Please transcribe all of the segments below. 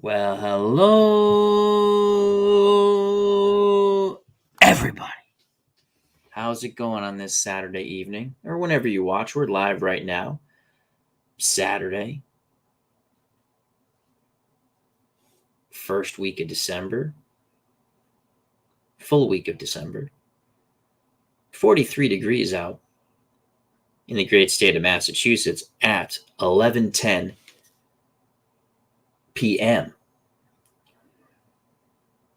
Well, hello, everybody. How's it going on this Saturday evening? Or whenever you watch, we're live right now. Saturday, first week of December, full week of December. 43 degrees out in the great state of Massachusetts at 11:10 p.m.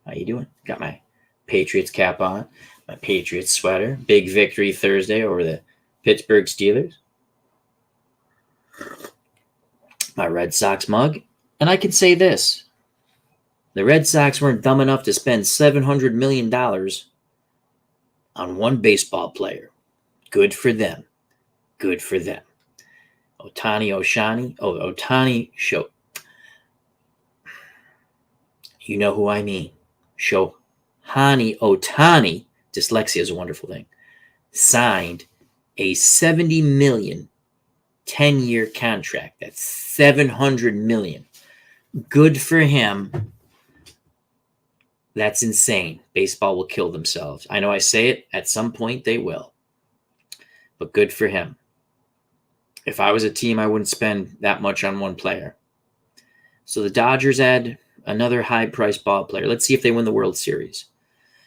How you doing? Got my Patriots cap on, my Patriots sweater. Big victory Thursday over the Pittsburgh Steelers. My Red Sox mug. And I can say this. The Red Sox weren't dumb enough to spend $700 million on one baseball player. Good for them. Good for them. Otani Show. You know who I mean. Shohei Otani, dyslexia is a wonderful thing, signed a $70 million 10-year contract. That's $700 million. Good for him. That's insane. Baseball will kill themselves. I know I say it. At some point, they will. But good for him. If I was a team, I wouldn't spend that much on one player. So the Dodgers add another high-priced ball player. Let's see if they win the World Series,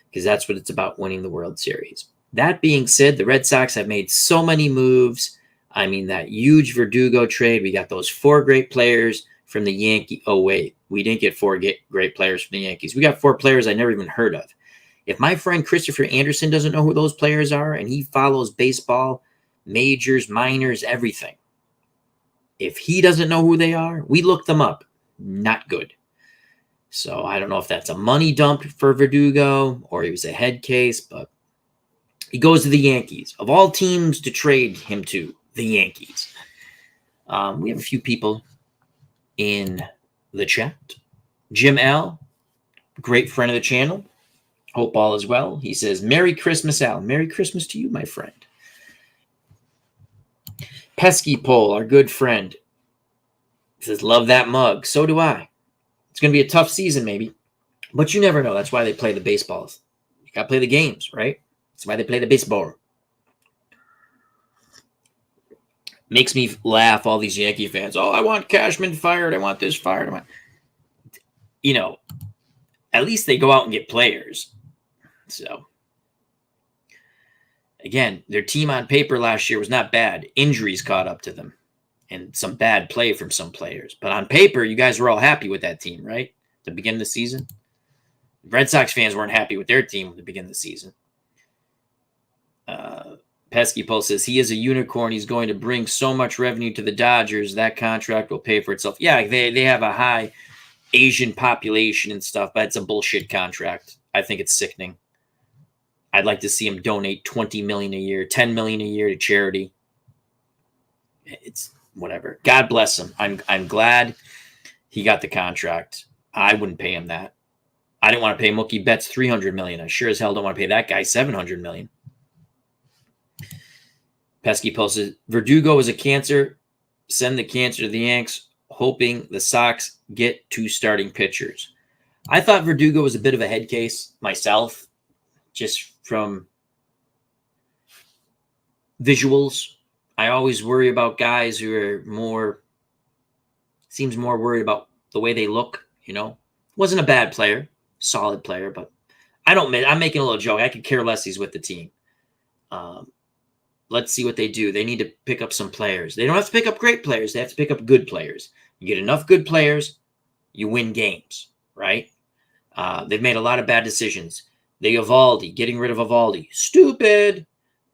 because that's what it's about, winning the World Series. That being said, the Red Sox have made so many moves. I mean, that huge Verdugo trade. We got those 4 great players from the Yankees. Oh, wait. We didn't get 4 great players from the Yankees. We got 4 players I never even heard of. If my friend Christopher Anderson doesn't know who those players are, and he follows baseball, majors, minors, everything, if he doesn't know who they are, we looked them up. Not good. So I don't know if that's a money dump for Verdugo or he was a head case, but he goes to the Yankees. Of all teams to trade him to, the Yankees. We have a few people in the chat. Jim L., great friend of the channel. Hope all is well. He says, Merry Christmas, Al. Merry Christmas to you, my friend. Pesky Pole, our good friend, says, love that mug. So do I. It's going to be a tough season, maybe. But you never know. That's why they play the baseballs. You got to play the games, right? That's why they play the baseball. Makes me laugh, all these Yankee fans. Oh, I want Cashman fired. I want this fired. At least they go out and get players. So, again, their team on paper last year was not bad. Injuries caught up to them. And some bad play from some players. But on paper, you guys were all happy with that team, right? At the beginning of the season. Red Sox fans weren't happy with their team at the beginning of the season. Pesky Pole says, he is a unicorn. He's going to bring so much revenue to the Dodgers. That contract will pay for itself. Yeah, they have a high Asian population and stuff, but it's a bullshit contract. I think it's sickening. I'd like to see him donate $20 million a year, $10 million a year to charity. It's whatever. God bless him. I'm glad he got the contract. I wouldn't pay him that. I didn't want to pay Mookie Betts $300 million. I sure as hell don't want to pay that guy $700 million. Pesky posted, Verdugo is a cancer. Send the cancer to the Yanks, hoping the Sox get 2 starting pitchers. I thought Verdugo was a bit of a head case myself, just from visuals. I always worry about guys who are seems more worried about the way they look, Wasn't a bad player, solid player, but I'm making a little joke. I could care less he's with the team. Let's see what they do. They need to pick up some players. They don't have to pick up great players. They have to pick up good players. You get enough good players, you win games, right? They've made a lot of bad decisions. Getting rid of Eovaldi, stupid.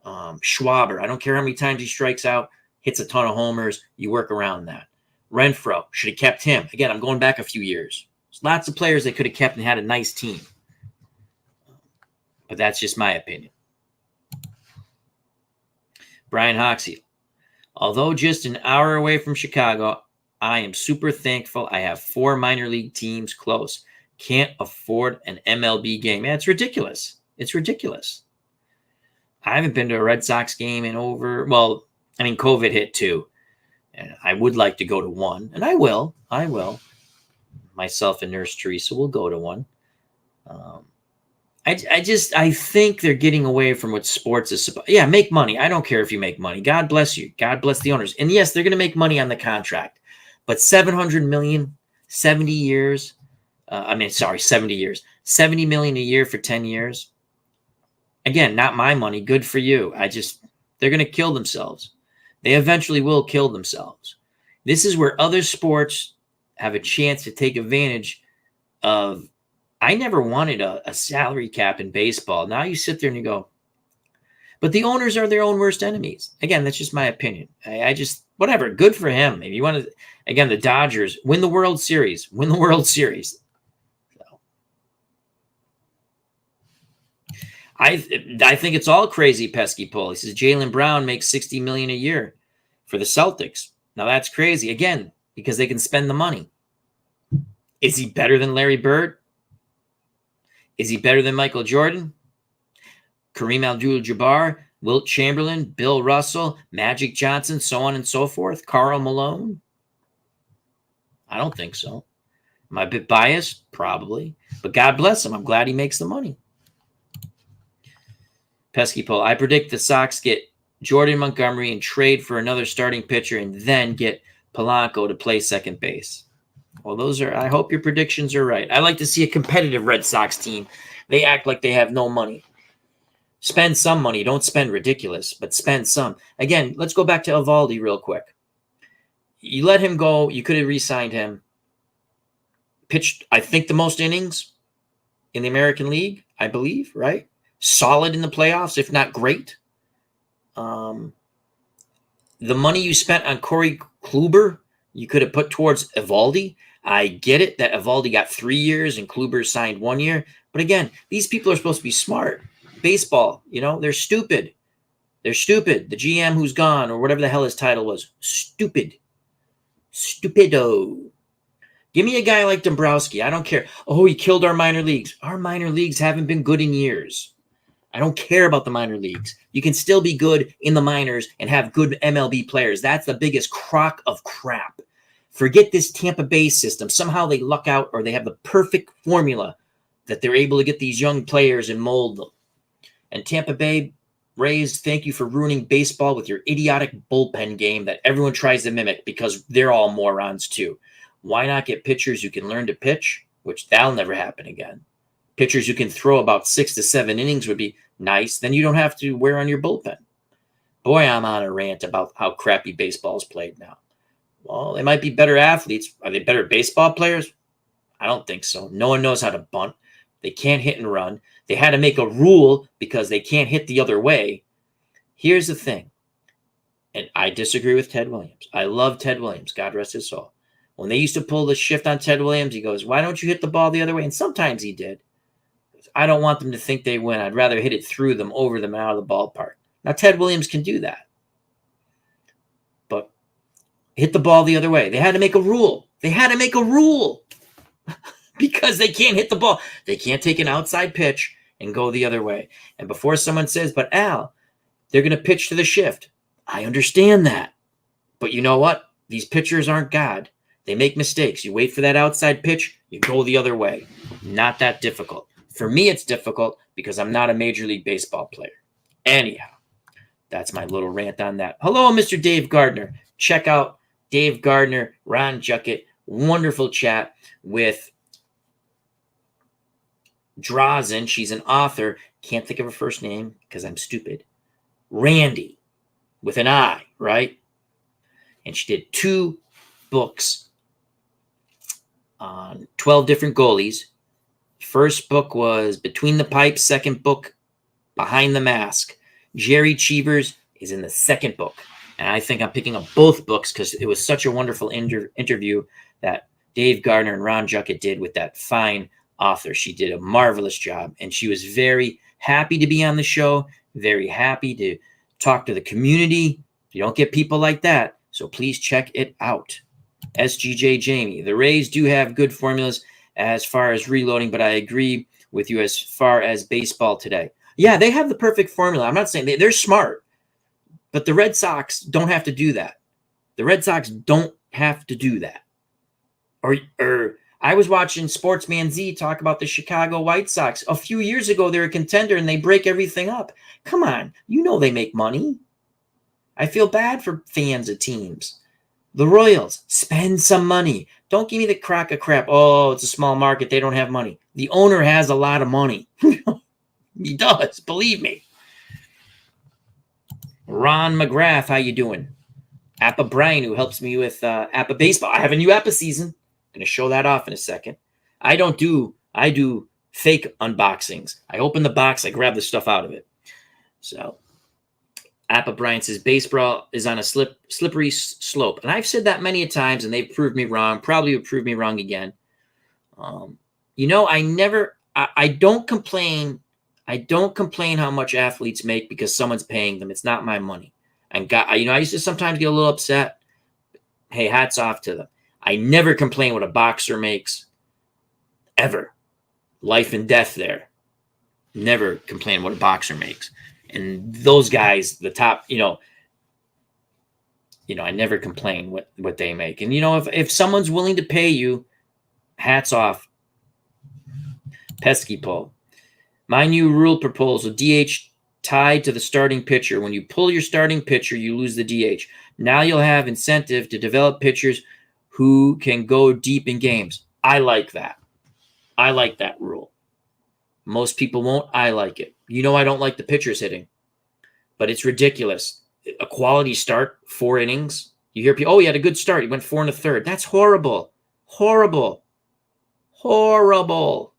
Schwarber, I don't care how many times he strikes out, hits a ton of homers. You work around that. Renfroe, should have kept him. Again, I'm going back a few years. There's lots of players they could have kept and had a nice team. But that's just my opinion. Brian Hoxie, although just an hour away from Chicago, I am super thankful I have 4 minor league teams close. Can't afford an MLB game. Man, it's ridiculous. It's ridiculous. I haven't been to a Red Sox game in COVID hit too. And I would like to go to one, and I will. Myself and Nurse Teresa will go to one. I think they're getting away from what sports is supposed. Yeah, make money. I don't care if you make money. God bless you. God bless the owners. And yes, they're going to make money on the contract. But 700 million, 70 years. 70 years. 70 million a year for 10 years. Again, not my money. Good for you. They're going to kill themselves. They eventually will kill themselves. This is where other sports have a chance to take advantage of. I never wanted a salary cap in baseball. Now you sit there and you go, but the owners are their own worst enemies. Again, that's just my opinion. Whatever, good for him. If you want to, again, the Dodgers win the World Series. So, I think it's all crazy, Pesky Paul. He says Jaylen Brown makes $60 million a year for the Celtics. Now that's crazy. Again, because they can spend the money. Is he better than Larry Bird? Is he better than Michael Jordan? Kareem Abdul-Jabbar, Wilt Chamberlain, Bill Russell, Magic Johnson, so on and so forth? Karl Malone? I don't think so. Am I a bit biased? Probably. But God bless him. I'm glad he makes the money. Pesky Poll, I predict the Sox get Jordan Montgomery and trade for another starting pitcher and then get Polanco to play second base. Well, I hope your predictions are right. I like to see a competitive Red Sox team. They act like they have no money. Spend some money. Don't spend ridiculous, but spend some. Again, let's go back to Eovaldi real quick. You let him go. You could have re-signed him. Pitched, I think, the most innings in the American League, I believe, right? Solid in the playoffs, if not great. The money you spent on Corey Kluber, you could have put towards Eovaldi. I get it that Eovaldi got 3 years and Kluber signed 1 year. But again, these people are supposed to be smart. Baseball, they're stupid. They're stupid. The GM who's gone, or whatever the hell his title was, stupid. Stupido. Give me a guy like Dombrowski. I don't care. Oh, he killed our minor leagues. Our minor leagues haven't been good in years. I don't care about the minor leagues. You can still be good in the minors and have good MLB players. That's the biggest crock of crap. Forget this Tampa Bay system. Somehow they luck out, or they have the perfect formula that they're able to get these young players and mold them. And Tampa Bay Rays, thank you for ruining baseball with your idiotic bullpen game that everyone tries to mimic because they're all morons too. Why not get pitchers who can learn to pitch, which that'll never happen again. Pitchers who can throw about 6 to 7 innings would be nice. Then you don't have to wear on your bullpen. Boy, I'm on a rant about how crappy baseball is played now. Well, they might be better athletes. Are they better baseball players? I don't think so. No one knows how to bunt. They can't hit and run. They had to make a rule because they can't hit the other way. Here's the thing. And I disagree with Ted Williams. I love Ted Williams. God rest his soul. When they used to pull the shift on Ted Williams, he goes, why don't you hit the ball the other way? And sometimes he did. I don't want them to think they win. I'd rather hit it through them, over them, out of the ballpark. Now, Ted Williams can do that. But hit the ball the other way. They had to make a rule. Because they can't hit the ball. They can't take an outside pitch and go the other way. And before someone says, but Al, they're going to pitch to the shift. I understand that. But you know what? These pitchers aren't God. They make mistakes. You wait for that outside pitch, you go the other way. Not that difficult. For me, it's difficult because I'm not a Major League Baseball player. Anyhow, that's my little rant on that. Hello, Mr. Dave Gardner. Check out Dave Gardner, Ron Juckett. Wonderful chat with Drazen. She's an author. Can't think of her first name because I'm stupid. Randy with an I, right? And she did 2 books on 12 different goalies. First book was Between the Pipes. Second book, Behind the Mask. Jerry Cheevers is in the second book. And I think I'm picking up both books because it was such a wonderful interview that Dave Gardner and Ron Juckett did with that fine author. She did a marvelous job. And she was very happy to be on the show, very happy to talk to the community. You don't get people like that. So please check it out. SGJ Jamie. The Rays do have good formulas as far as reloading, but I agree with you as far as baseball today. Yeah, they have the perfect formula. I'm not saying they're smart, but the Red Sox don't have to do that. The Red Sox don't have to do that. Or I was watching Sportsman Z talk about the Chicago White Sox. A few years ago, they're a contender and they break everything up. Come on. You know they make money. I feel bad for fans of teams. The Royals, spend some money. Don't give me the crock of crap. Oh, it's a small market. They don't have money. The owner has a lot of money. He does. Believe me. Ron McGrath, how you doing? Appa Brian, who helps me with Appa Baseball. I have a new Appa season. I'm going to show that off in a second. I do fake unboxings. I open the box, I grab the stuff out of it. So, Appa Brian says, baseball is on a slippery slope. And I've said that many a times, and they've proved me wrong. Probably would prove me wrong again. I don't complain. I don't complain how much athletes make because someone's paying them. It's not my money. And I used to sometimes get a little upset. Hey, hats off to them. I never complain what a boxer makes. Ever. Life and death there. Never complain what a boxer makes. And those guys, the top, I never complain what they make. And, if someone's willing to pay you, hats off. Pesky pull. My new rule proposal, DH tied to the starting pitcher. When you pull your starting pitcher, you lose the DH. Now you'll have incentive to develop pitchers who can go deep in games. I like that. I like that rule. Most people won't. I like it. I don't like the pitchers hitting, but it's ridiculous. A quality start, 4 innings. You hear people, he had a good start. He went 4 1/3. That's horrible. Horrible. Horrible.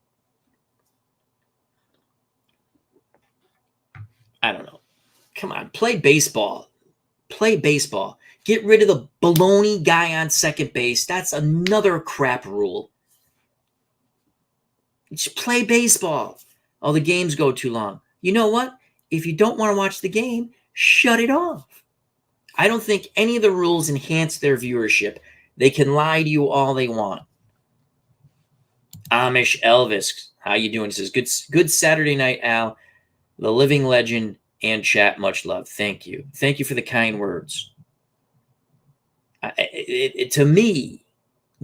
I don't know. Come on, play baseball. Play baseball. Get rid of the baloney guy on second base. That's another crap rule. Just play baseball. Oh, the games go too long. You know what? If you don't want to watch the game, shut it off. I don't think any of the rules enhance their viewership. They can lie to you all they want. Amish Elvis, how you doing? He says, good Saturday night, Al. The living legend and chat, much love. Thank you. Thank you for the kind words. To me,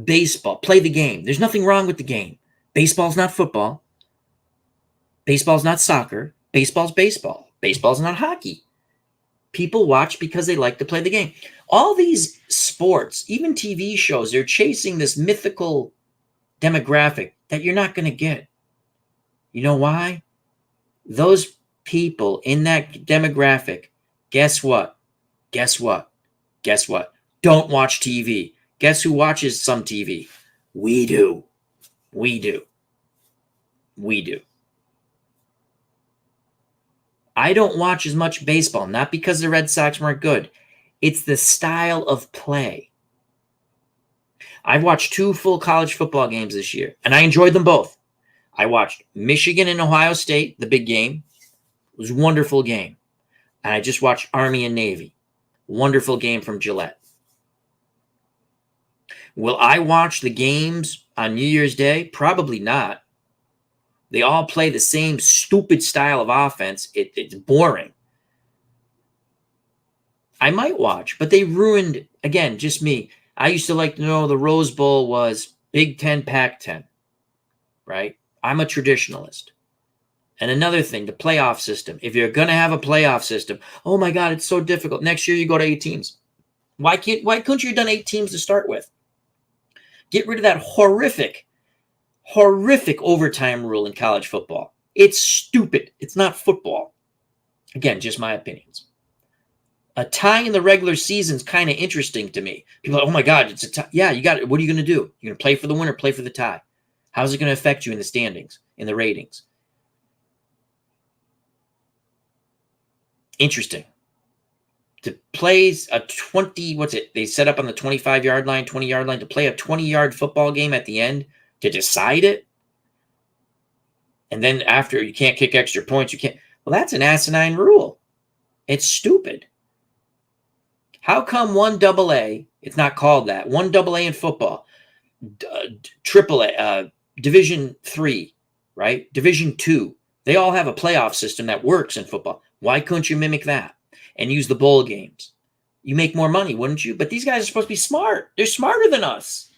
baseball, play the game. There's nothing wrong with the game. Baseball's not football. Baseball's not soccer. Baseball's baseball. Baseball's not hockey. People watch because they like to play the game. All these sports, even TV shows, they're chasing this mythical demographic that you're not going to get. You know why? Those people in that demographic, guess what? Guess what? Guess what? Don't watch TV. Guess who watches some TV? We do. We do. We do. I don't watch as much baseball, not because the Red Sox weren't good. It's the style of play. I've watched 2 full college football games this year, and I enjoyed them both. I watched Michigan and Ohio State, the big game. It was a wonderful game. And I just watched Army and Navy. Wonderful game from Gillette. Will I watch the games on New Year's Day? Probably not. They all play the same stupid style of offense. It's boring. I might watch, but they ruined, again, just me. I used to like to know the Rose Bowl was Big Ten, Pac-10, right? I'm a traditionalist. And another thing, the playoff system. If you're going to have a playoff system, oh my God, it's so difficult. Next year you go to 8 teams. Why couldn't you have done 8 teams to start with? Get rid of that horrific overtime rule in college football. It's stupid. It's not football. Again, just my opinions. A tie in the regular season is kind of interesting to me. People are like, oh my God, it's a tie. Yeah, you got it. What are you going to do? You're going to play for the win or play for the tie? How's it going to affect you in the standings, in the ratings? Interesting. To play a 20, they set up on the 25-yard line, 20-yard line, to play a 20-yard football game at the end to decide it. And then after, you can't kick extra points. You can't. Well, that's an asinine rule. It's stupid. How come 1AA, it's not called that, 1AA in football, AAA, Division 3, right? Division 2, they all have a playoff system that works in football. Why couldn't you mimic that and use the bowl games? You make more money, wouldn't you? But these guys are supposed to be smart. They're smarter than us.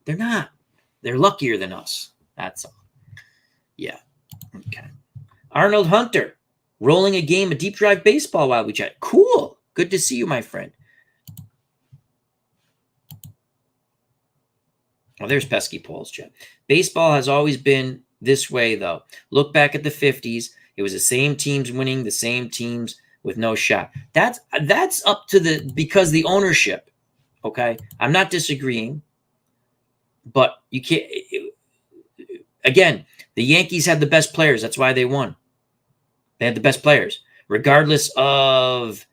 They're not. They're luckier than us. That's all. Yeah. Okay. Arnold Hunter, rolling a game of deep drive baseball while we chat. Cool. Good to see you, my friend. Well, there's pesky polls, chat. Baseball has always been this way, though. Look back at the 50s. It was the same teams winning, the same teams with no shot. That's up to because the ownership. Okay, I'm not disagreeing, but you can't. Again, the Yankees had the best players. That's why they won. They had the best players, regardless of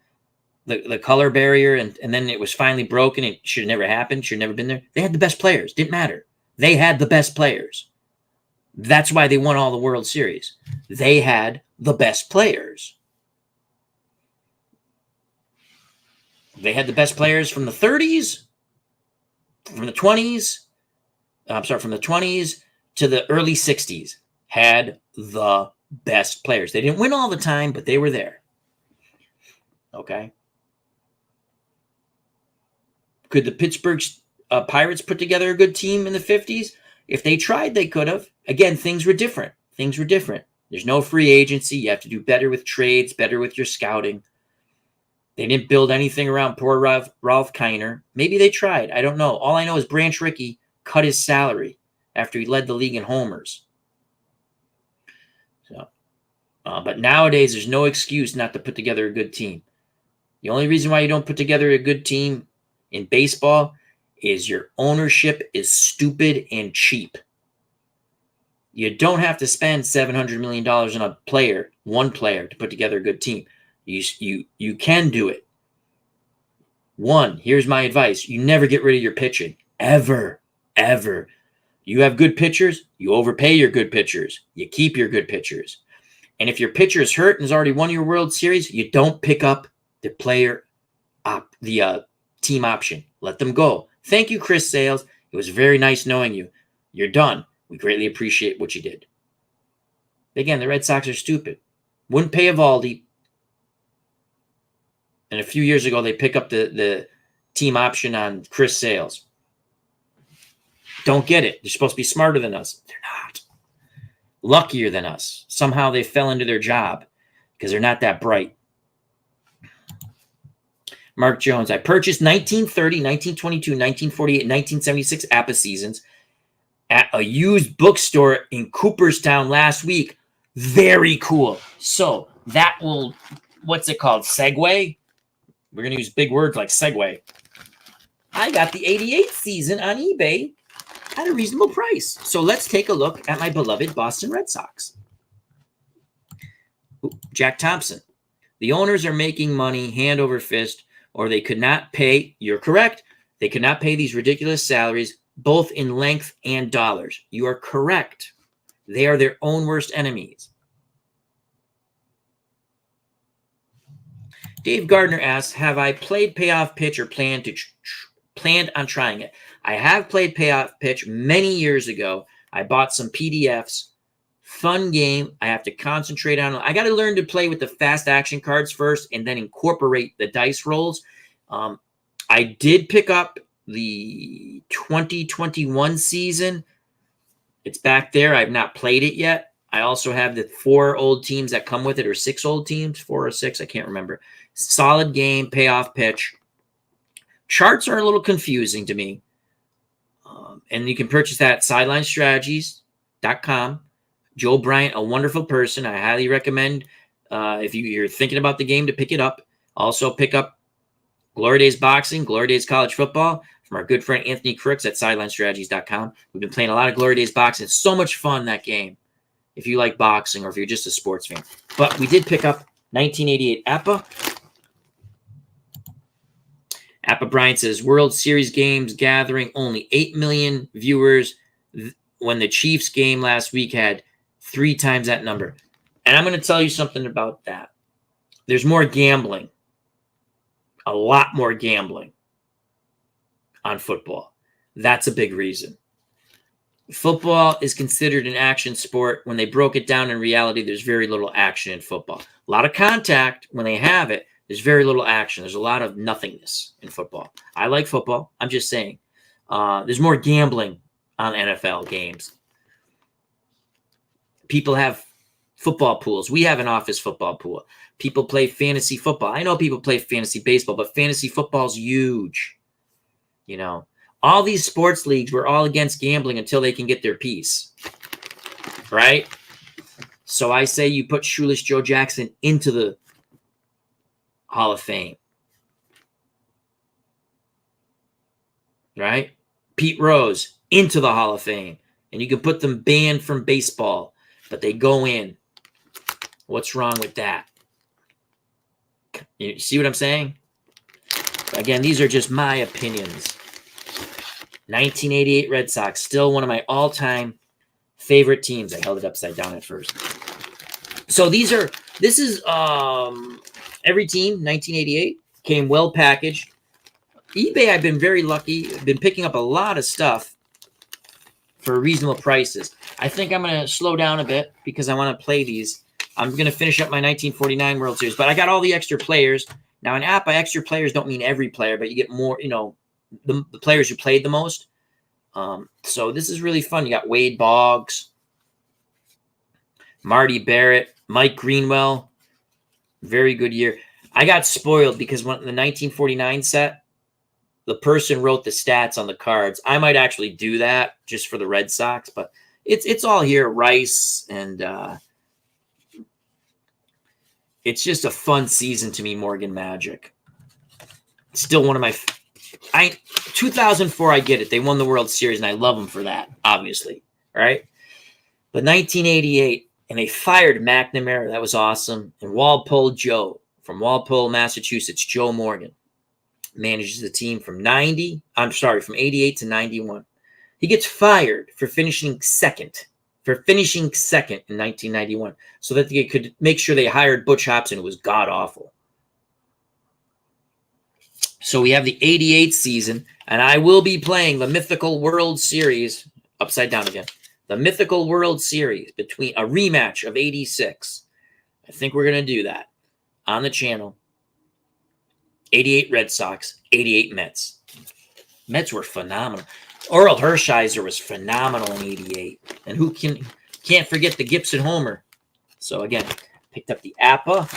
the color barrier, and then it was finally broken. It should have never happened. Should have never been there. They had the best players. Didn't matter. They had the best players. That's why they won all the World Series. They had the best players. They had the best players from the 30s, from the 20s. From the 20s to the early 60s. Had the best players. They didn't win all the time, but they were there. Okay. Could the Pittsburgh Pirates put together a good team in the 50s? If they tried, they could have. Again, things were different. There's no free agency. You have to do better with trades, better with your scouting. They didn't build anything around poor Ralph Kiner. Maybe they tried. I don't know. All I know is Branch Rickey cut his salary after he led the league in homers. So, but nowadays, there's no excuse not to put together a good team. The only reason why you don't put together a good team in baseball is your ownership is stupid and cheap. You don't have to spend $700 million on one player to put together a good team. You can do it. Here's my advice. You never get rid of your pitching. Ever. You have good pitchers, you overpay your good pitchers. You keep your good pitchers. And if your pitcher is hurt and has already won your World Series, you don't pick up the team option. Let them go. Thank you, Chris Sales. It was very nice knowing you. You're done. We greatly appreciate what you did. Again, the Red Sox are stupid. Wouldn't pay Evaldi. And a few years ago, they pick up the team option on Chris Sales. Don't get it. They're supposed to be smarter than us. They're not. Luckier than us. Somehow they fell into their job because they're not that bright. Mark Jones, I purchased 1930, 1922, 1948, 1976 APA seasons at a used bookstore in Cooperstown last week. Very cool. So that will, what's it called? Segue? We're going to use big words like segue. I got the 88 season on eBay at a reasonable price. So let's take a look at my beloved Boston Red Sox. Jack Thompson. The owners are making money hand over fist, or they could not pay. You're correct. They could not pay these ridiculous salaries, both in length and dollars. You are correct. They are their own worst enemies. Dave Gardner asks, have I played Payoff Pitch or planned on trying it? I have played Payoff Pitch many years ago. I bought some PDFs. Fun game. I have to concentrate on it. I got to learn to play with the fast action cards first and then incorporate the dice rolls. I did pick up the 2021 season. It's back there. I've not played it yet. I also have the 4 old teams that come with it, or 6 old teams, 4 or 6. I can't remember. Solid game, Payoff Pitch. Charts are a little confusing to me. And you can purchase that at sidelinestrategies.com. Joe Bryant, a wonderful person. I highly recommend if you're thinking about the game to pick it up. Also pick up Glory Days Boxing, Glory Days College Football from our good friend Anthony Crooks at sidelinestrategies.com. We've been playing a lot of Glory Days Boxing. It's so much fun, that game, if you like boxing or if you're just a sports fan. But we did pick up 1988 APA. Appa Bryant says, World Series games gathering only 8 million viewers when the Chiefs game last week had 3 times that number. And I'm going to tell you something about that. There's more gambling, a lot more gambling on football. That's a big reason. Football is considered an action sport. When they broke it down in reality, there's very little action in football. A lot of contact when they have it. There's very little action. There's a lot of nothingness in football. I like football. I'm just saying. There's more gambling on NFL games. People have football pools. We have an office football pool. People play fantasy football. I know people play fantasy baseball, but fantasy football is huge. You know, all these sports leagues, we're all against gambling until they can get their piece. Right? So I say you put Shoeless Joe Jackson into the Hall of Fame. Right? Pete Rose into the Hall of Fame. And you can put them banned from baseball, but they go in. What's wrong with that? You see what I'm saying? Again, these are just my opinions. 1988 Red Sox, still one of my all-time favorite teams. I held it upside down at first. So this is every team, 1988, came well packaged. eBay, I've been very lucky. I've been picking up a lot of stuff for reasonable prices. I think I'm going to slow down a bit because I want to play these. I'm going to finish up my 1949 World Series, but I got all the extra players. Now, an app by extra players don't mean every player, but you get more, you know, the players who played the most. So this is really fun. You got Wade Boggs, Marty Barrett, Mike Greenwell. Very good year. I got spoiled because when the 1949 set, the person wrote the stats on the cards. I might actually do that just for the Red Sox, but it's all here. Rice and it's just a fun season to me. Morgan Magic. Still one of my 2004. I get it. They won the World Series, and I love them for that. Obviously, right? But 1988, and they fired McNamara. That was awesome. And Walpole Joe from Walpole, Massachusetts. Joe Morgan manages the team from 88 to 91. He gets fired for finishing second in 1991 so that they could make sure they hired Butch Hobson, who was god-awful. So we have the 88 season, and I will be playing the Mythical World Series, upside down again, the Mythical World Series between a rematch of 86. I think we're going to do that on the channel. 88 Red Sox, 88 Mets. Mets were phenomenal. Oral Hershiser was phenomenal in 88. And who can't forget the Gibson Homer. So again, picked up the APA,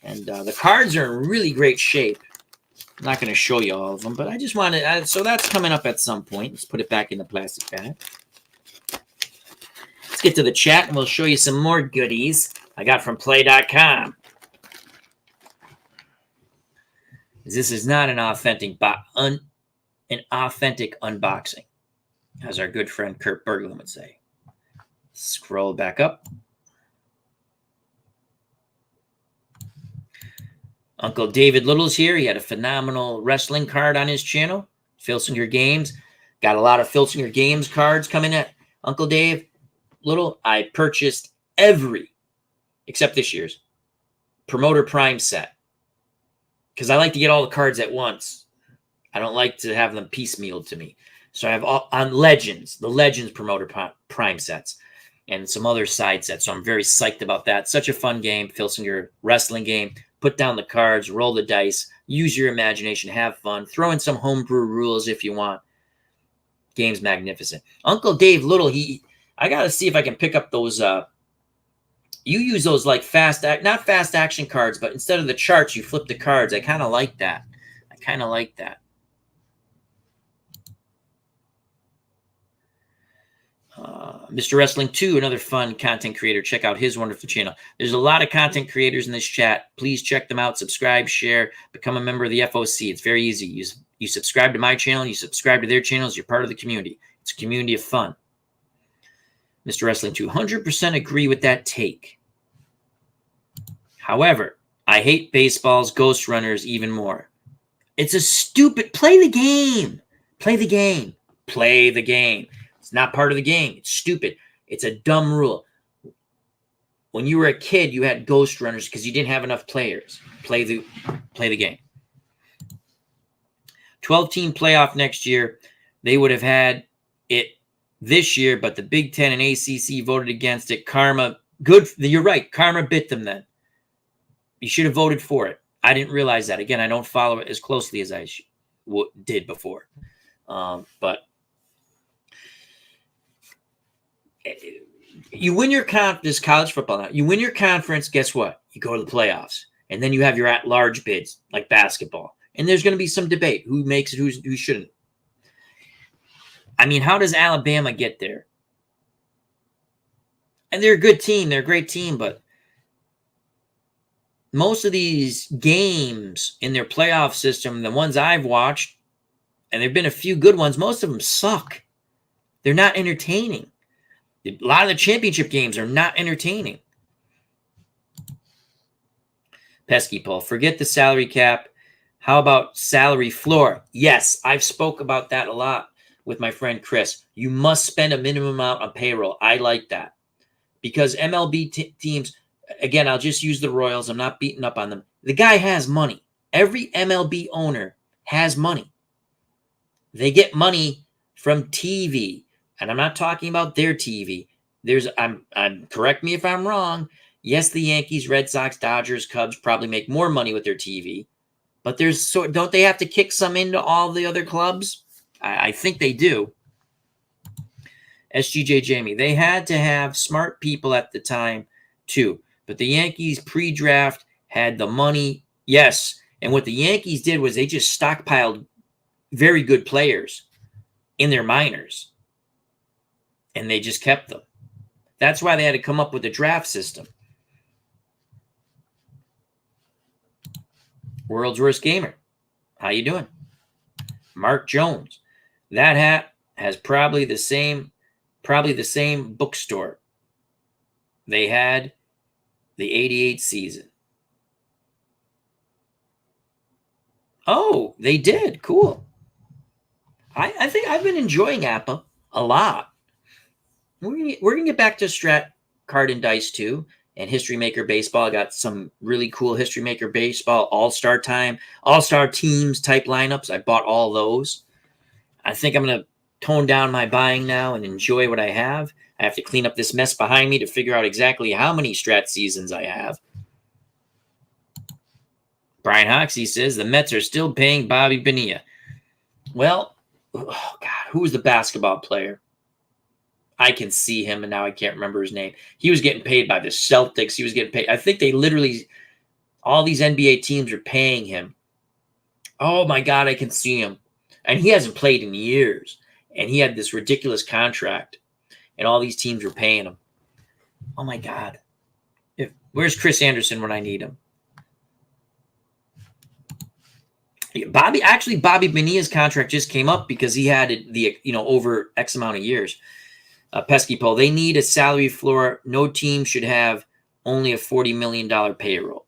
and the cards are in really great shape. I'm not going to show you all of them, but I just wanted, so that's coming up at some point. Let's put it back in the plastic bag. Let's get to the chat, and we'll show you some more goodies I got from play.com. This is not an authentic unboxing, as our good friend Kurt Berglund would say. Scroll back up. Uncle David Little's here. He had a phenomenal wrestling card on his channel. Filsinger Games. Got a lot of Filsinger Games cards coming at Uncle Dave Little. I purchased every, except this year's, Promoter Prime set. Because I like to get all the cards at once. I don't like to have them piecemealed to me. So I have all on Legends, the Legends Promoter Prime sets, and some other side sets. So I'm very psyched about that. Such a fun game, Filsinger wrestling game. Put down the cards, roll the dice, use your imagination, have fun. Throw in some homebrew rules if you want. Game's magnificent. Uncle Dave Little, I got to see if I can pick up those. You use those like not fast action cards, but instead of the charts, you flip the cards. I kind of like that. Mr. Wrestling 2, another fun content creator. Check out his wonderful channel. There's a lot of content creators in this chat. Please check them out. Subscribe, share, become a member of the FOC. It's very easy. You subscribe to my channel, you subscribe to their channels, you're part of the community. It's a community of fun. Mr. Wrestling 2, 100% agree with that take. However, I hate baseball's ghost runners even more. It's a stupid... Play the game. Play the game. Play the game. It's not part of the game. It's stupid. It's a dumb rule. When you were a kid, you had ghost runners because you didn't have enough players. Play the game. 12-team playoff next year. They would have had it this year, but the Big Ten and ACC voted against it. Karma, good. You're right. Karma bit them then. You should have voted for it. I didn't realize that. Again, I don't follow it as closely as I did before. But You win your this college football now. You win your conference, guess what? You go to the playoffs. And then you have your at-large bids, like basketball. And there's going to be some debate. Who makes it, who shouldn't. I mean, how does Alabama get there? And they're a good team. They're a great team, but most of these games in their playoff system, the ones I've watched, and there have been a few good ones, most of them suck. They're not entertaining. A lot of the championship games are not entertaining. Pesky Paul, forget the salary cap. How about salary floor? Yes, I've spoke about that a lot with my friend Chris. You must spend a minimum amount on payroll. I like that. Because MLB teams, again, I'll just use the Royals. I'm not beating up on them. The guy has money. Every MLB owner has money. They get money from TV. And I'm not talking about their TV. I'm correct me if I'm wrong. Yes, the Yankees, Red Sox, Dodgers, Cubs probably make more money with their TV. But don't they have to kick some into all the other clubs? I think they do. SGJ Jamie, they had to have smart people at the time too. But the Yankees pre-draft had the money. Yes. And what the Yankees did was they just stockpiled very good players in their minors. And they just kept them. That's why they had to come up with a draft system. World's Worst Gamer. How you doing? Mark Jones. That hat has probably the same bookstore they had the 88 season. Oh, they did. Cool. I think I've been enjoying APA a lot. We're gonna get back to Strat Card and Dice too. And History Maker Baseball. I got some really cool History Maker Baseball All-Star teams type lineups. I bought all those. I think I'm going to tone down my buying now and enjoy what I have. I have to clean up this mess behind me to figure out exactly how many Strat seasons I have. Brian Hoxie says the Mets are still paying Bobby Bonilla. Well, oh God, who was the basketball player? I can see him, and now I can't remember his name. He was getting paid by the Celtics. He was getting paid. I think they literally, all these NBA teams are paying him. Oh, my God, I can see him. And he hasn't played in years. And he had this ridiculous contract, and all these teams were paying him. Oh, my God. Where's Chris Anderson when I need him? Bobby Bonilla's contract just came up because he had the over X amount of years. Pesky Paul, they need a salary floor. No team should have only a $40 million payroll.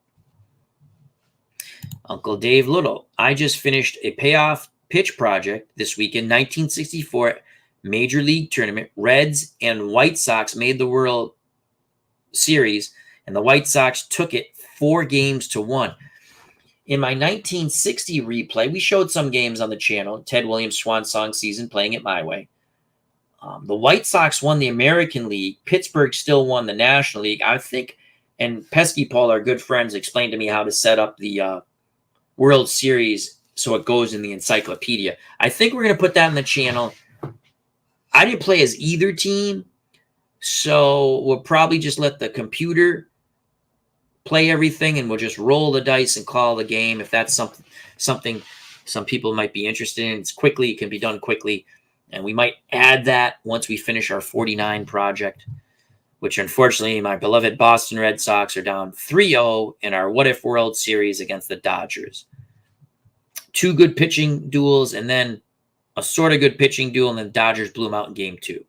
Uncle Dave Little, I just finished a payoff pitch project this weekend. 1964 Major League Tournament. Reds and White Sox made the World Series, and the White Sox took it 4-1. In my 1960 replay, we showed some games on the channel. Ted Williams' Swan Song season, playing it my way. The White Sox won the American League. Pittsburgh still won the National League. I think, and Pesky Paul, our good friends, explained to me how to set up the World Series so it goes in the encyclopedia. I think we're going to put that in the channel. I didn't play as either team, so we'll probably just let the computer play everything, and we'll just roll the dice and call the game if that's something some people might be interested in. It can be done quickly. And we might add that once we finish our 49 project, which unfortunately my beloved Boston Red Sox are down 3-0 in our What If World Series against the Dodgers. 2 good pitching duels and then a sort of good pitching duel, and then the Dodgers blew them out in game 2.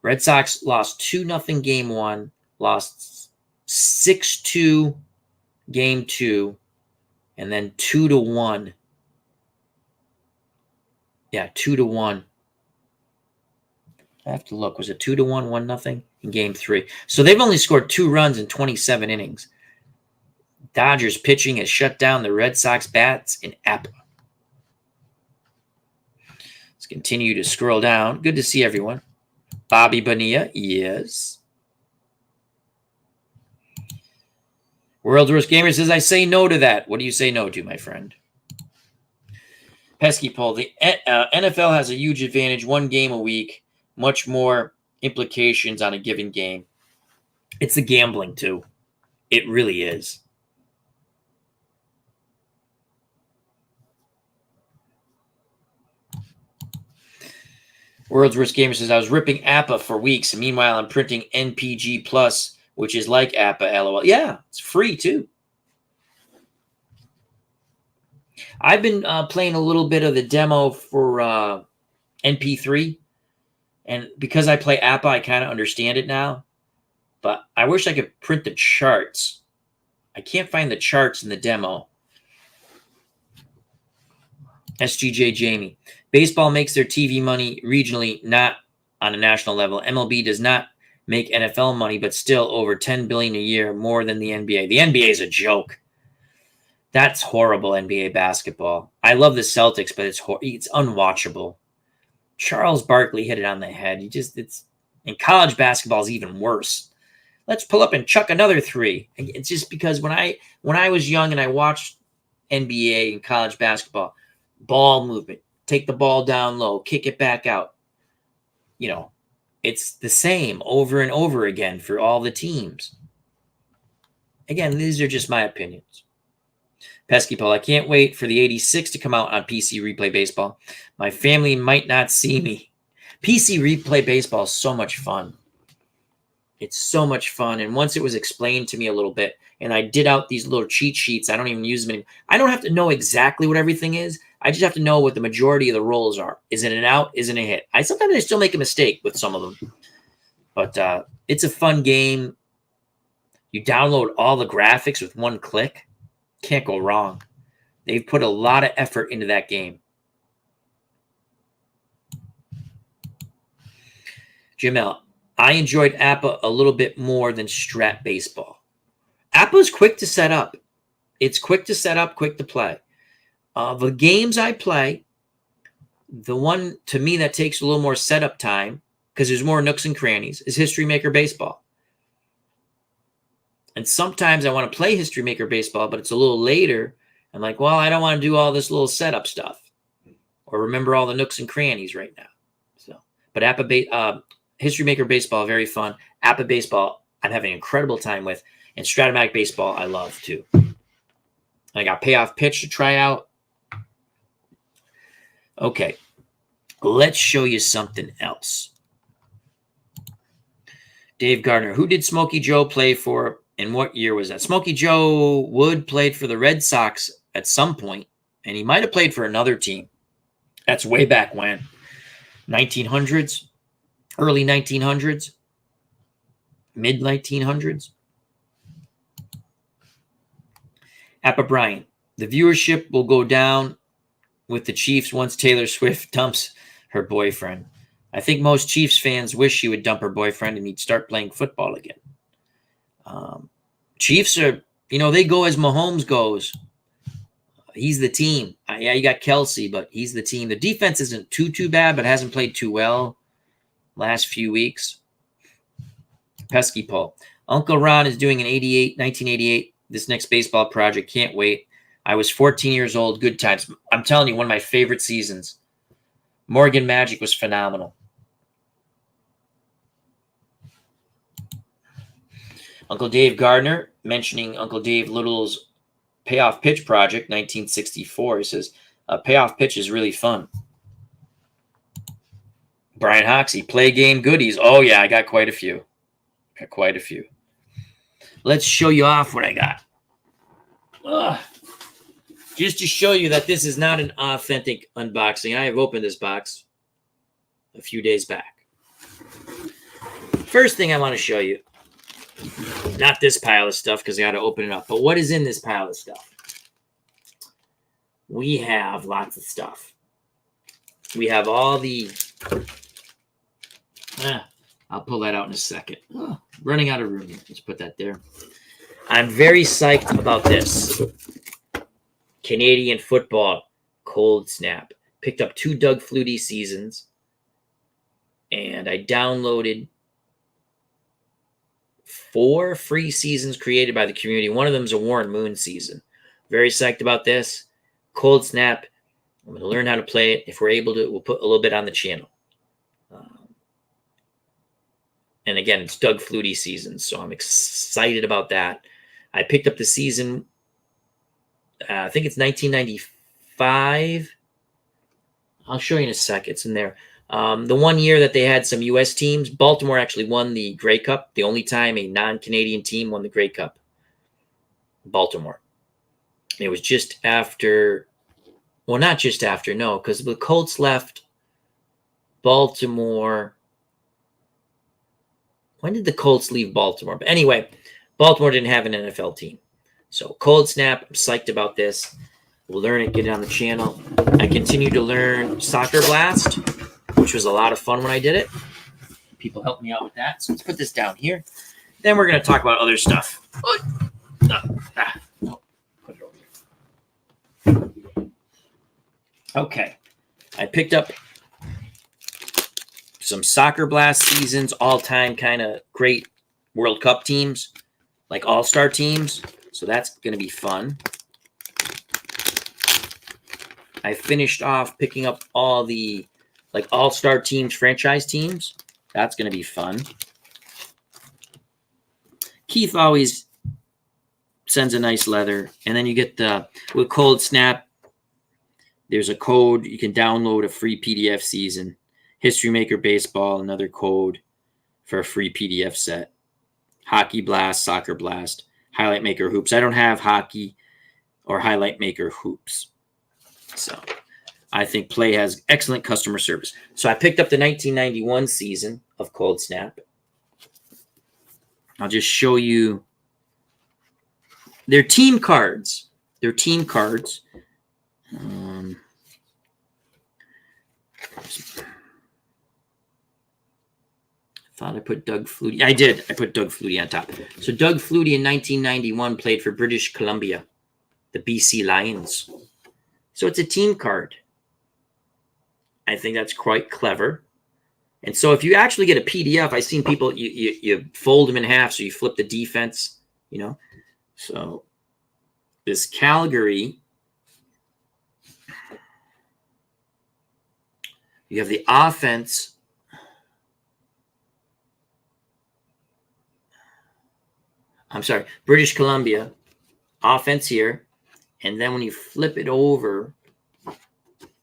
Red Sox lost 2-0 game 1, lost 6-2 game 2, and then 2-1. Yeah, 2-1. I have to look. Was it 2-1, 1-0 in game 3? So they've only scored 2 runs in 27 innings. Dodgers pitching has shut down the Red Sox bats in APA. Let's continue to scroll down. Good to see everyone. Bobby Bonilla, yes. World's Worst Gamer says, I say no to that. What do you say no to, my friend? Pesky Paul, the NFL has a huge advantage, 1 game a week. Much more implications on a given game. It's the gambling, too. It really is. World's Worst Gamer says, I was ripping APA for weeks. And meanwhile, I'm printing NPG Plus, which is like APA, LOL. Yeah, it's free, too. I've been playing a little bit of the demo for NP3. And because I play APA, I kind of understand it now. But I wish I could print the charts. I can't find the charts in the demo. SGJ Jamie. Baseball makes their TV money regionally, not on a national level. MLB does not make NFL money, but still over $10 billion a year, more than the NBA. The NBA is a joke. That's horrible, NBA basketball. I love the Celtics, but it's unwatchable. Charles Barkley hit it on the head. And college basketball is even worse. Let's pull up and chuck another three. It's just because when I was young and I watched NBA and college basketball, ball movement, take the ball down low, kick it back out. It's the same over and over again for all the teams. Again, these are just my opinions. Pesky Paul, I can't wait for the 86 to come out on PC Replay Baseball. My family might not see me. PC Replay Baseball is so much fun. It's so much fun. And once it was explained to me a little bit, and I did out these little cheat sheets, I don't even use them anymore. I don't have to know exactly what everything is. I just have to know what the majority of the rolls are. Is it an out? Is it a hit? Sometimes I still make a mistake with some of them. But it's a fun game. You download all the graphics with one click. Can't go wrong. They've put a lot of effort into that game. Jamel, I enjoyed APA a little bit more than Strat Baseball. APA is quick to set up. It's quick to set up, quick to play. The games I play, the one to me that takes a little more setup time, because there's more nooks and crannies, is History Maker Baseball. And sometimes I want to play History Maker Baseball, but it's a little later. I'm like, well, I don't want to do all this little setup stuff or remember all the nooks and crannies right now. But History Maker Baseball, very fun. APA Baseball, I'm having an incredible time with. And Stratomatic Baseball, I love too. I got Payoff Pitch to try out. Okay, let's show you something else. Dave Gardner, who did Smokey Joe play for, and what year was that? Smokey Joe Wood played for the Red Sox at some point, and he might have played for another team. That's way back when. 1900s, early 1900s, mid 1900s. Appa Bryant, the viewership will go down with the Chiefs once Taylor Swift dumps her boyfriend. I think most Chiefs fans wish she would dump her boyfriend and he'd start playing football again. Chiefs are, they go as Mahomes goes. He's the team. Yeah, you got Kelsey, but he's the team. The defense isn't too bad, but hasn't played too well last few weeks. Pesky Paul. Uncle Ron is doing an 1988. This next baseball project. Can't wait. I was 14 years old. Good times. I'm telling you, one of my favorite seasons. Morgan Magic was phenomenal. Uncle Dave Gardner, mentioning Uncle Dave Little's Payoff Pitch project, 1964. He says, Payoff Pitch is really fun. Brian Hoxie, play game goodies. Oh, yeah, I got quite a few. Let's show you off what I got. Just to show you that this is not an authentic unboxing. I have opened this box a few days back. First thing I want to show you, not this pile of stuff because I got to open it up, but what is in this pile of stuff? We have lots of stuff. We have all the... I'll pull that out in a second. Running out of room here. Let's put that there. I'm very psyched about this. Canadian football, cold snap. Picked up 2 Doug Flutie seasons. And I downloaded 4 free seasons created by the community. One of them is a Warren Moon season. Very psyched about this. Cold snap. I'm going to learn how to play it. If we're able to, we'll put a little bit on the channel. And again, it's Doug Flutie season, so I'm excited about that. I picked up the season, I think it's 1995. I'll show you in a sec. It's in there. The one year that they had some U.S. teams, Baltimore actually won the Grey Cup. The only time a non-Canadian team won the Grey Cup. Baltimore. It was just after, well, not just after, no, because the Colts left Baltimore. When did the Colts leave Baltimore? But anyway, Baltimore didn't have an NFL team. So Cold Snap, I'm psyched about this. We'll learn it, get it on the channel. I continue to learn Soccer Blast, which was a lot of fun when I did it. People helped me out with that. So let's put this down here. Then we're going to talk about other stuff. Put it over here. Okay. I picked up some Soccer Blast seasons, all-time kind of great World Cup teams, like all-star teams. So that's going to be fun. I finished off picking up all the like all-star teams, franchise teams. That's going to be fun. Keith always sends a nice leather. And then you get the, with Cold Snap, there's a code. You can download a free PDF season. History Maker Baseball, another code for a free PDF set. Hockey Blast, Soccer Blast, Highlight Maker Hoops. I don't have hockey or Highlight Maker Hoops. So I think Play has excellent customer service. So I picked up the 1991 season of Cold Snap. I'll just show you their team cards. Their team cards. Thought I put Doug Flutie. I did. I put Doug Flutie on top. So Doug Flutie in 1991 played for British Columbia, the BC Lions. So it's a team card. I think that's quite clever. And so if you actually get a PDF, I've seen people, you fold them in half, so you flip the defense, you know. So this Calgary, you have the offense. I'm sorry, British Columbia, offense here. And then when you flip it over,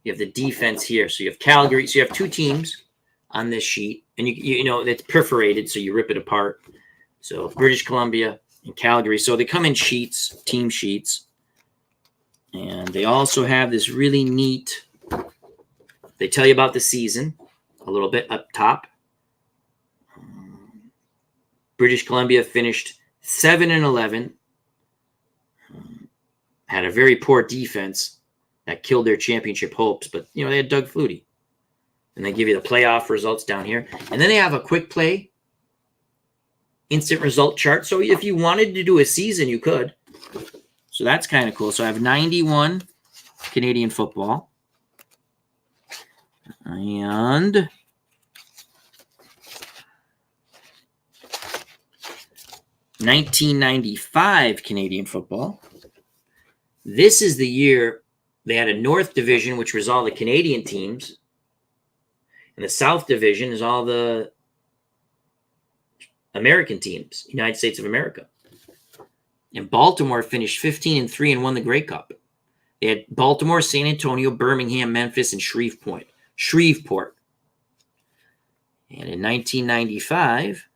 you have the defense here. So you have Calgary. So you have two teams on this sheet. And you know, it's perforated, so you rip it apart. So British Columbia and Calgary. So they come in sheets, team sheets. And they also have this really neat, they tell you about the season a little bit up top. British Columbia finished 7-11, had a very poor defense that killed their championship hopes, but you know, they had Doug Flutie. And they give you the playoff results down here. And then they have a quick play instant result chart. So if you wanted to do a season, you could. So that's kind of cool. So I have 91 Canadian football. And $1995 Canadian football. This is the year they had a North Division, which was all the Canadian teams. And the South Division is all the American teams, United States of America. And Baltimore finished 15-3 and won the Grey Cup. They had Baltimore, San Antonio, Birmingham, Memphis, and Shreveport. And in 1995,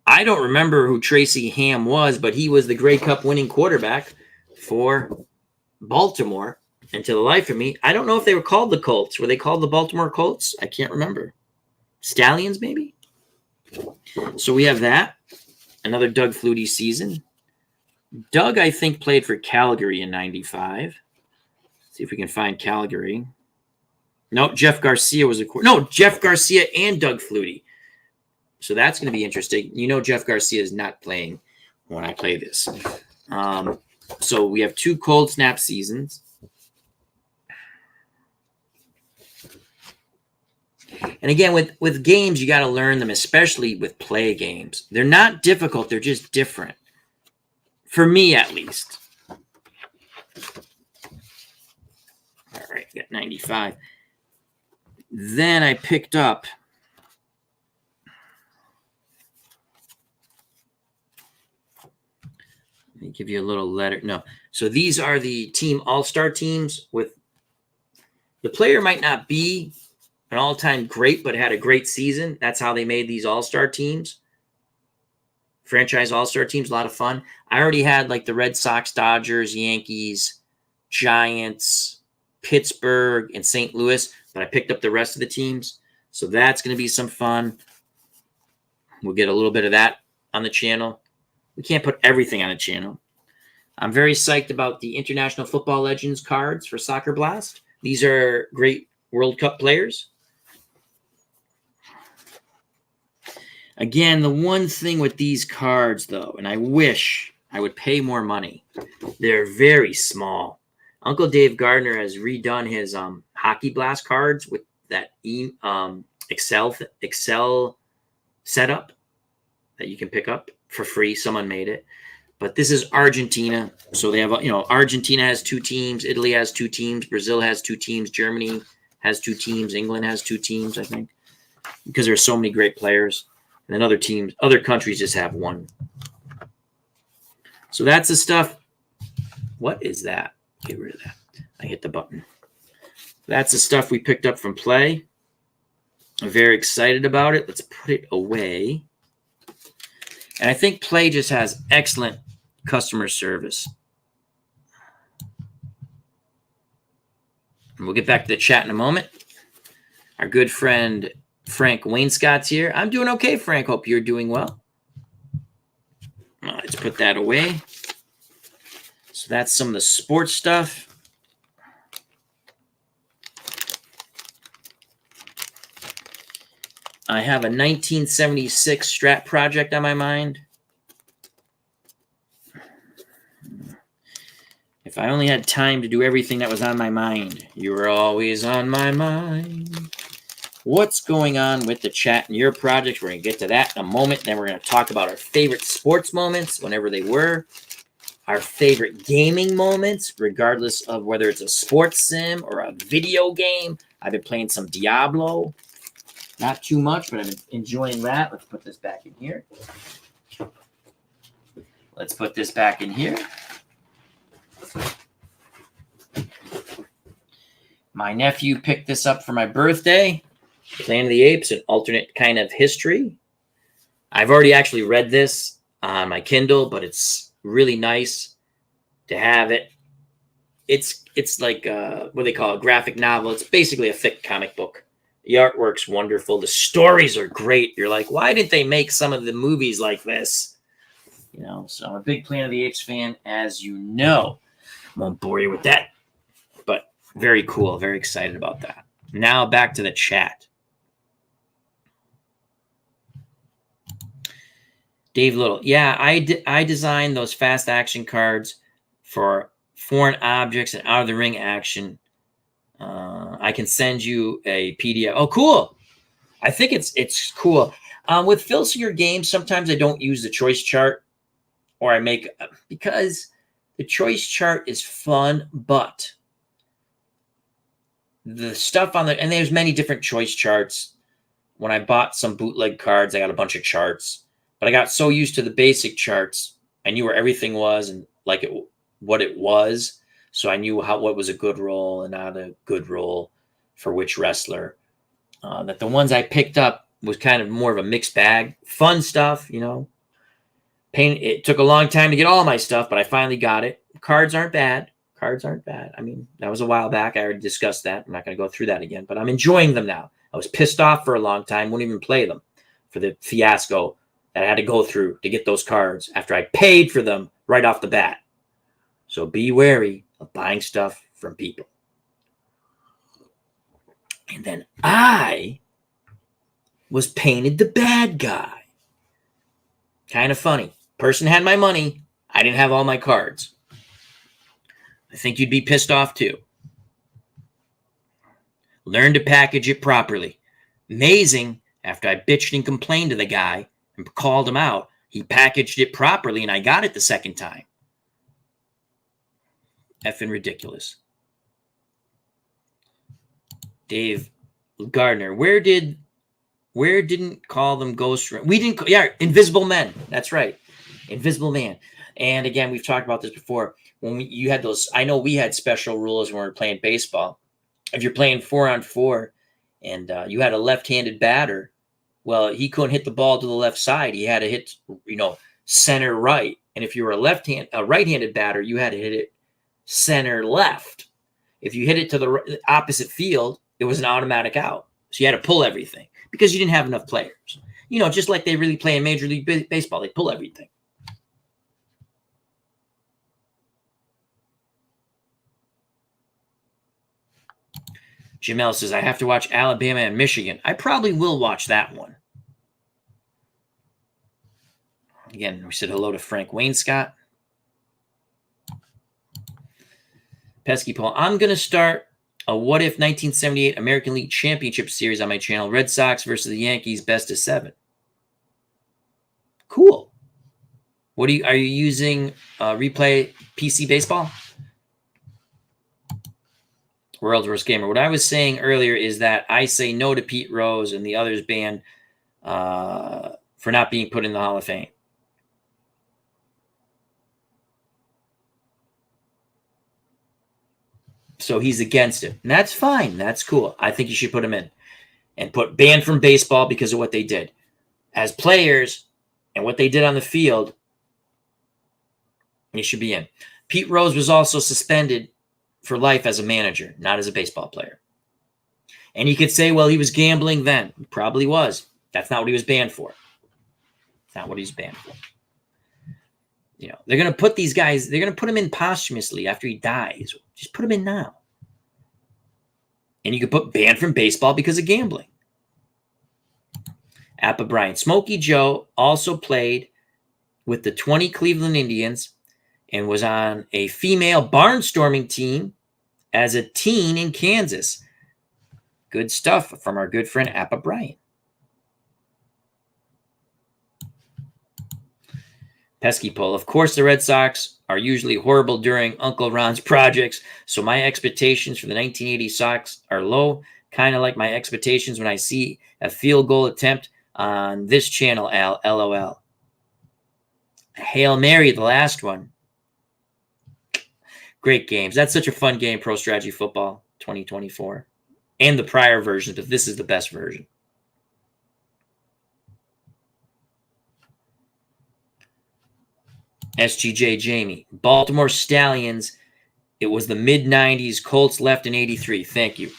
I don't remember who Tracy Ham was, but he was the Grey Cup winning quarterback for Baltimore. And to the life of me, I don't know if they were called the Colts. Were they called the Baltimore Colts? I can't remember. Stallions, maybe? So we have that. Another Doug Flutie season. Doug, I think, played for Calgary in 95. See if we can find Calgary. No, Jeff Garcia was a... No, Jeff Garcia and Doug Flutie. So that's going to be interesting. You know Jeff Garcia is not playing when I play this. So we have two Cold Snap seasons. And again, with games, you got to learn them, especially with play games. They're not difficult. They're just different. For me, at least. All All right, I got 95. Then I picked up let me give you a little letter. No. So these are the team all-star teams with the player might not be an all-time great, but had a great season. That's how they made these all-star teams. Franchise all-star teams, a lot of fun. I already had like the Red Sox, Dodgers, Yankees, Giants, Pittsburgh, and St. Louis, but I picked up the rest of the teams. So that's going to be some fun. We'll get a little bit of that on the channel. We can't put everything on a channel. I'm very psyched about the International Football Legends cards for Soccer Blast. These are great World Cup players. Again, the one thing with these cards, though, and I wish I would pay more money, they're very small. Uncle Dave Gardner has redone his Hockey Blast cards with that Excel setup that you can pick up for free. Someone made it. But this is Argentina. So they have, Argentina has 2 teams. Italy has 2 teams. Brazil has 2 teams. Germany has 2 teams. England has 2 teams, I think, because there's so many great players. And then other countries just have 1. So that's the stuff. What is that? Get rid of that. I hit the button. That's the stuff we picked up from Play. I'm very excited about it. Let's put it away. And I think Play just has excellent customer service. And we'll get back to the chat in a moment. Our good friend Frank Wainscott's here. I'm doing okay, Frank. Hope you're doing well. Let's put that away. So that's some of the sports stuff. I have a 1976 Strat project on my mind. If I only had time to do everything that was on my mind. You were always on my mind. What's going on with the chat in your project? We're going to get to that in a moment. Then we're going to talk about our favorite sports moments, whenever they were. Our favorite gaming moments, regardless of whether it's a sports sim or a video game. I've been playing some Diablo. Not too much, but I've been enjoying that. Let's put this back in here. Let's put this back in here. My nephew picked this up for my birthday. Planet of the Apes, an alternate kind of history. I've already actually read this on my Kindle, but it's really nice to have it. It's like what they call a graphic novel. It's basically a thick comic book. The artwork's wonderful. The stories are great. You're like, why didn't they make some of the movies like this? So I'm a big Planet of the Apes fan, as you know. I won't bore you with that, but very cool. Very excited about that. Now back to the chat. Dave Little. Yeah, I designed those fast action cards for foreign objects and out-of-the-ring action. I can send you a PDF. Oh, cool. I think it's cool. With Phil Singer games, sometimes I don't use the choice chart, or I make, because the choice chart is fun, but the stuff on and there's many different choice charts. When I bought some bootleg cards, I got a bunch of charts, but I got so used to the basic charts. I knew where everything was and what it was. So I knew what was a good roll and not a good roll for which wrestler. That the ones I picked up was kind of more of a mixed bag. Fun stuff, It took a long time to get all my stuff, but I finally got it. Cards aren't bad. I mean, that was a while back. I already discussed that. I'm not going to go through that again, but I'm enjoying them now. I was pissed off for a long time. Wouldn't even play them for the fiasco that I had to go through to get those cards after I paid for them right off the bat. So be wary of buying stuff from people. And then I was painted the bad guy. Kind of funny. Person had my money. I didn't have all my cards. I think you'd be pissed off too. Learn to package it properly. Amazing. After I bitched and complained to the guy and called him out, he packaged it properly and I got it the second time. Effing ridiculous. Dave Gardner. Where didn't call them ghost? We didn't. Yeah, Invisible Men. That's right, Invisible Man. And again, we've talked about this before. When you had those, I know we had special rules when we were playing baseball. If you're playing 4-on-4 and you had a left-handed batter, well, he couldn't hit the ball to the left side. He had to hit, center right. And if you were a right-handed batter, you had to hit it center left. If you hit it to the opposite field, it was an automatic out. So you had to pull everything because you didn't have enough players. Just like they really play in Major League Baseball, they pull everything. Jamel says, I have to watch Alabama and Michigan. I probably will watch that one. Again, we said hello to Frank Wainscott. Pesky Paul, I'm going to start a What If 1978 American League Championship Series on my channel. Red Sox versus the Yankees, best of 7. Cool. Are you using Replay PC Baseball? World's Worst Gamer. What I was saying earlier is that I say no to Pete Rose and the others banned for not being put in the Hall of Fame. So he's against it. And that's fine. That's cool. I think you should put him in. And put banned from baseball because of what they did. As players and what they did on the field, he should be in. Pete Rose was also suspended for life as a manager, not as a baseball player. And you could say, well, he was gambling then. He probably was. That's not what he was banned for. It's not what he's banned for. They're going to put these guys, they're going to put him in posthumously after he dies. Just put him in now. And you could put banned from baseball because of gambling. Appa Bryant. Smokey Joe also played with the 20 Cleveland Indians and was on a female barnstorming team as a teen in Kansas. Good stuff from our good friend Appa Bryant. Pesky Pull. Of course, the Red Sox are usually horrible during Uncle Ron's projects, so my expectations for the 1980 Sox are low, kind of like my expectations when I see a field goal attempt on this channel, Al. LOL. Hail Mary, the last one. Great games. That's such a fun game, Pro Strategy Football 2024. And the prior versions, but this is the best version. SGJ Jamie. Baltimore Stallions. It was the mid-90s. Colts left in 83. Thank you.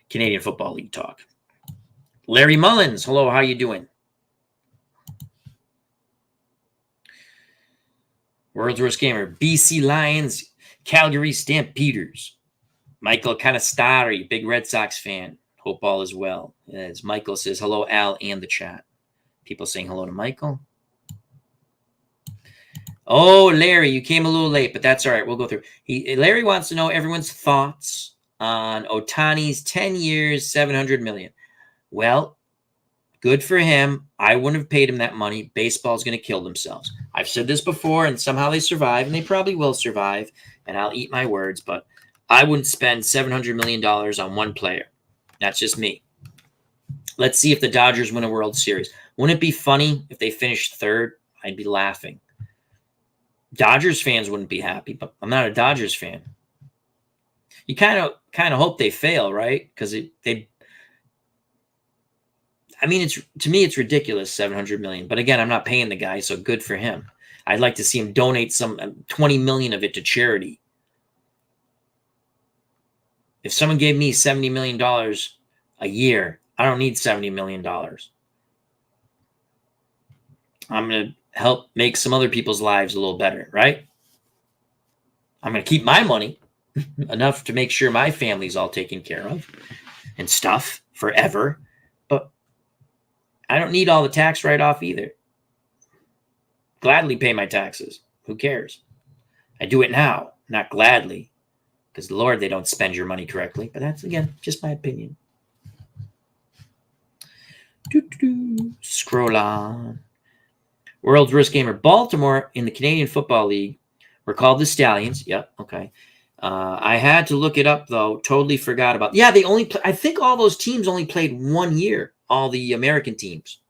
Canadian Football League talk. Larry Mullins. Hello, how you doing? World's Worst Gamer. BC Lions. Calgary Stampeders. Michael Canastari. Big Red Sox fan. Hope all is well. As Michael says, hello, Al, and the chat. People saying hello to Michael. Oh, Larry, you came a little late, but that's all right. We'll go through. Larry wants to know everyone's thoughts on Ohtani's 10 years, $700 million. Well, good for him. I wouldn't have paid him that money. Baseball's going to kill themselves. I've said this before, and somehow they survive, and they probably will survive, and I'll eat my words, but I wouldn't spend $700 million on one player. That's just me. Let's see if the Dodgers win a World Series. Wouldn't it be funny if they finished third? I'd be laughing. Dodgers fans wouldn't be happy, but I'm not a Dodgers fan. You kind of hope they fail, right? Because to me, it's ridiculous, $700 million. But again, I'm not paying the guy, so good for him. I'd like to see him donate some $20 million of it to charity. If someone gave me $70 million a year, I don't need $70 million. I'm going to help make some other people's lives a little better, right? I'm going to keep my money enough to make sure my family's all taken care of and stuff forever. But I don't need all the tax write-off either. Gladly pay my taxes. Who cares? I do it now, not gladly, because Lord, they don't spend your money correctly. But that's, again, just my opinion. Scroll on. World's Worst Gamer. Baltimore in the Canadian Football League were called the Stallions. Yep, okay. I had to look it up, though. Totally forgot about. Yeah, they only. I think all those teams only played 1 year. All the American teams.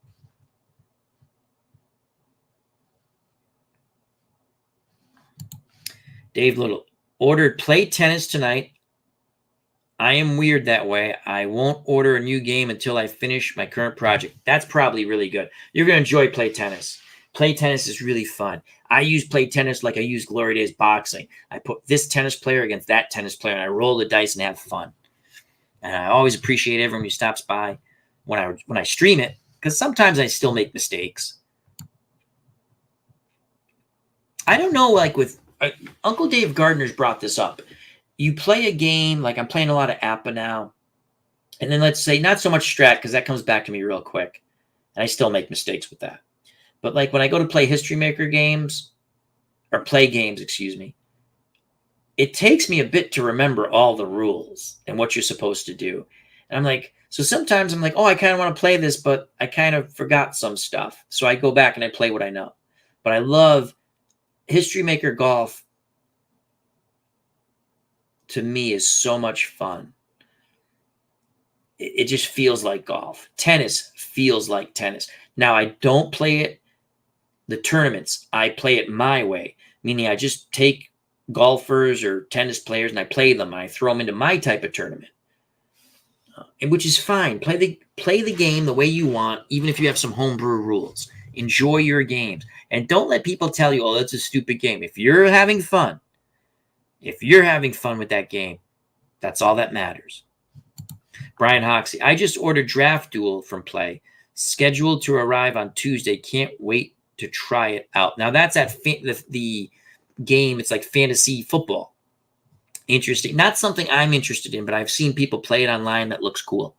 Dave Little ordered play tennis tonight. I am weird that way. I won't order a new game until I finish my current project. That's probably really good. You're going to enjoy play tennis. Play tennis is really fun. I use play tennis like I use Glory Days boxing. I put this tennis player against that tennis player, and I roll the dice and have fun. And I always appreciate everyone who stops by when I stream it, because sometimes I still make mistakes. I don't know, like with Uncle Dave Gardner's brought this up. You play a game, like I'm playing a lot of APA now, and then let's say not so much strat, because that comes back to me real quick, and I still make mistakes with that. But like when I go to play History Maker games, or play games, excuse me, it takes me a bit to remember all the rules and what you're supposed to do. And I'm like, so sometimes I'm like, oh, I kind of want to play this, but I kind of forgot some stuff. So I go back and I play what I know. But I love History Maker Golf. To me, is so much fun. It just feels like golf. Tennis feels like tennis. Now, I don't play it, the tournaments. I play it my way, meaning I just take golfers or tennis players and I play them. I throw them into my type of tournament, and which is fine. Play the game the way you want, even if you have some homebrew rules. Enjoy your games, and don't let people tell you, "Oh, that's a stupid game." If you're having fun with that game, that's all that matters. Brian Hoxie, I just ordered Draft Duel from Play, scheduled to arrive on Tuesday. Can't wait to try it out. Now that's at the game. It's like fantasy football. Interesting. Not something I'm interested in, but I've seen people play it online. That looks cool.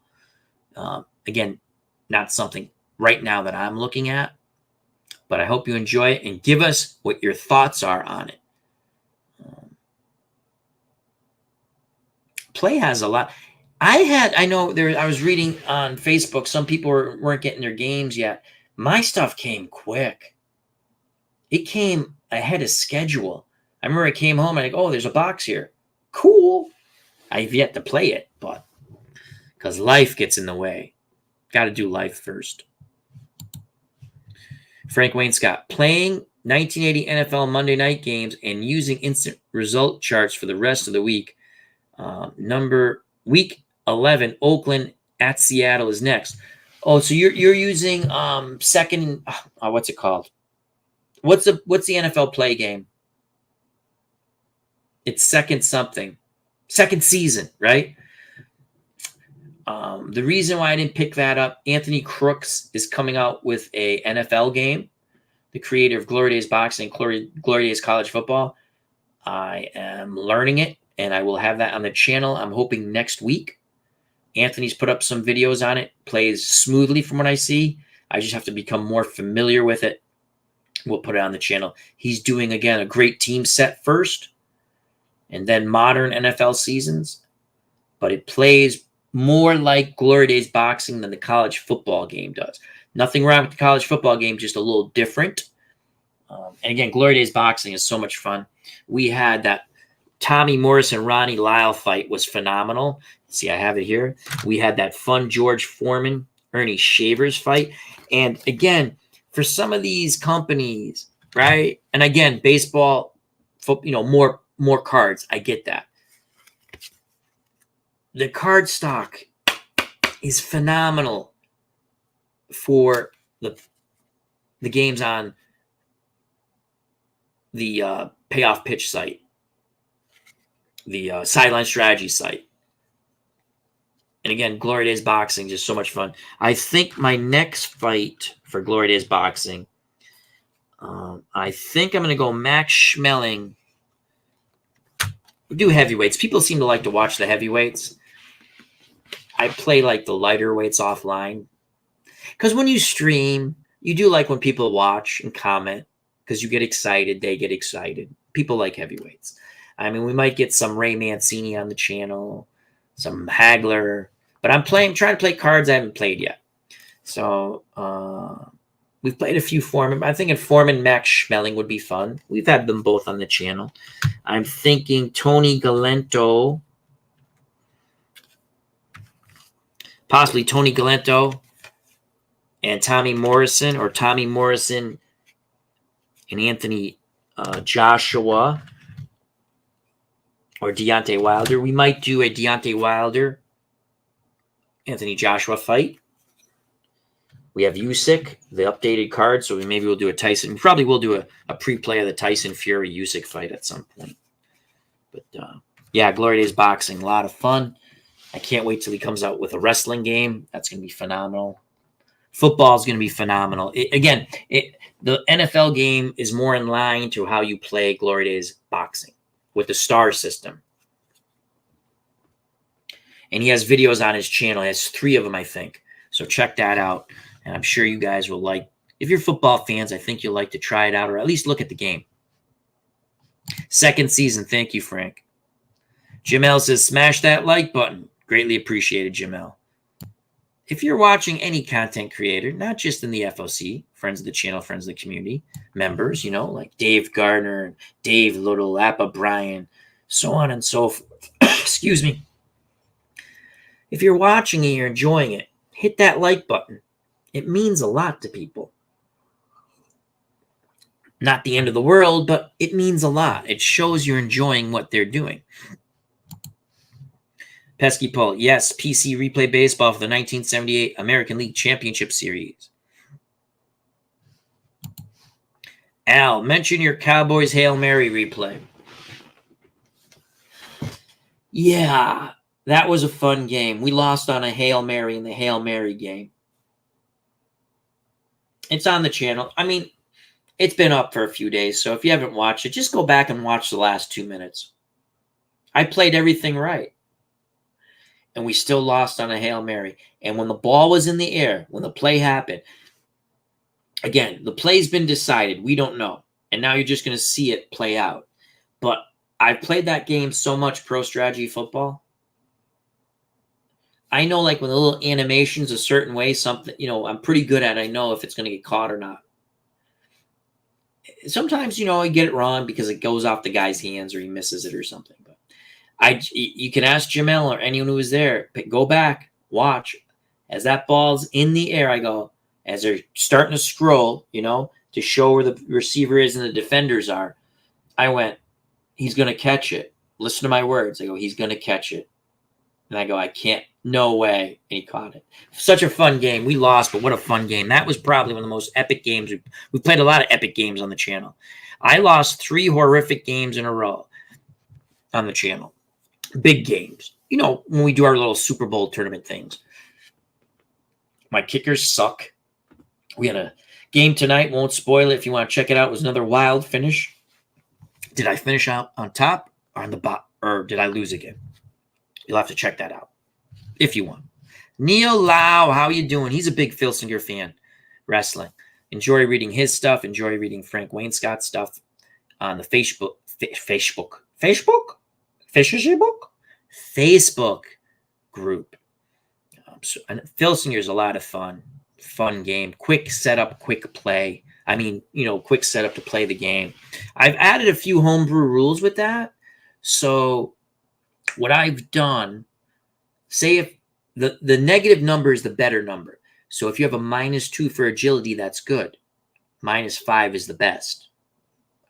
Again, not something right now that I'm looking at, but I hope you enjoy it and give us what your thoughts are on it. Play has a lot. I was reading on Facebook, some people weren't getting their games yet. My stuff came quick. It came ahead of schedule. I remember I came home and there's a box here. Cool. I've yet to play it, but because life gets in the way. Got to do life first. Frank Wayne Scott, playing 1980 NFL Monday night games and using instant result charts for the rest of the week. Week 11, Oakland at Seattle is next. Oh, so you're using second. What's it called? What's the NFL play game? It's second season, right? The reason why I didn't pick that up, Anthony Crooks is coming out with a NFL game. The creator of Glory Days Boxing, Glory Days College Football. I am learning it, and I will have that on the channel. I'm hoping next week. Anthony's put up some videos on it. Plays smoothly from what I see. I just have to become more familiar with it. We'll put it on the channel. He's doing, again, a great team set first, and then modern NFL seasons. But it plays more like Glory Days Boxing than the college football game does. Nothing wrong with the college football game, just a little different. And again, Glory Days Boxing is so much fun. We had that Tommy Morris and Ronnie Lyle fight was phenomenal. See, I have it here. We had that fun George Foreman, Ernie Shavers fight. And again, for some of these companies, right? And again, baseball, more cards. I get that. The card stock is phenomenal for the games on the payoff pitch site, the sideline strategy site. And again, Glory Days Boxing, just so much fun. I think my next fight for Glory Days Boxing, I think I'm going to go Max Schmeling. We do heavyweights. People seem to like to watch the heavyweights. I play like the lighter weights offline. Because when you stream, you do like when people watch and comment. Because you get excited, they get excited. People like heavyweights. I mean, we might get some Ray Mancini on the channel, some Hagler. But I'm trying to play cards I haven't played yet. So, We've played a few Foreman. I think Foreman Max Schmeling would be fun. We've had them both on the channel. I'm thinking Tony Galento. Possibly Tony Galento and Tommy Morrison, or Tommy Morrison and Anthony Joshua, or Deontay Wilder. We might do a Deontay Wilder, Anthony Joshua fight. We have Usyk, the updated card, so maybe we'll do a Tyson. We probably will do a pre-play of the Tyson Fury Usyk fight at some point. But yeah, Glory Days boxing, a lot of fun. I can't wait till he comes out with a wrestling game. That's going to be phenomenal. Football is going to be phenomenal. The NFL game is more in line to how you play Glory Days boxing with the star system. And he has videos on his channel. He has 3 of them, I think. So check that out. And I'm sure you guys will like. If you're football fans, I think you'll like to try it out or at least look at the game. Second season. Thank you, Frank. Jamel says, smash that like button. Greatly appreciated, Jamel. If you're watching any content creator, not just in the FOC, friends of the channel, friends of the community, members, like Dave Gardner, Dave Little, Appa Bryan, so on and so forth. Excuse me. If you're watching and you're enjoying it, hit that like button. It means a lot to people. Not the end of the world, but it means a lot. It shows you're enjoying what they're doing. Pesky Paul, yes, PC replay baseball for the 1978 American League Championship Series. Al, mention your Cowboys Hail Mary replay. Yeah, that was a fun game. We lost on a Hail Mary in the Hail Mary game. It's on the channel. I mean, it's been up for a few days, so if you haven't watched it, just go back and watch the last 2 minutes. I played everything right. And we still lost on a Hail Mary. And when the ball was in the air, when the play happened, again, the play's been decided. We don't know. And now you're just going to see it play out. But I've played that game so much, Pro Strategy Football. I know, like, when the little animation's a certain way, something, I'm pretty good at it. I know if it's going to get caught or not. Sometimes, I get it wrong because it goes off the guy's hands or he misses it or something. But you can ask Jamel or anyone who was there, go back, watch. As that ball's in the air, I go, as they're starting to scroll, to show where the receiver is and the defenders are, I went, he's going to catch it. Listen to my words. I go, he's going to catch it. And I go, I can't, no way. And he caught it. Such a fun game. We lost, but what a fun game. That was probably one of the most epic games. We played a lot of epic games on the channel. I lost 3 horrific games in a row on the channel. Big games. When we do our little Super Bowl tournament things. My kickers suck. We had a game tonight. Won't spoil it. If you want to check it out, it was another wild finish. Did I finish out on top or on the bottom? Or did I lose again? You'll have to check that out if you want. Neil Lau, how you doing? He's a big Phil Singer fan. Wrestling. Enjoy reading his stuff. Enjoy reading Frank Wainscott's stuff on the Facebook group. Phil Singer's a lot of fun game. Quick setup, quick play. I mean, quick setup to play the game. I've added a few homebrew rules with that. So what I've done, say if the negative number is the better number. So if you have a -2 for agility, that's good. -5 is the best.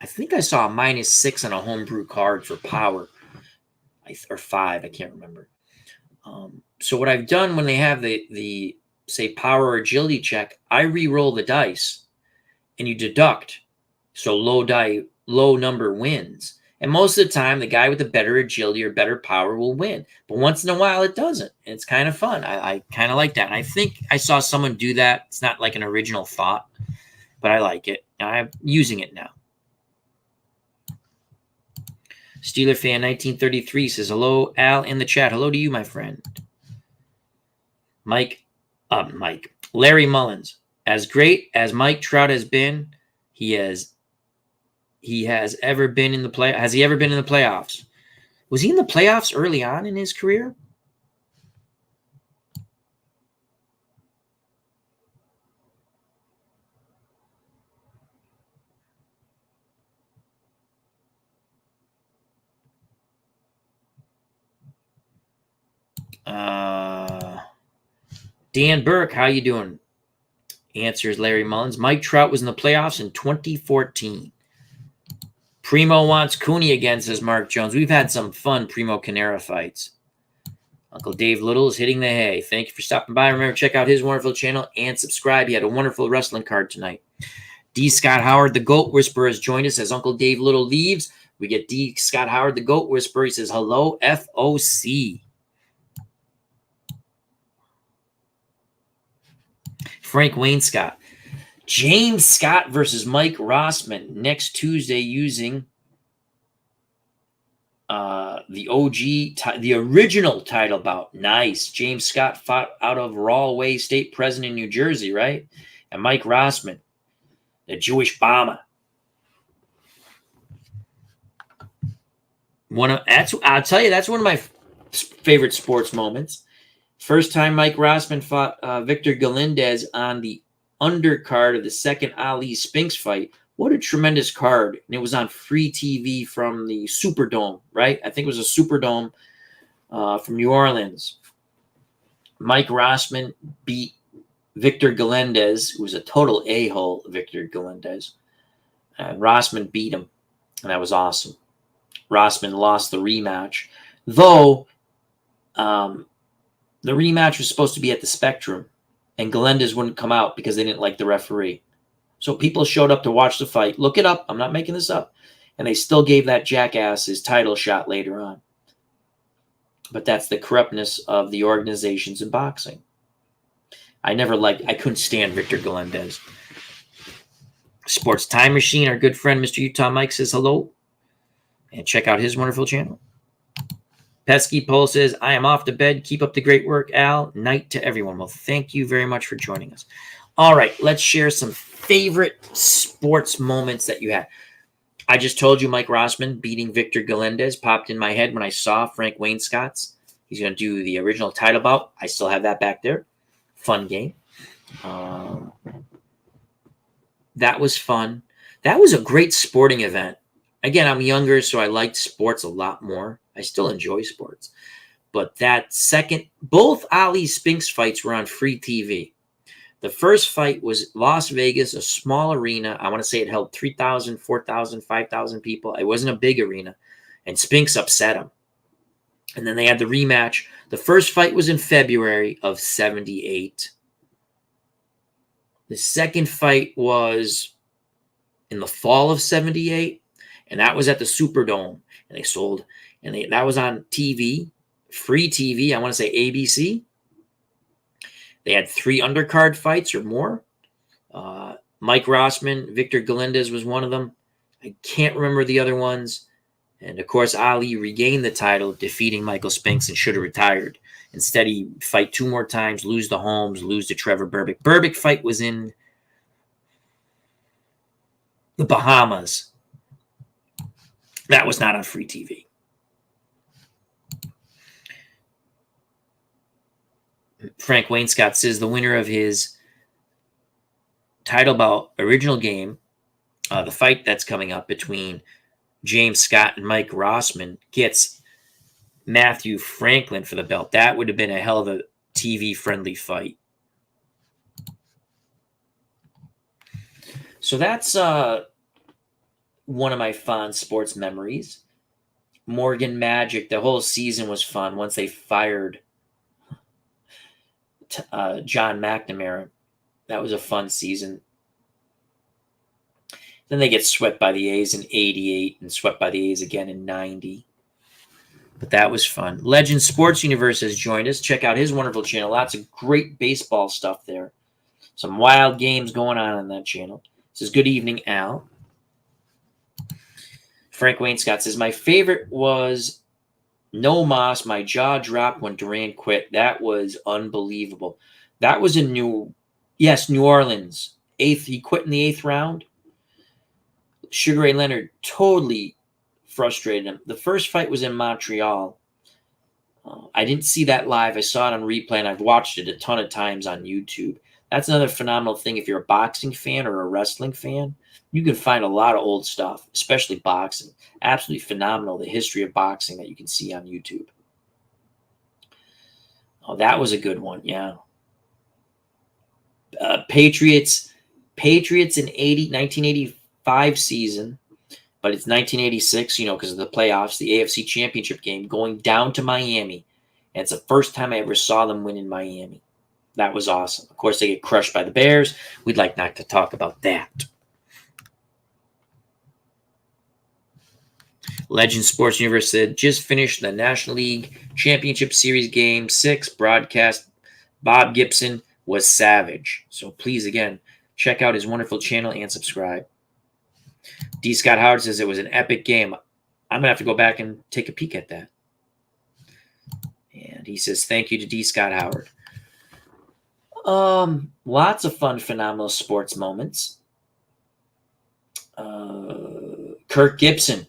I think I saw a -6 on a homebrew card for power. Or 5, I can't remember. So what I've done when they have the say power or agility check, I re-roll the dice and you deduct. So low number wins. And most of the time, the guy with the better agility or better power will win. But once in a while, it doesn't. And it's kind of fun. I kind of like that. And I think I saw someone do that. It's not like an original thought, but I like it. And I'm using it now. Steeler fan 1933 says, hello, Al, in the chat. Hello to you, my friend. Larry Mullins. As great as Mike Trout has been, has he ever been in the playoffs? Was he in the playoffs early on in his career? Dan Burke, how you doing? Answers Larry Mullins. Mike Trout was in the playoffs in 2014. Primo wants Cooney again, says Mark Jones. We've had some fun Primo Canera fights. Uncle Dave Little is hitting the hay. Thank you for stopping by. Remember, check out his wonderful channel and subscribe. He had a wonderful wrestling card tonight. D. Scott Howard, the Goat Whisperer, has joined us as Uncle Dave Little leaves. We get D. Scott Howard, the Goat Whisperer. He says, hello, FOC. Frank Wayne Scott. James Scott versus Mike Rossman next Tuesday using the OG, the original title bout. Nice. James Scott fought out of Rahway State Prison in New Jersey, right? And Mike Rossman, the Jewish bomber. I'll tell you, that's one of my favorite sports moments. First time Mike Rossman fought Victor Galindez on the undercard of the second Ali Spinks fight. What a tremendous card. And it was on free TV from the Superdome, right? I think it was a Superdome from New Orleans. Mike Rossman beat Victor Galindez, who was a total a-hole, Victor Galindez. And Rossman beat him, and that was awesome. Rossman lost the rematch, though the rematch was supposed to be at the Spectrum, and Galindez wouldn't come out because they didn't like the referee. So people showed up to watch the fight. Look it up. I'm not making this up. And they still gave that jackass his title shot later on. But that's the corruptness of the organizations in boxing. I couldn't stand Victor Galindez. Sports Time Machine, our good friend, Mr. Utah Mike, says hello. And check out his wonderful channel. Pesky Pole says, I am off to bed. Keep up the great work, Al. Night to everyone. Well, thank you very much for joining us. All right, let's share some favorite sports moments that you had. I just told you Mike Rossman beating Victor Galindez popped in my head when I saw Frank Wayne Scott's. He's going to do the original title bout. I still have that back there. Fun game. That was fun. That was a great sporting event. Again, I'm younger, so I liked sports a lot more. I still enjoy sports. But both Ali Spinks fights were on free TV. The first fight was Las Vegas, a small arena. I want to say it held 3,000, 4,000, 5,000 people. It wasn't a big arena. And Spinks upset him. And then they had the rematch. The first fight was in February of 78. The second fight was in the fall of 78. And that was at the Superdome. And that was on TV, free TV. I want to say ABC. They had 3 undercard fights or more. Mike Rossman, Victor Galindez was one of them. I can't remember the other ones. And, of course, Ali regained the title, defeating Michael Spinks, and should have retired. Instead, he fight 2 more times, lose to Holmes, lose to Trevor Berbick. Berbick fight was in the Bahamas. That was not on free TV. Frank Wayne Scott says the winner of his title bout original game, the fight that's coming up between James Scott and Mike Rossman, gets Matthew Franklin for the belt. That would have been a hell of a TV-friendly fight. So that's one of my fond sports memories. Morgan Magic, the whole season was fun once they fired John McNamara. That was a fun season. Then they get swept by the A's in 88 and swept by the A's again in 90. But that was fun. Legend Sports Universe has joined us. Check out his wonderful channel. Lots of great baseball stuff there. Some wild games going on that channel. Says, good evening, Al. Frank Wayne Scott says, my favorite was No Moss. My jaw dropped when Durant quit. That was unbelievable. That was in New Orleans. He quit in the 8th round. Sugar Ray Leonard totally frustrated him. The first fight was in Montreal. I didn't see that live. I saw it on replay, and I've watched it a ton of times on YouTube. That's another phenomenal thing. If you're a boxing fan or a wrestling fan, you can find a lot of old stuff, especially boxing. Absolutely phenomenal, the history of boxing that you can see on YouTube. Oh, that was a good one. Yeah. Patriots in 1985 season, but it's 1986, because of the playoffs, the AFC Championship game, going down to Miami. And it's the first time I ever saw them win in Miami. That was awesome. Of course, they get crushed by the Bears. We'd like not to talk about that. Legend Sports Universe said, just finished the National League Championship Series Game 6 broadcast. Bob Gibson was savage. So please, again, check out his wonderful channel and subscribe. D. Scott Howard says it was an epic game. I'm going to have to go back and take a peek at that. And he says, thank you to D. Scott Howard. Lots of fun, phenomenal sports moments. Kirk Gibson,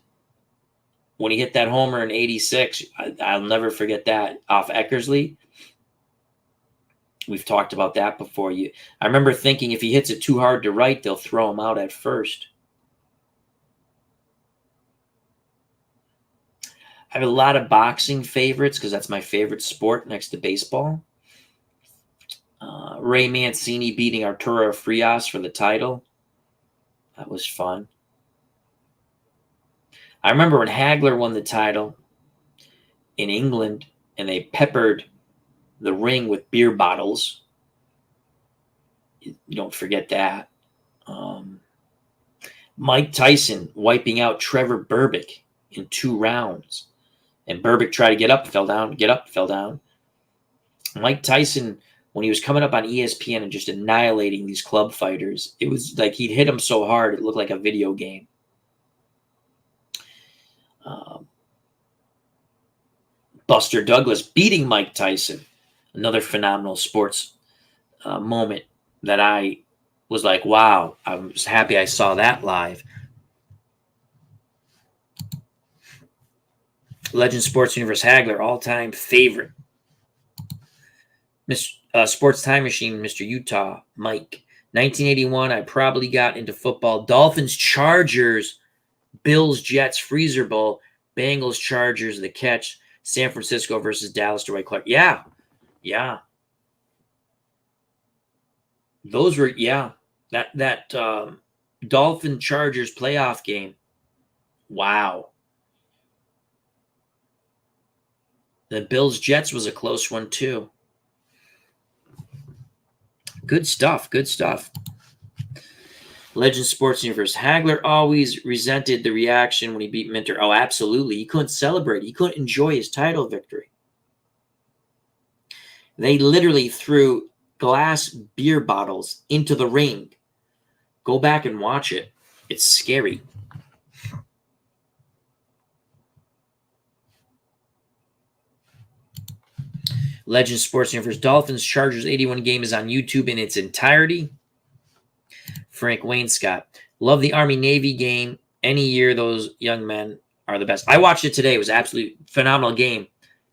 when he hit that homer in 86, I'll never forget that off Eckersley. We've talked about that before. I remember thinking if he hits it too hard to right, they'll throw him out at first. I have a lot of boxing favorites because that's my favorite sport next to baseball. Ray Mancini beating Arturo Frias for the title. That was fun. I remember when Hagler won the title in England and they peppered the ring with beer bottles. You don't forget that. Mike Tyson wiping out Trevor Berbick in 2 rounds. And Berbick tried to get up, fell down. Mike Tyson, when he was coming up on ESPN and just annihilating these club fighters, it was like he'd hit him so hard it looked like a video game. Buster Douglas beating Mike Tyson. Another phenomenal sports moment that I was like, wow, I was happy I saw that live. Legend Sports Universe Hagler, all-time favorite. Sports Time Machine, Mr. Utah, Mike. 1981, I probably got into football. Dolphins, Chargers, Bills, Jets, Freezer Bowl, Bengals, Chargers, the catch. San Francisco versus Dallas, Dwight Clark. Yeah. Those were, that Dolphin Chargers playoff game. Wow. The Bills Jets was a close one too. Good stuff. Legend Sports Universe. Hagler always resented the reaction when he beat Minter. Oh, absolutely. He couldn't celebrate. He couldn't enjoy his title victory. They literally threw glass beer bottles into the ring. Go back and watch it. It's scary. Legend Sports Universe. Dolphins Chargers 81 game is on YouTube in its entirety. Frank Wainscott. Love the Army-Navy game. Any year, those young men are the best. I watched it today. It was an absolutely phenomenal game.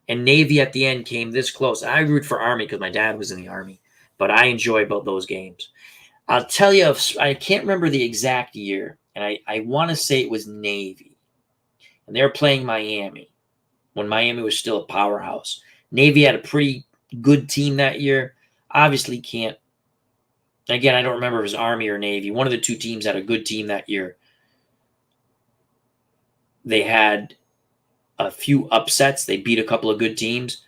And Navy at the end came this close. I root for Army because my dad was in the Army. But I enjoy both those games. I'll tell you, I can't remember the exact year. And I want to say it was Navy. And they were playing Miami when Miami was still a powerhouse. Navy had a pretty good team that year. Obviously can't. Again, I don't remember if it was Army or Navy. One of the two teams had a good team that year. They had a few upsets. They beat a couple of good teams.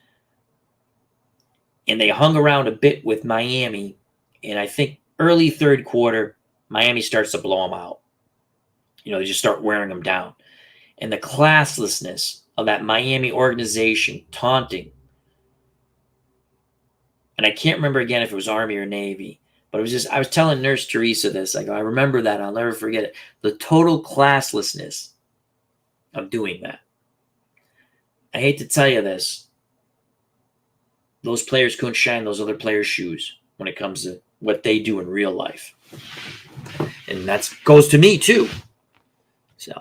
And they hung around a bit with Miami. And I think early third quarter, Miami starts to blow them out. They just start wearing them down. And the classlessness of that Miami organization taunting. And I can't remember again if it was Army or Navy. But it was just, I was telling Nurse Teresa this. I remember that. I'll never forget it. The total classlessness of doing that. I hate to tell you this. Those players couldn't shine those other players' shoes when it comes to what they do in real life. And that goes to me too. So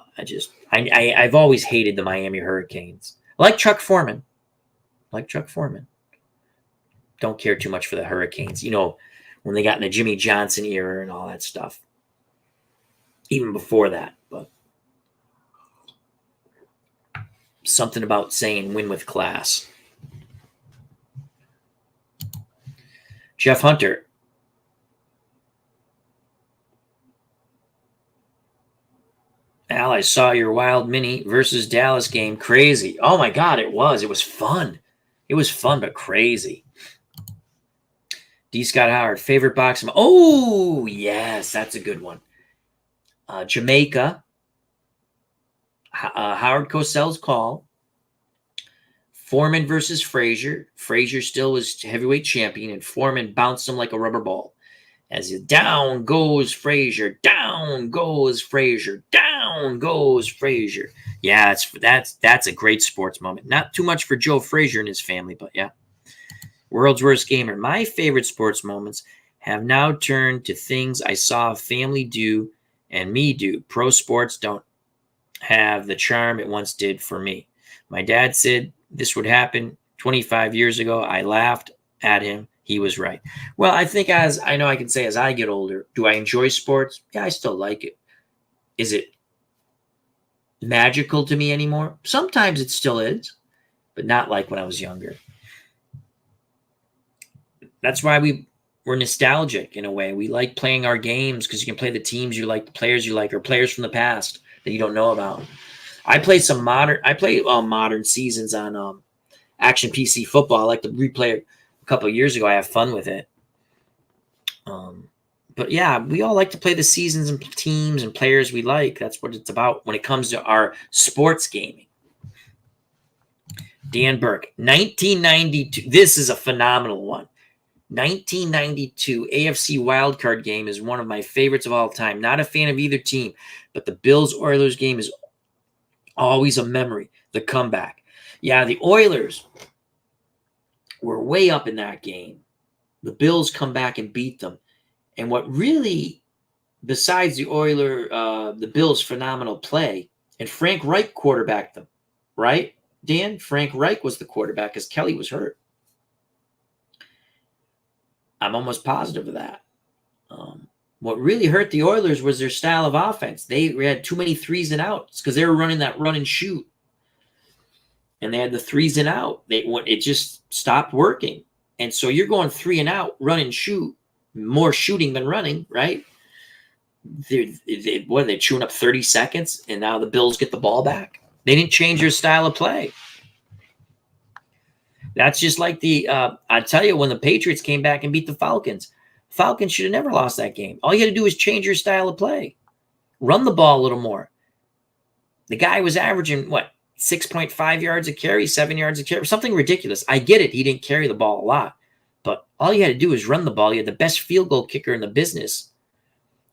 I've always hated the Miami Hurricanes. I like Chuck Foreman. Don't care too much for the Hurricanes. When they got in the Jimmy Johnson era and all that stuff. Even before that. But something about saying win with class. Jeff Hunter. Al, I saw your Wild Mini versus Dallas game. Crazy. Oh my God, it was. It was fun. It was fun, but crazy. D. Scott Howard, favorite boxing. Oh, yes, that's a good one. Jamaica. Howard Cosell's call. Foreman versus Frazier. Frazier still was heavyweight champion, and Foreman bounced him like a rubber ball. As down goes Frazier, down goes Frazier, down goes Frazier. Yeah, that's a great sports moment. Not too much for Joe Frazier and his family, but yeah. World's Worst Gamer. My favorite sports moments have now turned to things I saw a family do and me do. Pro sports don't have the charm it once did for me. My dad said this would happen 25 years ago. I laughed at him. He was right. Well, I think as I can say as I get older, do I enjoy sports? Yeah, I still like it. Is it magical to me anymore? Sometimes it still is, but not like when I was younger. That's why we're nostalgic in a way. We like playing our games because you can play the teams you like, the players you like, or players from the past that you don't know about. I play modern seasons on Action PC Football. I like to replay it a couple of years ago. I have fun with it. But yeah, we all like to play the seasons and teams and players we like. That's what it's about when it comes to our sports gaming. Dan Burke, 1992. This is a phenomenal one. 1992 AFC wildcard game is one of my favorites of all time. Not a fan of either team, but the Bills-Oilers game is always a memory. The comeback. Yeah, the Oilers were way up in that game. The Bills come back and beat them. And what really, besides the Bills' phenomenal play, and Frank Reich quarterbacked them, right, Dan? Frank Reich was the quarterback because Kelly was hurt. I'm almost positive of that. What really hurt the Oilers was their style of offense. They had too many threes and outs because they were running that run and shoot. And they had the threes and out. It just stopped working. And so you're going 3 and out, run and shoot, more shooting than running, right? They're chewing up 30 seconds, and now the Bills get the ball back. They didn't change their style of play. That's just like I tell you, when the Patriots came back and beat the Falcons should have never lost that game. All you had to do was change your style of play. Run the ball a little more. The guy was averaging, 6.5 yards a carry, 7 yards a carry, something ridiculous. I get it. He didn't carry the ball a lot. But all you had to do is run the ball. You had the best field goal kicker in the business.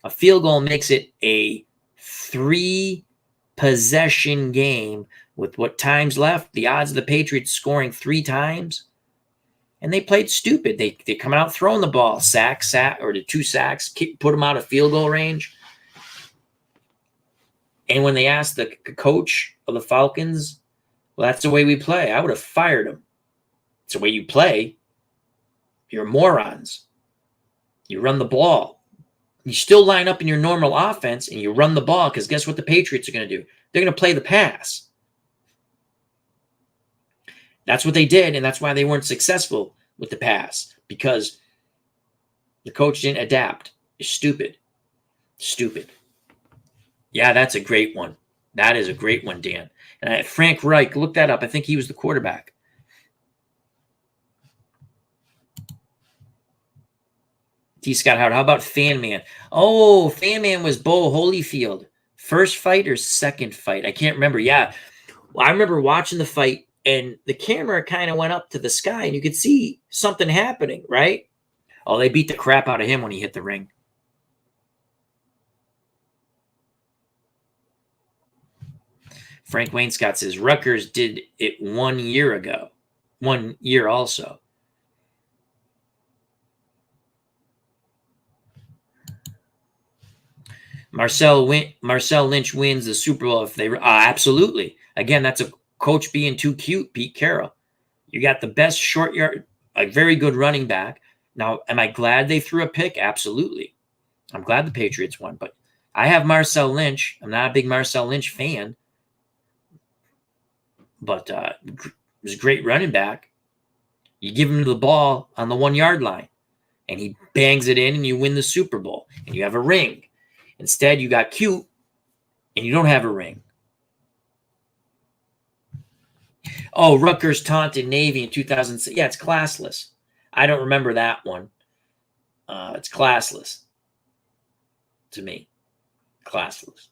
A field goal makes it a 3-possession game with what time's left. The odds of the Patriots scoring 3 times. And they played stupid. They come out throwing the ball, sack, or the 2 sacks, put them out of field goal range. And when they asked the coach of the Falcons, well, that's the way we play, I would have fired him. It's the way you play. You're morons. You run the ball. You still line up in your normal offense and you run the ball because guess what the Patriots are going to do? They're going to play the pass. That's what they did, and that's why they weren't successful with the pass because the coach didn't adapt. You're stupid. Stupid. Yeah, that's a great one. That is a great one, Dan. And Frank Reich, look that up. I think he was the quarterback. T. Scott Howard, how about Fan Man? Oh, Fan Man was Bo Holyfield. First fight or second fight? I can't remember. Yeah. Well, I remember watching the fight, and the camera kind of went up to the sky, and you could see something happening, right? Oh, they beat the crap out of him when he hit the ring. Frank Wainscott says, Rutgers did it 1 year ago. 1 year also. Marcel Lynch wins the Super Bowl if they absolutely. Again, that's a coach being too cute, Pete Carroll. You got the best short yard, a very good running back. Now, am I glad they threw a pick? Absolutely. I'm glad the Patriots won, but I have Marcel Lynch. I'm not a big Marcel Lynch fan, but it was a great running back. You give him the ball on the 1 yard line, and he bangs it in and you win the Super Bowl and you have a ring. Instead, you got cute and you don't have a ring. Oh, Rutgers taunted Navy in 2006. Yeah, it's classless. I don't remember that one. It's classless to me. Classless.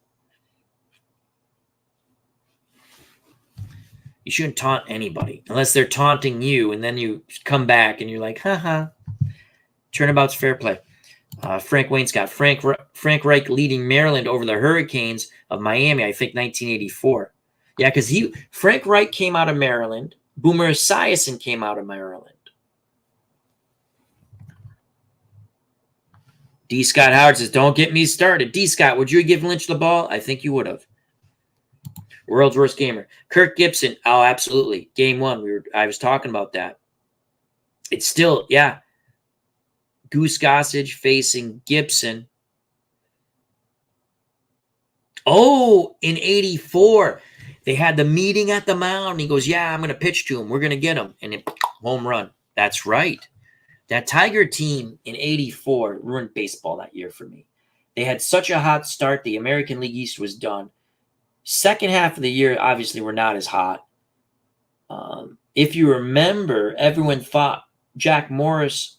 You shouldn't taunt anybody unless they're taunting you, and then you come back and you're like, haha. Turnabout's fair play. Frank Wainscott. Frank Reich leading Maryland over the Hurricanes of Miami, I think 1984. Yeah, because Frank Reich came out of Maryland. Boomer Esiason came out of Maryland. D. Scott Howard says, don't get me started. D. Scott, would you give Lynch the ball? I think you would have. World's Worst Gamer. Kirk Gibson. Oh, absolutely. Game 1. I was talking about that. It's still, yeah. Goose Gossage facing Gibson. Oh, in 84. They had the meeting at the mound. And he goes, yeah, I'm going to pitch to him. We're going to get him. And it, home run. That's right. That Tiger team in 84 ruined baseball that year for me. They had such a hot start. The American League East was done. Second half of the year, obviously, were not as hot. If you remember, everyone thought Jack Morris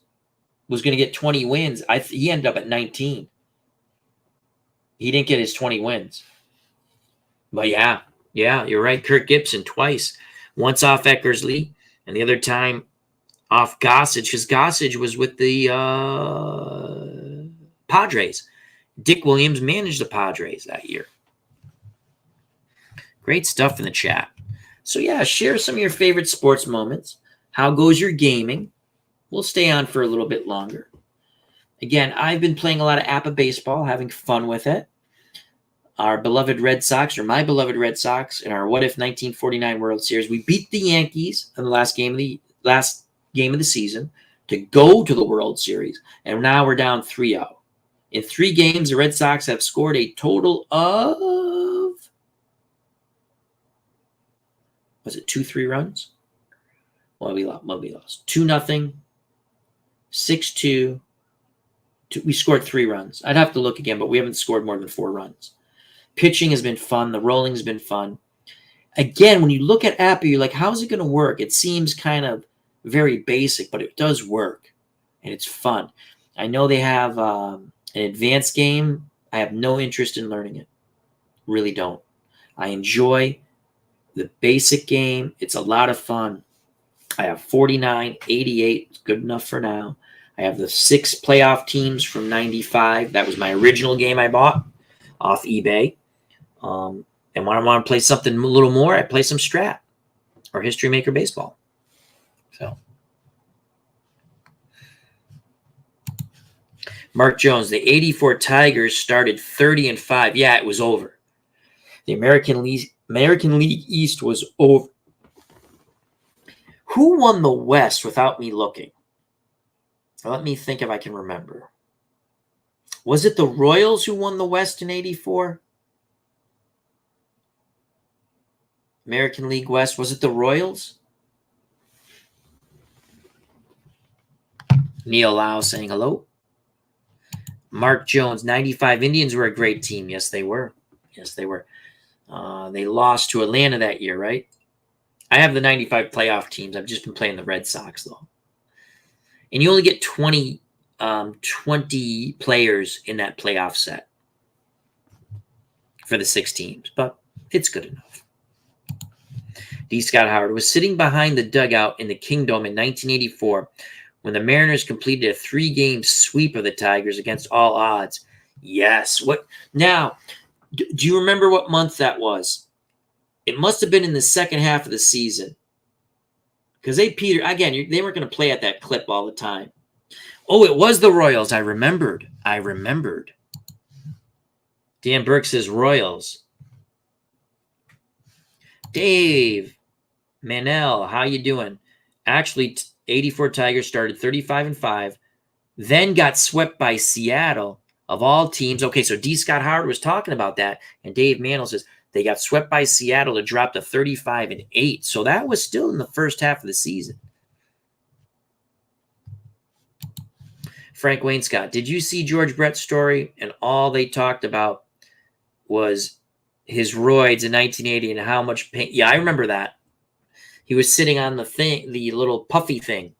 was going to get 20 wins. He ended up at 19. He didn't get his 20 wins. But yeah, you're right. Kirk Gibson twice. Once off Eckersley, and the other time off Gossage, because Gossage was with the Padres. Dick Williams managed the Padres that year. Great stuff in the chat. So yeah, share some of your favorite sports moments. How goes your gaming? We'll stay on for a little bit longer. Again, I've been playing a lot of APA baseball, having fun with it. Our beloved Red Sox, or my beloved Red Sox, in our What If 1949 World Series, we beat the Yankees in the last game of the season to go to the World Series, and now we're down 3-0. In 3 games, the Red Sox have scored a total of, was it 2-3 runs? Well, we lost 2-0, 6-2. We scored 3 runs. I'd have to look again, but we haven't scored more than 4 runs. Pitching has been fun. The rolling has been fun. Again, when you look at APA, you're like, how is it going to work? It seems kind of very basic, but it does work, and it's fun. I know they have an advanced game. I have no interest in learning it. Really don't. I enjoy the basic game. It's a lot of fun. I have 49, 88. It's good enough for now. I have the 6 playoff teams from 95. That was my original game I bought off eBay. And when I want to play something a little more, I play some Strat or History Maker Baseball. So, Mark Jones, the 84 Tigers started 30-5. Yeah, it was over. The American League East was over. Who won the West without me looking? Let me think if I can remember. Was it the Royals who won the West in 84? American League West. Was it the Royals? Neil Lau saying hello. Mark Jones, 95 Indians were a great team. Yes, they were. Yes, they were. They lost to Atlanta that year, right? I have the 95 playoff teams. I've just been playing the Red Sox, though. And you only get 20 players in that playoff set for the 6 teams, but it's good enough. D. Scott Howard was sitting behind the dugout in the Kingdome in 1984 when the Mariners completed a 3-game sweep of the Tigers against all odds. Yes. What now? Do you remember what month that was? It must have been in the second half of the season. Because they weren't going to play at that clip all the time. Oh, it was the Royals. I remembered. Dan Burke says Royals. Dave Manel, how you doing? Actually, 84 Tigers started 35-5, then got swept by Seattle of all teams. Okay, so D. Scott Howard was talking about that, and Dave Manel says they got swept by Seattle to drop to 35-8. So that was still in the first half of the season. Frank Wainscott, did you see George Brett's story? And all they talked about was his roids in 1980 and how much pain. Yeah, I remember that. He was sitting on the little puffy thing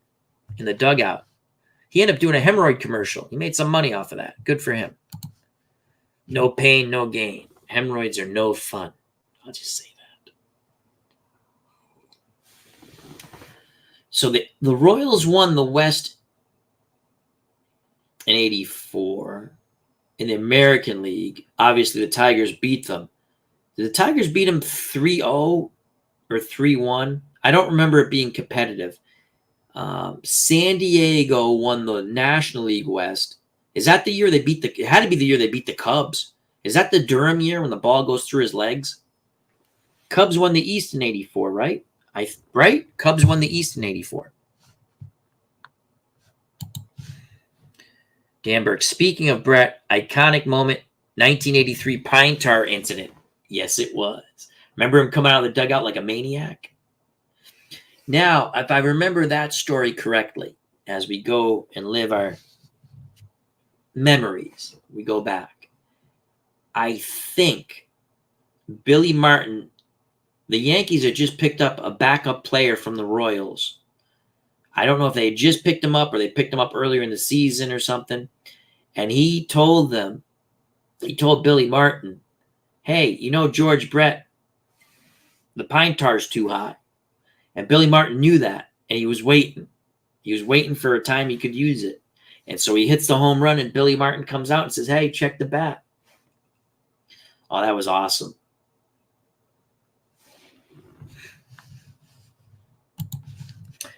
in the dugout. He ended up doing a hemorrhoid commercial. He made some money off of that. Good for him. No pain, no gain. Hemorrhoids are no fun. I'll just say that. So the Royals won the West in 84. In the American League, obviously the Tigers beat them. Did the Tigers beat them 3-0 or 3-1? I don't remember it being competitive. San Diego won the National League West. Is that the year they beat it had to be the year they beat the Cubs. Is that the Durham year when the ball goes through his legs? Cubs won the East in 84, right? Right? Cubs won the East in 84. Danberg, speaking of Brett, iconic moment, 1983 Pine Tar incident. Yes, it was. Remember him coming out of the dugout like a maniac? Now, if I remember that story correctly, as we go and live our memories, we go back. I think Billy Martin, the Yankees had just picked up a backup player from the Royals. I don't know if they had just picked him up or they picked him up earlier in the season or something. And he told Billy Martin, hey, you know George Brett, the Pine Tar's too hot. And Billy Martin knew that, and he was waiting. He was waiting for a time he could use it. And so he hits the home run, and Billy Martin comes out and says, hey, check the bat. Oh, that was awesome.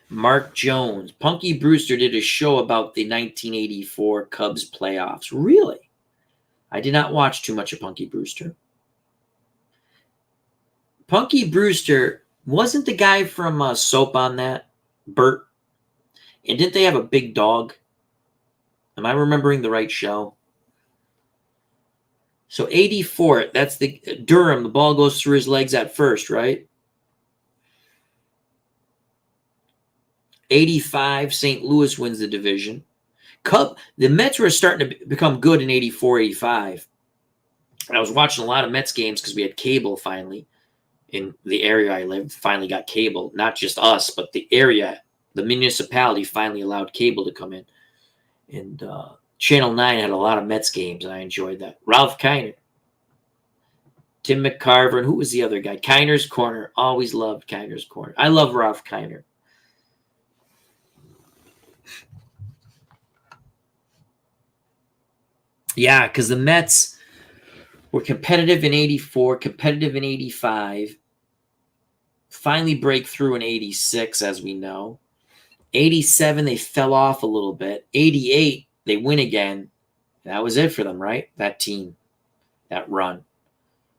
Mark Jones. Punky Brewster did a show about the 1984 Cubs playoffs. Really? I did not watch too much of Punky Brewster. Punky Brewster wasn't the guy from Soap on that, Bert? And didn't they have a big dog? Am I remembering the right show? So 84, that's the Durham. The ball goes through his legs at first, right? 85, St. Louis wins the division. The Mets were starting to become good in 84, 85. And I was watching a lot of Mets games because we had cable finally. In the area I lived, finally got cable. Not just us, but the area, the municipality finally allowed cable to come in. And Channel 9 had a lot of Mets games, and I enjoyed that. Ralph Kiner. Tim McCarver, and who was the other guy? Kiner's Corner. Always loved Kiner's Corner. I love Ralph Kiner. Yeah, because the Mets were competitive in 84, competitive in 85, finally break through in 86, as we know. 87, they fell off a little bit. 88, they win again. That was it for them, right? That team, that run.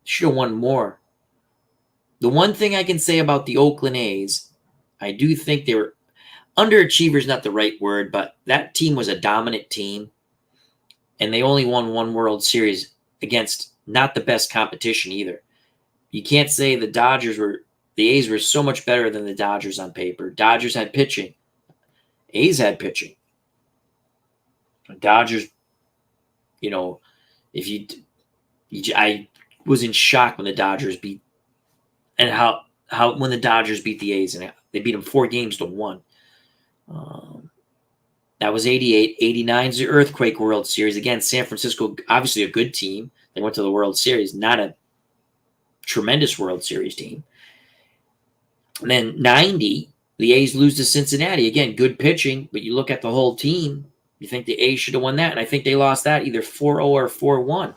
Should have won more. The one thing I can say about the Oakland A's, I do think they were underachievers, not the right word, but that team was a dominant team. And they only won one World Series against not the best competition either. You can't say the A's were so much better than the Dodgers on paper. Dodgers had pitching. A's had pitching. Dodgers, I was in shock when the Dodgers beat, and how when the Dodgers beat the A's, and they beat them 4-1. That was 88. 89's the Earthquake World Series. Again, San Francisco, obviously a good team. They went to the World Series, not a tremendous World Series team. And then 90, the A's lose to Cincinnati. Again, good pitching, but you look at the whole team, you think the A's should have won that, and I think they lost that either 4-0 or 4-1.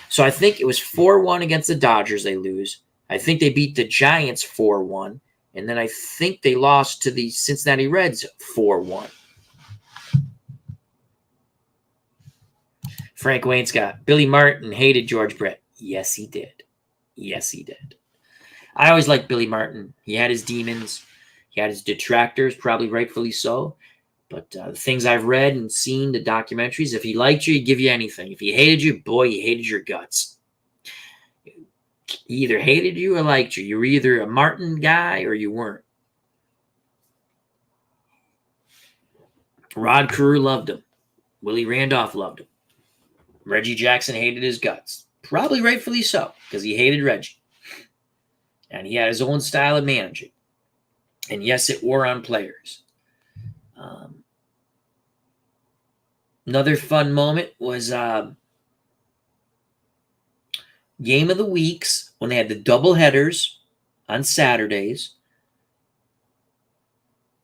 So I think it was 4-1 against the Dodgers they lose. I think they beat the Giants 4-1, and then I think they lost to the Cincinnati Reds 4-1. Frank Wainscott. Billy Martin hated George Brett. Yes, he did. Yes, he did. I always liked Billy Martin. He had his demons. He had his detractors, probably rightfully so. But the things I've read and seen, the documentaries, if he liked you, he'd give you anything. If he hated you, boy, he hated your guts. He either hated you or liked you. You were either a Martin guy or you weren't. Rod Carew loved him. Willie Randolph loved him. Reggie Jackson hated his guts. Probably rightfully so, because he hated Reggie. And he had his own style of managing. And yes, it wore on players. Another fun moment was game of the weeks when they had the double headers on Saturdays.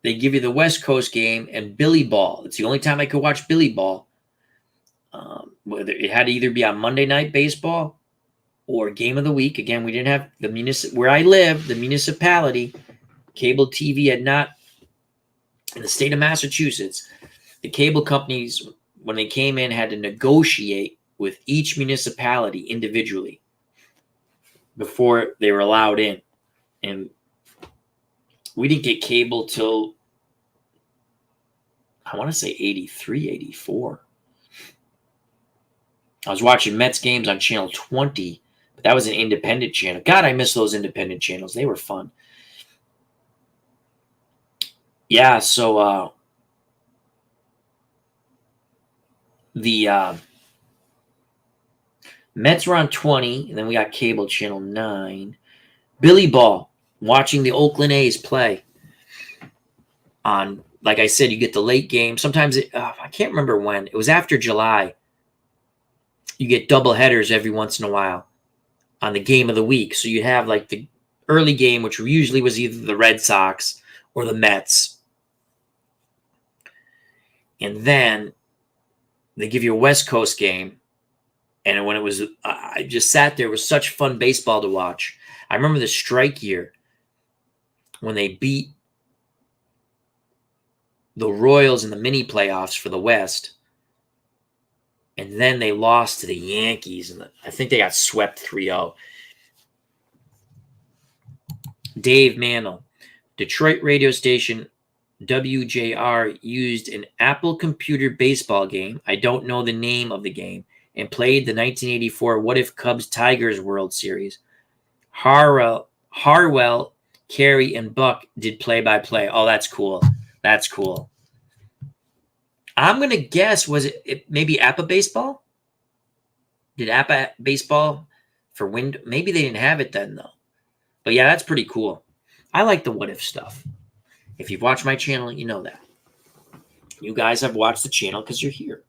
They give you the West Coast game and Billy Ball. It's the only time I could watch Billy Ball. Whether it had to either be on Monday Night Baseball or game of the week. Again, we didn't have where I live, the municipality, cable TV had not, in the state of Massachusetts, the cable companies, when they came in, had to negotiate with each municipality individually before they were allowed in. And we didn't get cable till, I want to say 83, 84. I was watching Mets games on channel 20, but that was an independent channel. God, I miss those independent channels. They were fun. Yeah, so the Mets were on 20, and then we got cable channel 9. Billy Ball, watching the Oakland A's play on, like I said, you get the late game. Sometimes, I can't remember when. It was after July. You get double headers every once in a while on the game of the week. So you have like the early game, which usually was either the Red Sox or the Mets. And then they give you a West Coast game. And when it was, I just sat there. It was such fun baseball to watch. I remember the strike year when they beat the Royals in the mini playoffs for the West. And then they lost to the Yankees. And I think they got swept 3-0. Dave Mantle, Detroit radio station WJR used an Apple computer baseball game. I don't know the name of the game. And played the 1984 What If Cubs Tigers World Series. Harwell, Carey, and Buck did play-by-play. Oh, that's cool. That's cool. I'm going to guess, was it maybe Appa Baseball? Did Appa Baseball for wind? Maybe they didn't have it then, though. But yeah, that's pretty cool. I like the what if stuff. If you've watched my channel, you know that. You guys have watched the channel because you're here.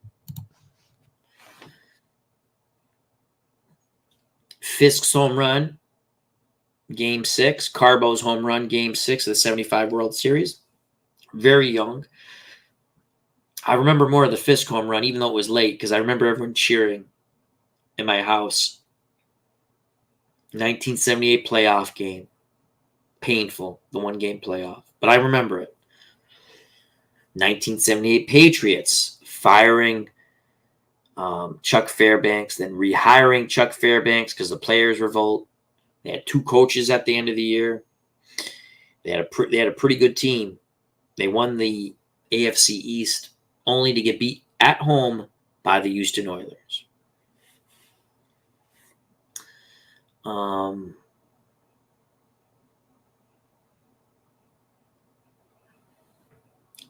Fisk's home run, Game 6. Carbo's home run, Game 6 of the 75 World Series. Very young. I remember more of the Fisk home run, even though it was late, because I remember everyone cheering in my house. 1978 playoff game. Painful, the one-game playoff. But I remember it. 1978 Patriots firing Chuck Fairbanks, then rehiring Chuck Fairbanks because the players revolt. They had 2 coaches at the end of the year. They had a pretty good team. They won the AFC East only to get beat at home by the Houston Oilers.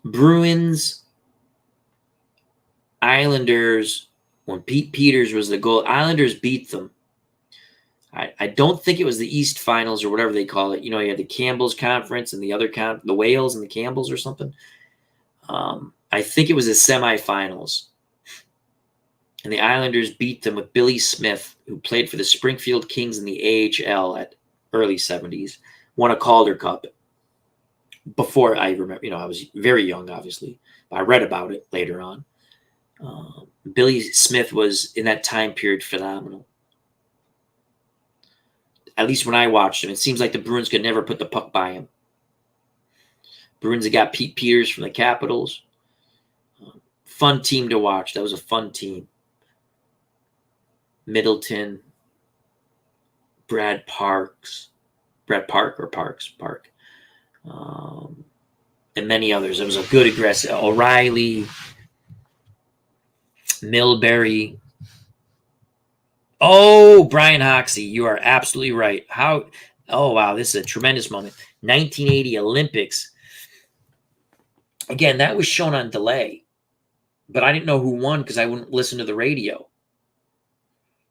Bruins, Islanders, when Pete Peters was the goal, Islanders beat them. I don't think it was the East Finals or whatever they call it. You know, you had the Campbell's Conference and the other the Wales and the Campbells or something. I think it was the semifinals. And the Islanders beat them with Billy Smith, who played for the Springfield Kings in the AHL at early 70s. Won a Calder Cup. Before I remember, I was very young, obviously. But I read about it later on. Billy Smith was, in that time period, phenomenal. At least when I watched him, it seems like the Bruins could never put the puck by him. Bruins have got Pete Peters from the Capitals. Fun team to watch. That was a fun team. Middleton, Brad Park, and many others. It was a good aggressive. O'Reilly, Milbury. Oh, Brian Hoxie, you are absolutely right. Oh, wow, this is a tremendous moment. 1980 Olympics. Again, that was shown on delay. but I didn't know who won because I wouldn't listen to the radio.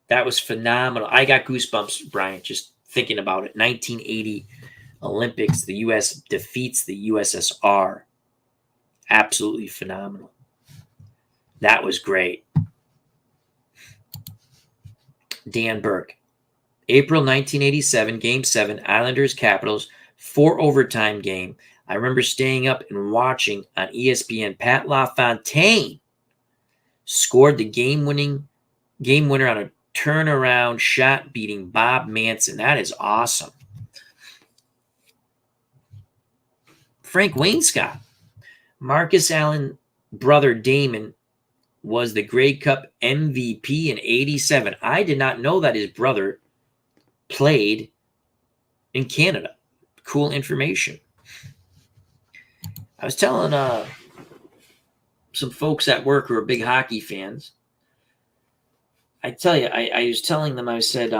That was phenomenal. I got goosebumps, Brian, just thinking about it. 1980 Olympics, the U.S. defeats the USSR. Absolutely phenomenal. That was great. Dan Burke. April 1987, Game 7, Islanders Capitals, 4-overtime game. I remember staying up and watching on ESPN. Pat LaFontaine scored the game winner on a turnaround shot, beating Bob Manson. That is awesome. Frank Wainscott. Marcus Allen brother Damon was the Grey Cup MVP in 87. I did not know that his brother played in Canada. Cool information. I was telling some folks at work who are big hockey fans. I tell you, I was telling them, I said,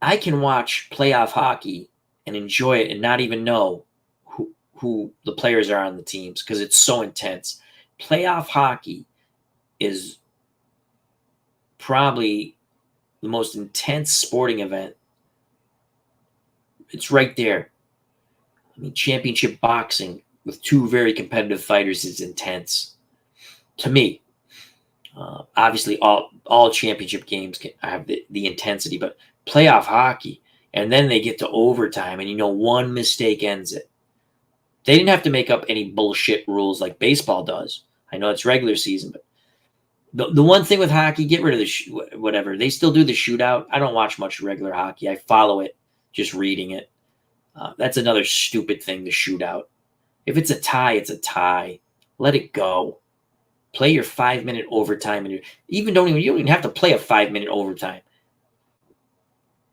I can watch playoff hockey and enjoy it and not even know who the players are on the teams because it's so intense. Playoff hockey is probably the most intense sporting event. It's right there. I mean, championship boxing with two very competitive fighters is intense to me. Obviously, all championship games can have the intensity, but playoff hockey, and then they get to overtime, and one mistake ends it. They didn't have to make up any bullshit rules like baseball does. I know it's regular season, but the one thing with hockey, get rid of the whatever. They still do the shootout. I don't watch much regular hockey. I follow it, just reading it. That's another stupid thing, the shootout. If it's a tie, it's a tie. Let it go. Play your 5-minute overtime, and you don't even have to play a 5-minute overtime.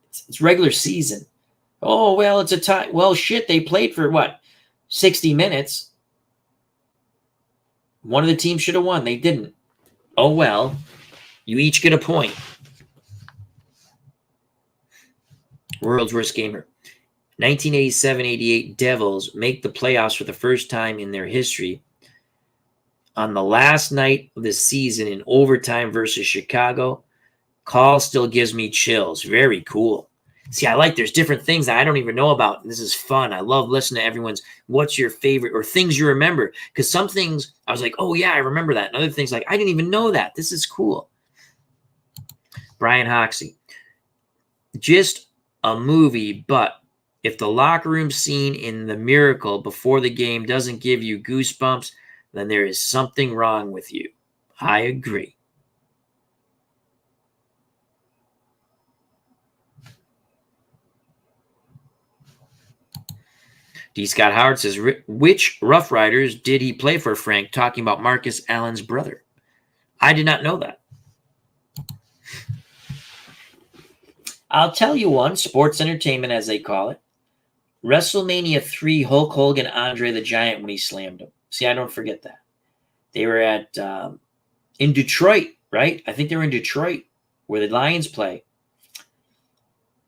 It's regular season. Oh well, it's a tie. Well, shit, they played for what? 60 minutes. One of the teams should have won. They didn't. Oh, well. You each get a point. World's Worst Gamer. 1987-88 Devils make the playoffs for the first time in their history. On the last night of the season in overtime versus Chicago, call still gives me chills. Very cool. See, there's different things that I don't even know about. And this is fun. I love listening to everyone's, what's your favorite or things you remember. Because some things I was like, oh yeah, I remember that. And other things like, I didn't even know that. This is cool. Brian Hoxie. Just a movie, but if the locker room scene in The Miracle before the game doesn't give you goosebumps, then there is something wrong with you. I agree. D. Scott Howard says, which Rough Riders did he play for, Frank? Talking about Marcus Allen's brother. I did not know that. I'll tell you one, sports entertainment as they call it. WrestleMania 3, Hulk Hogan, Andre the Giant when he slammed him. See, I don't forget that. They were in Detroit, right? I think they were in Detroit where the Lions play.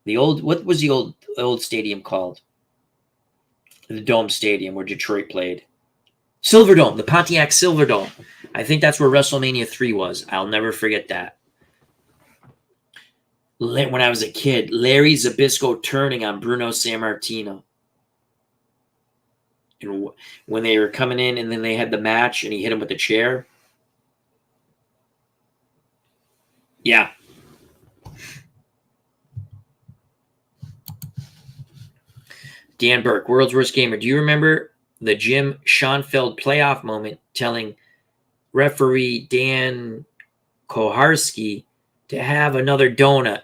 What was the old stadium called? The Dome Stadium where Detroit played. Silverdome, the Pontiac Silverdome. I think that's where WrestleMania 3 was. I'll never forget that. When I was a kid, Larry Zbyszko turning on Bruno Sammartino. And when they were coming in and then they had the match and he hit him with the chair. Yeah. Dan Burke, World's Worst Gamer. Do you remember the Jim Schoenfeld playoff moment telling referee Dan Koharski to have another donut?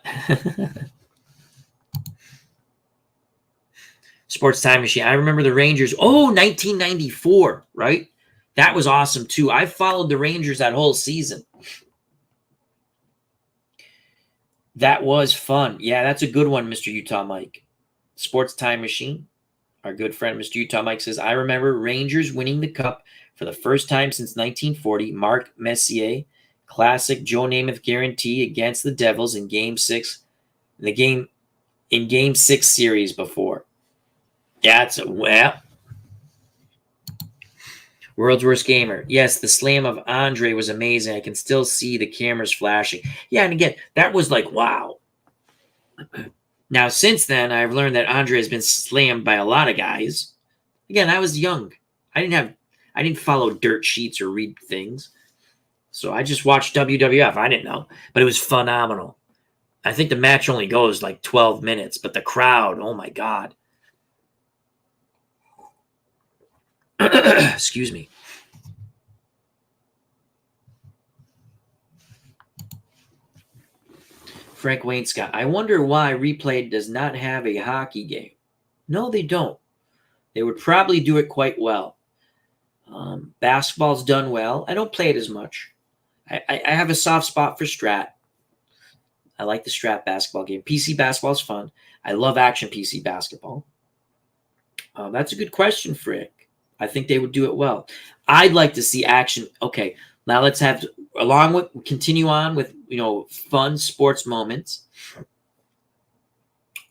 Sports Time Machine. I remember the Rangers. Oh, 1994, right? That was awesome, too. I followed the Rangers that whole season. That was fun. Yeah, that's a good one, Mr. Utah Mike. Sports Time Machine. Our good friend, Mr. Utah Mike, says, I remember Rangers winning the Cup for the first time since 1940. Mark Messier, classic Joe Namath guarantee against the Devils in Game 6. In Game 6 series before. Yeah, well. World's Worst Gamer. Yes, the slam of Andre was amazing. I can still see the cameras flashing. Yeah, and again, that was like, wow. Now, since then, I've learned that Andre has been slammed by a lot of guys. Again, I was young. I didn't follow dirt sheets or read things. So I just watched WWF. I didn't know, but it was phenomenal. I think the match only goes like 12 minutes, but the crowd, oh my God. Excuse me. Frank Wayne Scott. I wonder why Replay does not have a hockey game. No, they don't. They would probably do it quite well. Basketball's done well. I don't play it as much. I have a soft spot for Strat. I like the Strat basketball game. PC basketball is fun. I love action PC basketball. That's a good question, Frick. I think they would do it well. I'd like to see action. Okay, now let's continue on with, fun sports moments.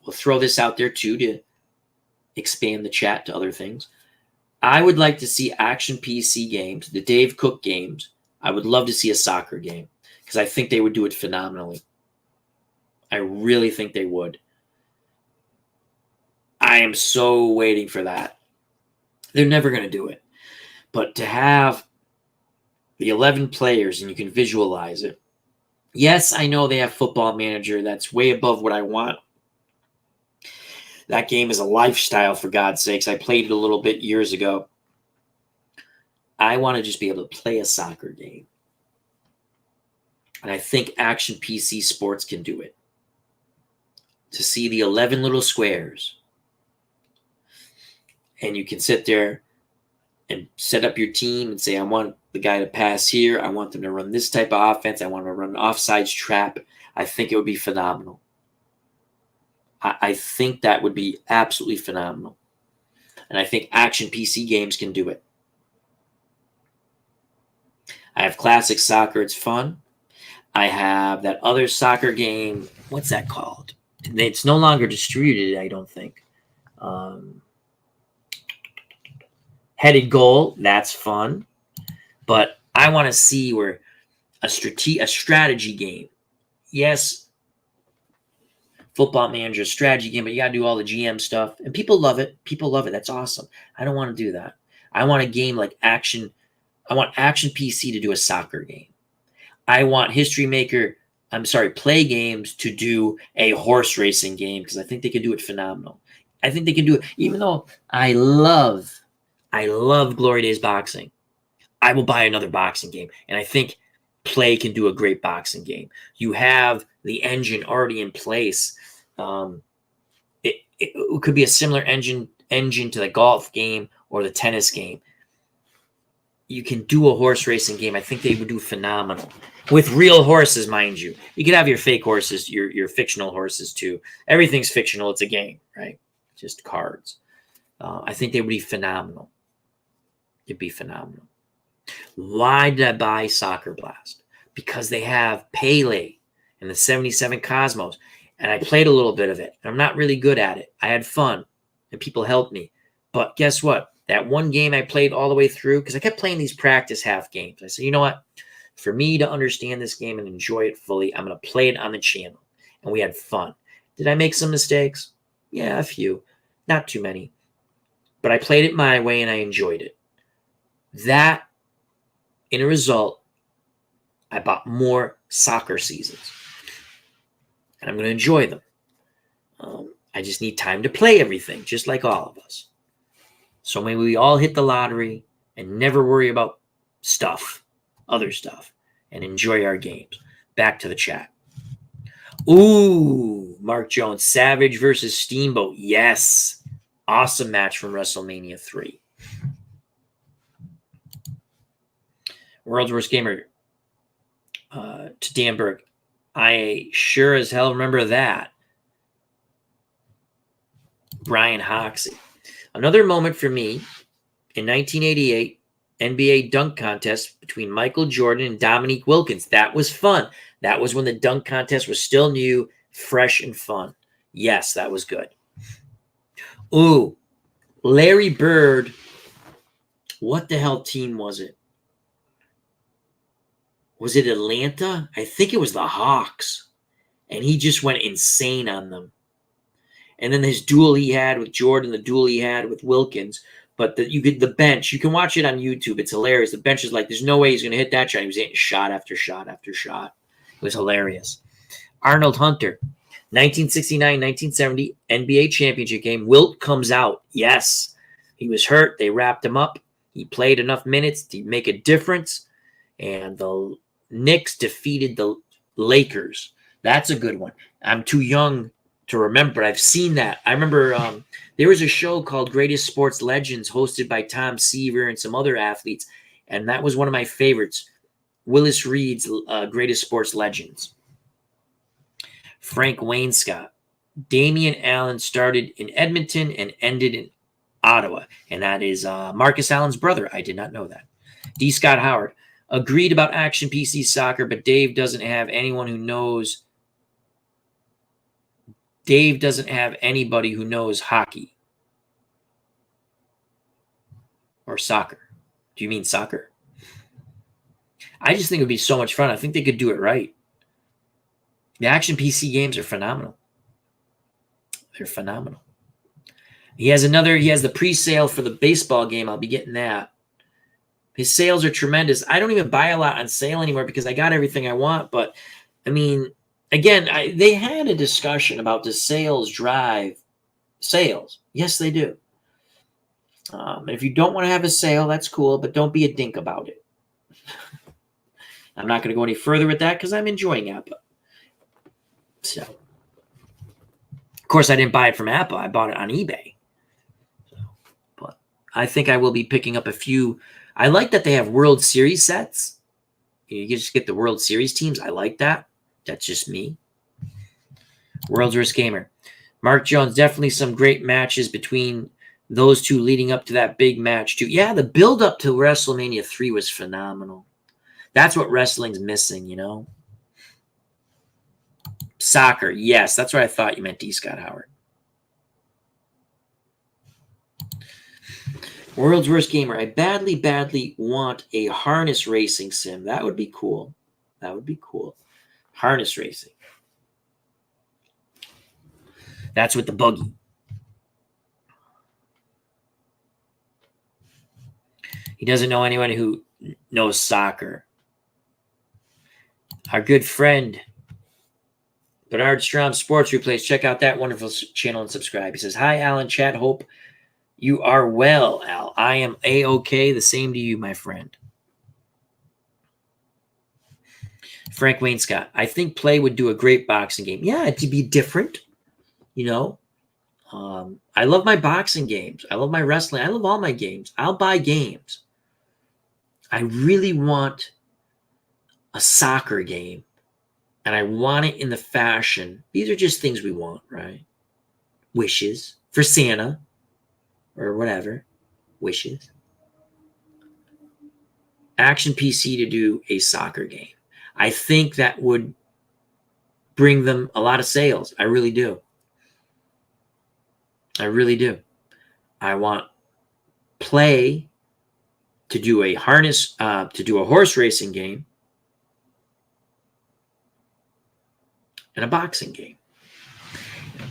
We'll throw this out there too to expand the chat to other things. I would like to see action PC games, the Dave Cook games. I would love to see a soccer game because I think they would do it phenomenally. I really think they would. I am so waiting for that. They're never going to do it. But to have the 11 players and you can visualize it. Yes, I know they have Football Manager. That's way above what I want. That game is a lifestyle, for God's sakes. I played it a little bit years ago. I want to just be able to play a soccer game. And I think Action PC Sports can do it. To see the 11 little squares. And you can sit there and set up your team and say, I want the guy to pass here. I want them to run this type of offense. I want them to run an offsides trap. I think it would be phenomenal. I think that would be absolutely phenomenal. And I think action PC games can do it. I have classic soccer. It's fun. I have that other soccer game. What's that called? It's no longer distributed, I don't think. Headed goal. That's fun. But I want to see where a strategy game. Yes, Football Manager strategy game, but you got to do all the GM stuff. And people love it. People love it. That's awesome. I don't want to do that. I want a game like Action. I want Action PC to do a soccer game. I want Play Games to do a horse racing game because I think they can do it phenomenal. I think they can do it. Even though I love Glory Days boxing, I will buy another boxing game. And I think Play can do a great boxing game. You have the engine already in place. It could be a similar engine to the golf game or the tennis game. You can do a horse racing game. I think they would do phenomenal with real horses, mind you. You could have your fake horses, your fictional horses too. Everything's fictional. It's a game, right? Just cards. I think they would be phenomenal. It'd be phenomenal. Why did I buy Soccer Blast? Because they have Pele and the 77 Cosmos. And I played a little bit of it. I'm not really good at it. I had fun and people helped me. But guess what? That one game I played all the way through, because I kept playing these practice half games. I said, you know what? For me to understand this game and enjoy it fully, I'm going to play it on the channel. And we had fun. Did I make some mistakes? Yeah, a few. Not too many. But I played it my way and I enjoyed it. That, in a result, I bought more soccer seasons. And I'm going to enjoy them. I just need time to play everything, just like all of us. So maybe we all hit the lottery and never worry about other stuff, and enjoy our games. Back to the chat. Ooh, Mark Jones, Savage versus Steamboat. Yes. Awesome match from WrestleMania 3. World's Worst Gamer to Dan Berg. I sure as hell remember that. Brian Hoxie. Another moment for me in 1988 NBA dunk contest between Michael Jordan and Dominique Wilkins. That was fun. That was when the dunk contest was still new, fresh, and fun. Yes, that was good. Ooh, Larry Bird What the hell team was it? Was it Atlanta? I think it was the Hawks. And he just went insane on them. And then his duel he had with Jordan, the duel he had with Wilkins. But the bench, you can watch it on YouTube. It's hilarious. The bench is like, there's no way he's going to hit that shot. He was hitting shot after shot after shot. It was hilarious. Arnold Hunter, 1969-1970 NBA championship game. Wilt comes out. Yes, he was hurt. They wrapped him up. He played enough minutes to make a difference. And the Knicks defeated the Lakers. That's a good one. I'm too young to remember. I've seen that. I remember there was a show called Greatest Sports Legends hosted by Tom Seaver and some other athletes, and that was one of my favorites. Willis Reed's Greatest Sports Legends. Frank Wainscott. Damian Allen started in Edmonton and ended in Ottawa, and that is Marcus Allen's brother. I did not know that. D. Scott Howard. Agreed about Action PC Soccer, but Dave doesn't have anyone who knows. Dave doesn't have anybody who knows hockey or soccer. Do you mean soccer? I just think it would be so much fun. I think they could do it right. The Action PC games are phenomenal. They're phenomenal. He has the pre-sale for the baseball game. I'll be getting that. His sales are tremendous. I don't even buy a lot on sale anymore because I got everything I want. But, I mean, again, they had a discussion about the sales drive sales. Yes, they do. If you don't want to have a sale, that's cool, but don't be a dink about it. I'm not going to go any further with that because I'm enjoying Apple. So, of course, I didn't buy it from Apple. I bought it on eBay. So, but I think I will be picking up a few. I like that they have World Series sets. You can just get the World Series teams. I like that. That's just me. World's Worst Gamer. Mark Jones, definitely some great matches between those two leading up to that big match, too. Yeah, the build-up to WrestleMania 3 was phenomenal. That's what wrestling's missing, you know? Soccer, yes. That's what I thought you meant, D. Scott Howard. World's Worst Gamer. I badly, badly want a harness racing sim. That would be cool. That would be cool. Harness racing. That's with the buggy. He doesn't know anyone who knows soccer. Our good friend, Bernard Strom Sports Replays. Check out that wonderful channel and subscribe. He says, hi, Alan, chat. Hope you are well, Al. I am A-OK. The same to you, my friend. Frank Wainscott. I think Play would do a great boxing game. Yeah, it'd be different, you know. I love my boxing games. I love my wrestling. I love all my games. I'll buy games. I really want a soccer game, and I want it in the fashion. These are just things we want, right? Wishes for Santa or whatever. Wishes. Action PC to do a soccer game. I think that would bring them a lot of sales. I really do. I really do. I want Play to do a horse racing game and a boxing game.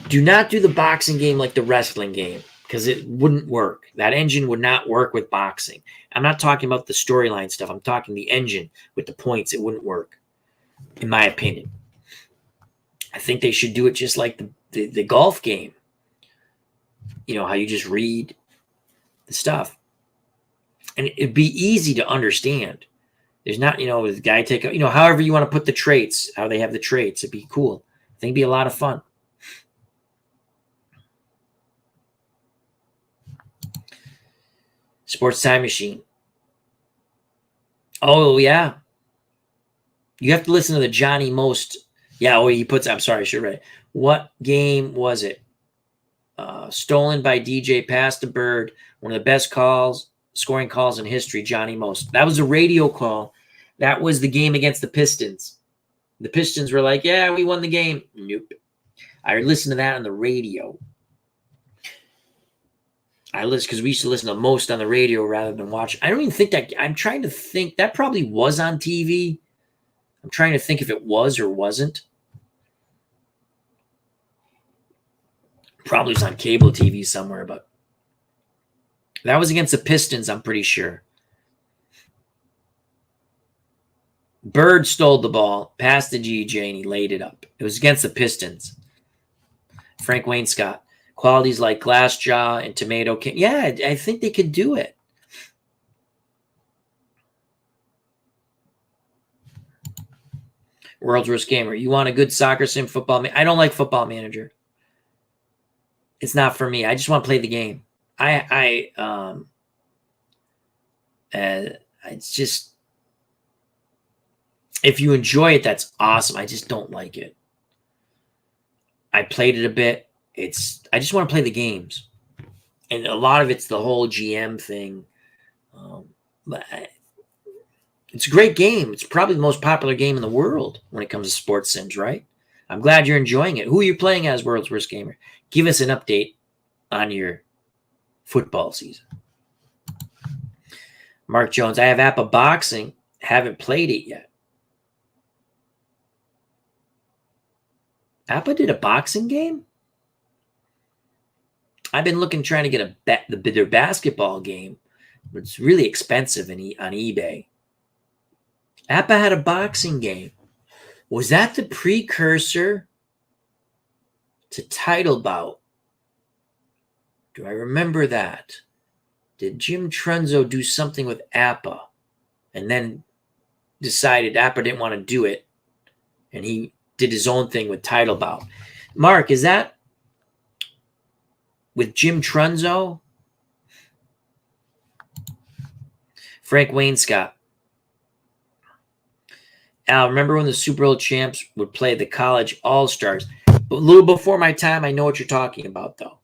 Do not do the boxing game like the wrestling game because it wouldn't work. That engine would not work with boxing. I'm not talking about the storyline stuff. I'm talking the engine with the points. It wouldn't work, in my opinion. I think they should do it just like the golf game. You know, how you just read the stuff. And it'd be easy to understand. There's not, the guy however you want to put the traits, how they have the traits, it'd be cool. I think it'd be a lot of fun. Sports Time Machine. Oh, yeah. You have to listen to the Johnny Most. Yeah, I'm sorry, I should read it. What game was it? Stolen by DJ, past the bird. One of the best scoring calls in history, Johnny Most. That was a radio call. That was the game against the Pistons. The Pistons were like, yeah, we won the game. Nope. I listened to that on the radio. I listen because we used to listen to most on the radio rather than watch. I don't even think that. I'm trying to think. That probably was on TV. I'm trying to think if it was or wasn't. Probably was on cable TV somewhere, but that was against the Pistons, I'm pretty sure. Bird stole the ball, passed to GJ, and he laid it up. It was against the Pistons. Frank Wainscott. Qualities like Glassjaw and Tomato King. Yeah, I think they could do it. World's Worst Gamer. You want a good soccer sim football? I don't like Football Manager. It's not for me. I just want to play the game. It's just, if you enjoy it, that's awesome. I just don't like it. I played it a bit. I just want to play the games. And a lot of it's the whole GM thing. But it's a great game. It's probably the most popular game in the world when it comes to sports sims, right? I'm glad you're enjoying it. Who are you playing as, World's Worst Gamer? Give us an update on your football season. Mark Jones, I have Appa Boxing. Haven't played it yet. Appa did a boxing game? I've been trying to get their basketball game, but it's really expensive on eBay. Appa had a boxing game. Was that the precursor to Title Bout? Do I remember that? Did Jim Trunzo do something with Appa and then decided Appa didn't want to do it, and he did his own thing with Title Bout? Mark, is that with Jim Trunzo? Frank Wainscott. Al, remember when the Super Bowl champs would play the college all-stars? A little before my time, I know what you're talking about, though.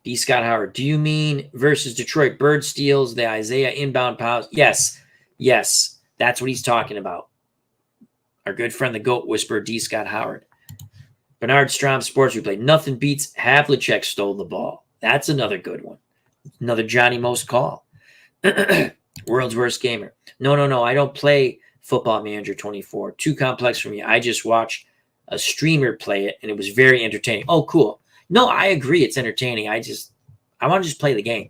D. Scott Howard, do you mean versus Detroit? Bird steals the Isaiah inbound pass? Yes, that's what he's talking about. Our good friend, the GOAT Whisperer, D. Scott Howard. Bernard Strom Sports Replay. Nothing beats Havlicek stole the ball. That's another good one. Another Johnny Most call. World's Worst Gamer. No. I don't play Football Manager 24. Too complex for me. I just watched a streamer play it, and it was very entertaining. Oh, cool. No, I agree. It's entertaining. I want to just play the game.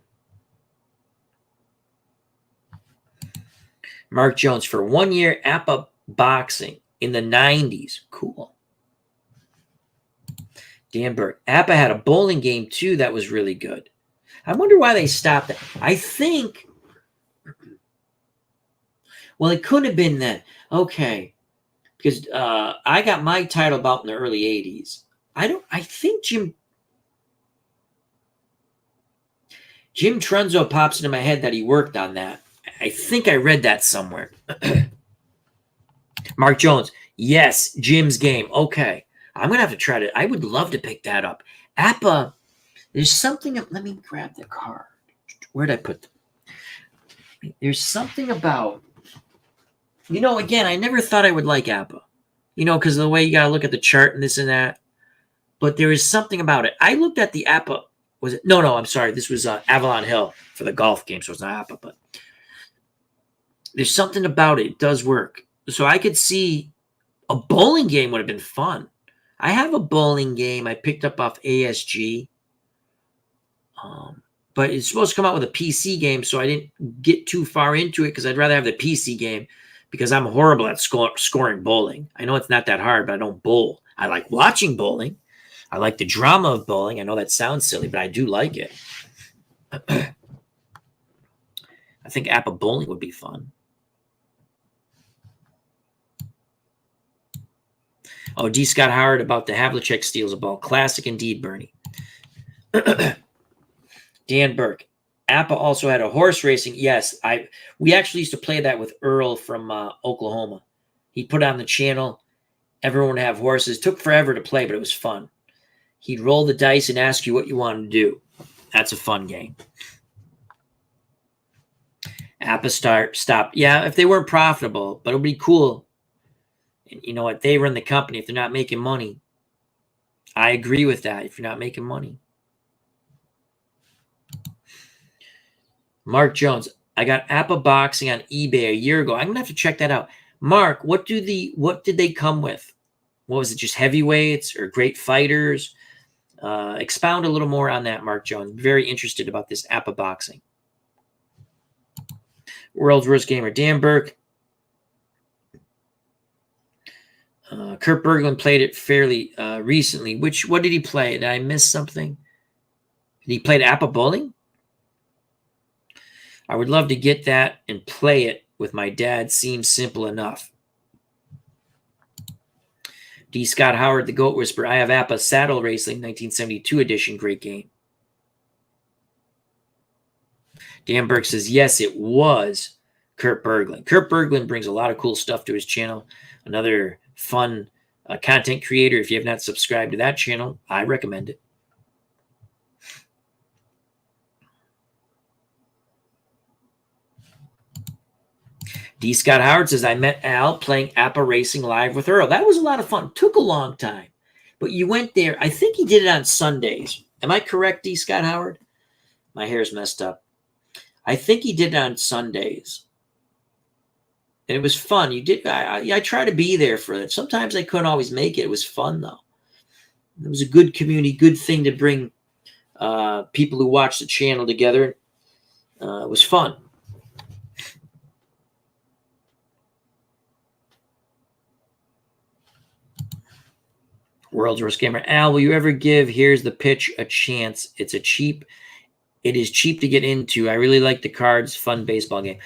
Mark Jones, for 1 year, Appa Boxing in the 90s. Cool. Dan Burke. Appa had a bowling game, too, that was really good. I wonder why they stopped it. I think, well, it could have been then. Okay. Because I got my title bout in the early 80s. I think Jim Trunzo pops into my head that he worked on that. I think I read that somewhere. Mark Jones. Yes, Jim's game. Okay. I'm going to have to try to. I would love to pick that up. Appa, there's something. Let me grab the card. Where'd I put them? There's something about, again, I never thought I would like Appa, because of the way you got to look at the chart and this and that. But there is something about it. I looked at the Appa. Was it? No, I'm sorry. This was Avalon Hill for the golf game, so it's not Appa, but there's something about it. It does work. So I could see a bowling game would have been fun. I have a bowling game I picked up off ASG, but it's supposed to come out with a PC game, so I didn't get too far into it because I'd rather have the PC game because I'm horrible at scoring bowling. I know it's not that hard, but I don't bowl. I like watching bowling. I like the drama of bowling. I know that sounds silly, but I do like it. I think Appa bowling would be fun. Oh, D. Scott Howard about the Havlicek steals a ball. Classic indeed, Bernie. Dan Burke. Appa also had a horse racing. Yes, we actually used to play that with Earl from Oklahoma. He'd put it on the channel. Everyone would have horses. It took forever to play, but it was fun. He'd roll the dice and ask you what you wanted to do. That's a fun game. Appa stopped. Yeah, if they weren't profitable, but it would be cool. And you know what? They run the company. If they're not making money, I agree with that if you're not making money. Mark Jones, I got Appa Boxing on eBay a year ago. I'm going to have to check that out. Mark, what did they come with? What was it, just heavyweights or great fighters? Expound a little more on that, Mark Jones. Very interested about this Appa Boxing. World's Worst Gamer, Dan Burke. Kurt Berglund played it fairly recently. What did he play? Did I miss something? Did he play Appa Bowling? I would love to get that and play it with my dad. Seems simple enough. D. Scott Howard, the Goat Whisperer. I have Appa Saddle Racing 1972 edition. Great game. Dan Burke says, yes, it was Kurt Berglund. Kurt Berglund brings a lot of cool stuff to his channel. Another fun content creator. If you have not subscribed to that channel, I recommend it. D. Scott Howard says, I met Al playing Appa Racing live with Earl. That was a lot of fun. Took a long time. But you went there. I think he did it on Sundays. Am I correct, D. Scott Howard? My hair's messed up. I think he did it on Sundays. And it was fun. I try to be there for it. Sometimes I couldn't always make it. It was fun, though. It was a good community, good thing to bring people who watch the channel together. It was fun. World's Worst Gamer. Al, will you ever give Here's the Pitch a chance? It is cheap to get into. I really like the cards. Fun baseball game.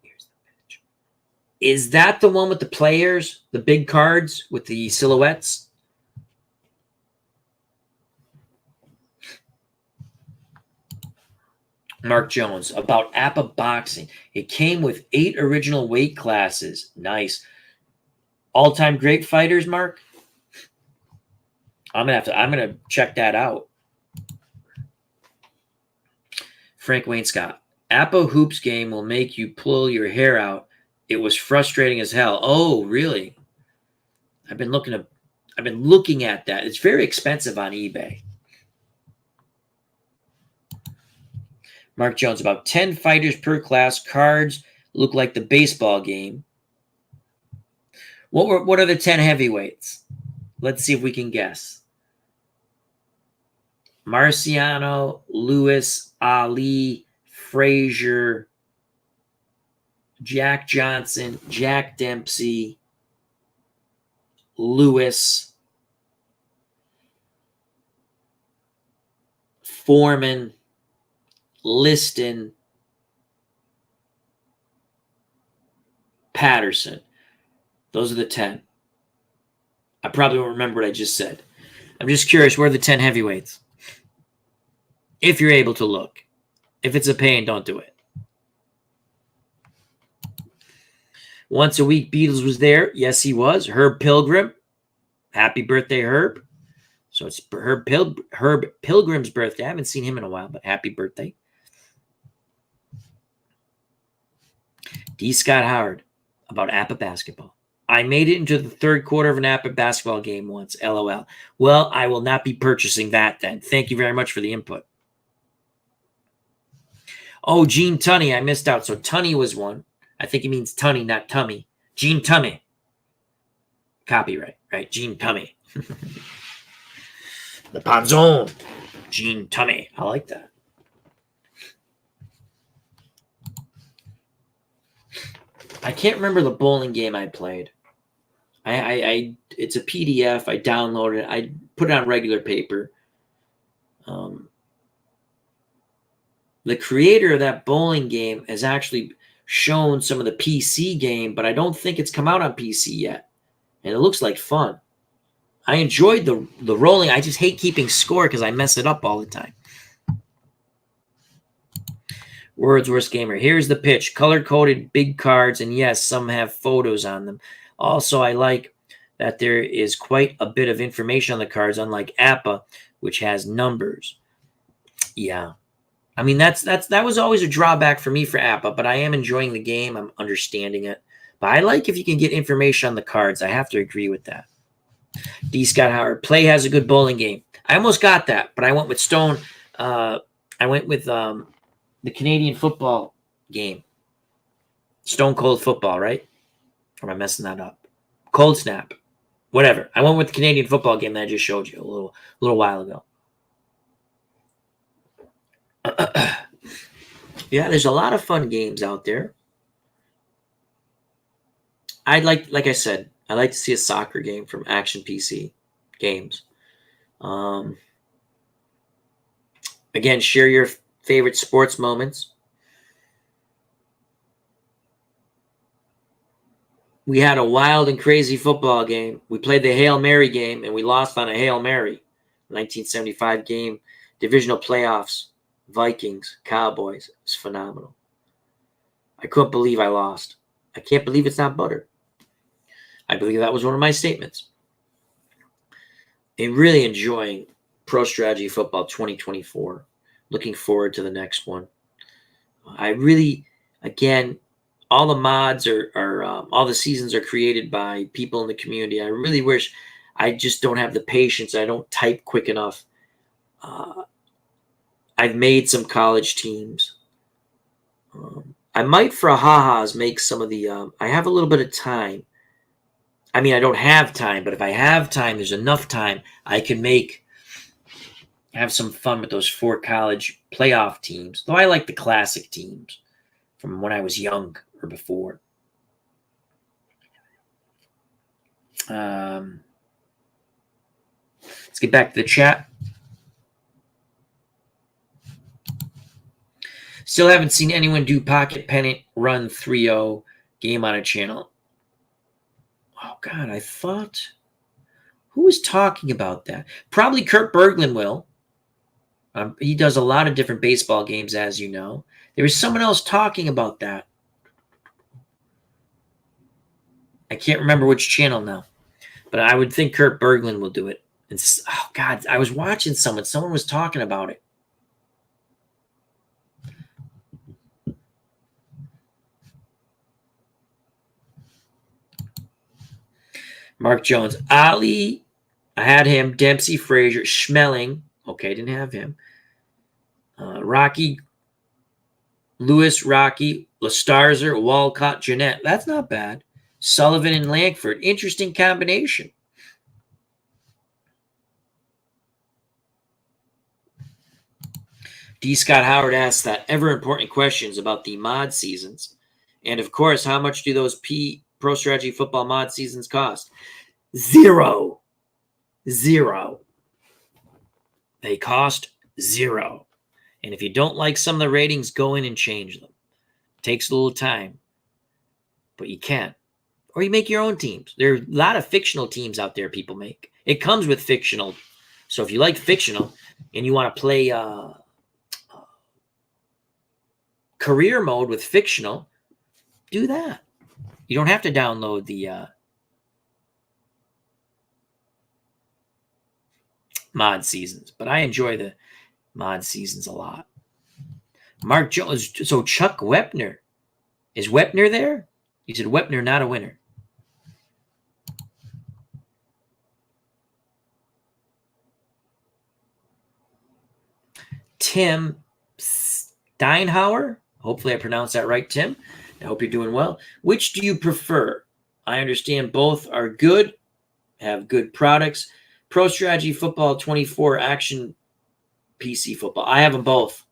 Here's the pitch. Is that the one with the players? The big cards with the silhouettes? Mark Jones, about Appa Boxing. It came with 8 original weight classes. Nice. All-time great fighters, Mark? I'm gonna check that out. Frank Wayne Scott. Appa Hoops game will make you pull your hair out. It was frustrating as hell. Oh, really? I've been looking at that. It's very expensive on eBay. Mark Jones, about 10 fighters per class. Cards look like the baseball game. What are the 10 heavyweights? Let's see if we can guess. Marciano, Lewis, Ali, Frazier, Jack Johnson, Jack Dempsey, Lewis, Foreman, Liston, Patterson. Those are the 10. I probably won't remember what I just said. I'm just curious, where are the 10 heavyweights? If you're able to look. If it's a pain, don't do it. Once a week, Beatles was there. Yes, he was. Herb Pilgrim. Happy birthday, Herb. So it's Herb Pilgrim's birthday. I haven't seen him in a while, but happy birthday. D. Scott Howard, about Appa basketball. I made it into the third quarter of an Appa basketball game once. LOL. Well, I will not be purchasing that then. Thank you very much for the input. Oh, Gene Tunney. I missed out. So Tunney was one. I think he means Tunney, not tummy. Gene Tunney. Copyright, right? Gene Tunney. The Panzone. Gene Tunney. I like that. I can't remember the bowling game I played. It's a PDF. I downloaded it. I put it on regular paper. The creator of that bowling game has actually shown some of the PC game, but I don't think it's come out on PC yet. And it looks like fun. I enjoyed the rolling. I just hate keeping score because I mess it up all the time. World's Worst Gamer. Here's the pitch. Color-coded big cards, and yes, some have photos on them. Also, I like that there is quite a bit of information on the cards, unlike Appa, which has numbers. Yeah. I mean, that was always a drawback for me for Appa, but I am enjoying the game. I'm understanding it. But I like if you can get information on the cards. I have to agree with that. D. Scott Howard. Play has a good bowling game. I almost got that, but I went with Stone. I went with the Canadian football game. Stone Cold Football, right? Or am I messing that up? Cold Snap. Whatever. I went with the Canadian football game that I just showed you a little while ago. Yeah, there's a lot of fun games out there. Like I said, I'd like to see a soccer game from Action PC Games. Again, share your favorite sports moments. We had a wild and crazy football game. We played the Hail Mary game, and we lost on a Hail Mary. 1975 game, divisional playoffs, Vikings, Cowboys. It was phenomenal. I couldn't believe I lost. I can't believe it's not butter. I believe that was one of my statements. And really enjoying Pro Strategy Football 2024. Looking forward to the next one. I really, again, all the mods are all the seasons are created by people in the community. I really wish I just don't have the patience. I don't type quick enough. I've made some college teams. I might for ha-has make some of the I have a little bit of time. I mean, I don't have time, but if I have time, there's enough time I can have some fun with those 4 college playoff teams. Though I like the classic teams from when I was young or before. Let's get back to the chat. Still haven't seen anyone do Pocket Pennant Run 3-0 game on a channel. Oh, God, I thought... Who was talking about that? Probably Kurt Berglund will. He does a lot of different baseball games, as you know. There was someone else talking about that. I can't remember which channel now. But I would think Kurt Berglund will do it. And, oh, God, I was watching someone. Someone was talking about it. Mark Jones. Ali, I had him. Dempsey, Frazier, Schmeling. Okay, didn't have him. Rocky, Lewis, Rocky, Lestarzer, Walcott, Jeanette. That's not bad. Sullivan and Langford. Interesting combination. D. Scott Howard asks that ever-important questions about the mod seasons. And, of course, how much do those Pro Strategy Football mod seasons cost? Zero. They cost zero. And if you don't like some of the ratings, go in and change them. It takes a little time, but you can. Or you make your own teams. There are a lot of fictional teams out there people make. It comes with fictional. So if you like fictional and you want to play career mode with fictional, do that. You don't have to download the mod seasons, but I enjoy the mod seasons a lot. Mark Jones. So Chuck Wepner. Is Wepner there? He said Wepner, not a winner. Tim Steinhauer. Hopefully I pronounced that right, Tim. I hope you're doing well. Which do you prefer? I understand both are good, have good products. Pro Strategy Football 24 Action PC Football. I have them both.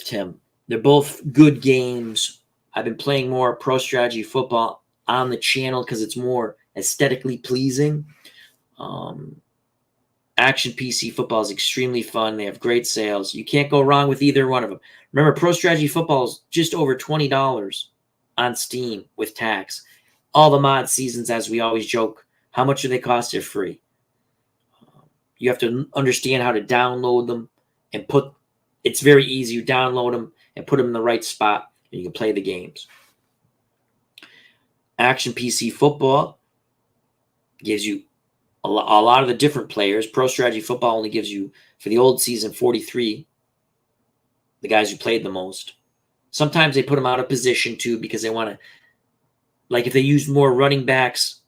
Tim. They're both good games. I've been playing more Pro Strategy Football on the channel because it's more aesthetically pleasing. Action PC Football is extremely fun. They have great sales. You can't go wrong with either one of them. Remember, Pro Strategy Football is just over $20 on Steam with tax. All the mod seasons, as we always joke, how much do they cost? They're free. You have to understand how to download them and it's very easy. You download them and put them in the right spot, and you can play the games. Action PC Football gives you a lot of the different players. Pro Strategy Football only gives you, for the old season, 43, the guys who played the most. Sometimes they put them out of position, too, because they want to, like if they use more running backs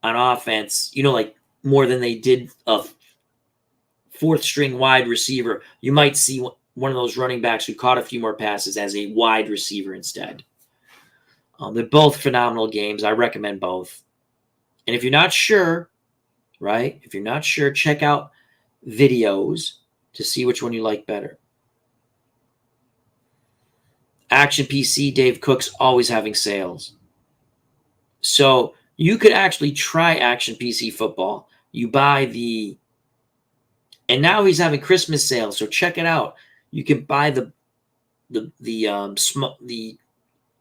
on offense, like more than they did a fourth string wide receiver. You might see one of those running backs who caught a few more passes as a wide receiver instead. They're both phenomenal games. I recommend both. And if you're not sure, right? If you're not sure, check out videos to see which one you like better. Action PC, Dave Cook's always having sales. So you could actually try Action PC football. You buy and now he's having Christmas sales, so check it out. You can buy the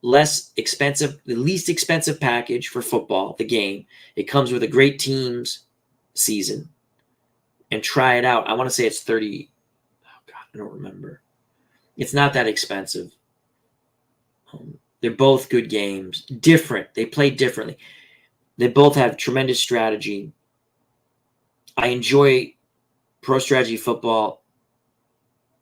least expensive package for football, the game. It comes with a great teams season, and try it out. I want to say it's 30. Oh God, I don't remember. It's not that expensive. They're both good games. Different. They play differently. They both have tremendous strategy. I enjoy Pro Strategy Football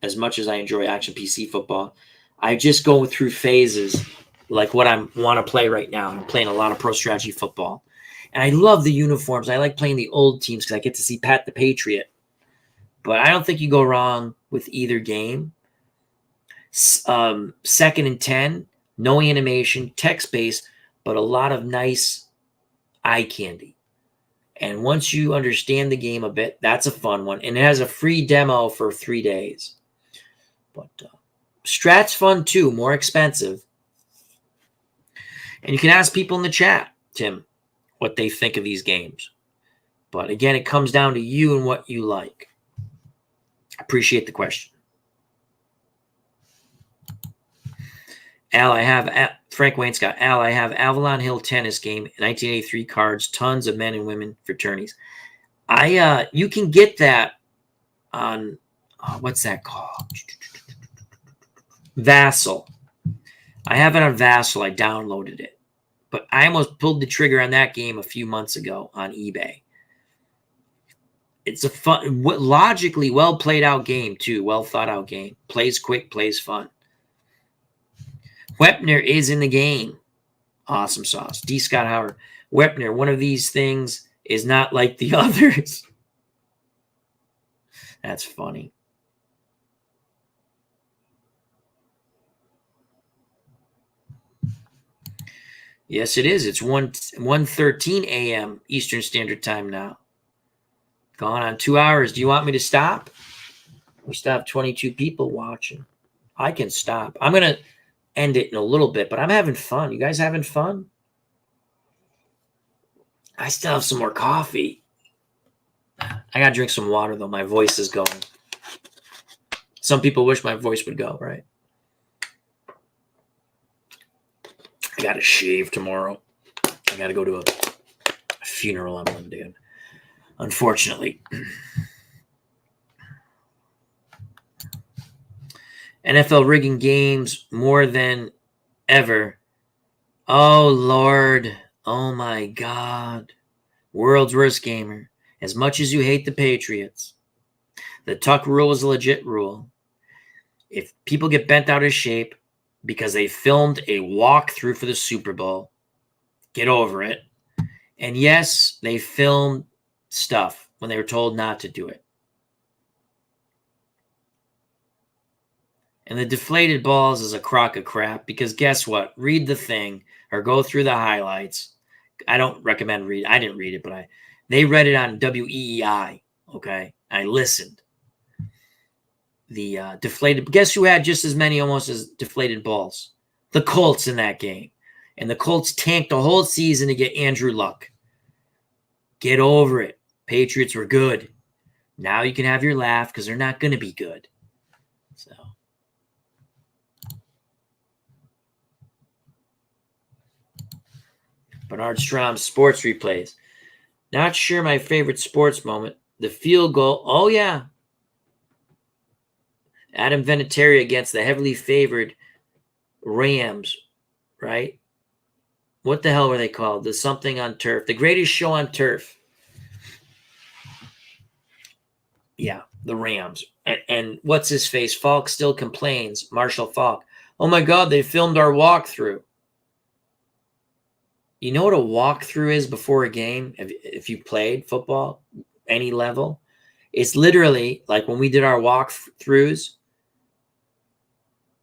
as much as I enjoy Action PC Football. I just go through phases like what I want to play right now. I'm playing a lot of Pro Strategy Football. And I love the uniforms. I like playing the old teams because I get to see Pat the Patriot. But I don't think you go wrong with either game. 2nd and 10, no animation, text-based, but a lot of nice eye candy. And once you understand the game a bit, that's a fun one. And it has a free demo for 3 days. But Strat's fun too, more expensive. And you can ask people in the chat, Tim, what they think of these games. But again, it comes down to you and what you like. I appreciate the question. Frank Wainscott. I have Avalon Hill tennis game, 1983 cards, tons of men and women fraternities. You can get that on, what's that called? Vassal. I have it on Vassal. I downloaded it. But I almost pulled the trigger on that game a few months ago on eBay. It's a fun, logically well played out game too. Well thought out game. Plays quick, plays fun. Wepner is in the game. Awesome sauce. D. Scott Howard. Wepner, one of these things is not like the others. That's funny. Yes, it is. It's 1:13 a.m. Eastern Standard Time now. Gone on 2 hours. Do you want me to stop? We still have 22 people watching. I can stop. I'm going to end it in a little bit, but I'm having fun. You guys having fun? I still have some more coffee. I got to drink some water, though. My voice is going. Some people wish my voice would go, right? I got to shave tomorrow. I got to go to a funeral on Monday, unfortunately. NFL rigging games more than ever. Oh, Lord. Oh, my God. World's worst gamer. As much as you hate the Patriots, the Tuck rule is a legit rule. If people get bent out of shape because they filmed a walkthrough for the Super Bowl, get over it. And yes, they filmed stuff when they were told not to do it. And the deflated balls is a crock of crap because guess what? Read the thing or go through the highlights. I don't recommend read. I didn't read it, but they read it on WEEI. Okay, I listened. The deflated. Guess who had just as many almost as deflated balls? The Colts in that game, and the Colts tanked the whole season to get Andrew Luck. Get over it. Patriots were good. Now you can have your laugh because they're not going to be good. So. Bernard Strom's sports replays. Not sure my favorite sports moment. The field goal. Oh, yeah. Adam Vinatieri against the heavily favored Rams, right? What the hell were they called? The something on turf. The greatest show on turf. Yeah, the Rams. And what's his face? Falk still complains. Marshall Falk. Oh, my God, they filmed our walkthrough. You know what a walkthrough is before a game? If you played football, any level, it's literally like when we did our walkthroughs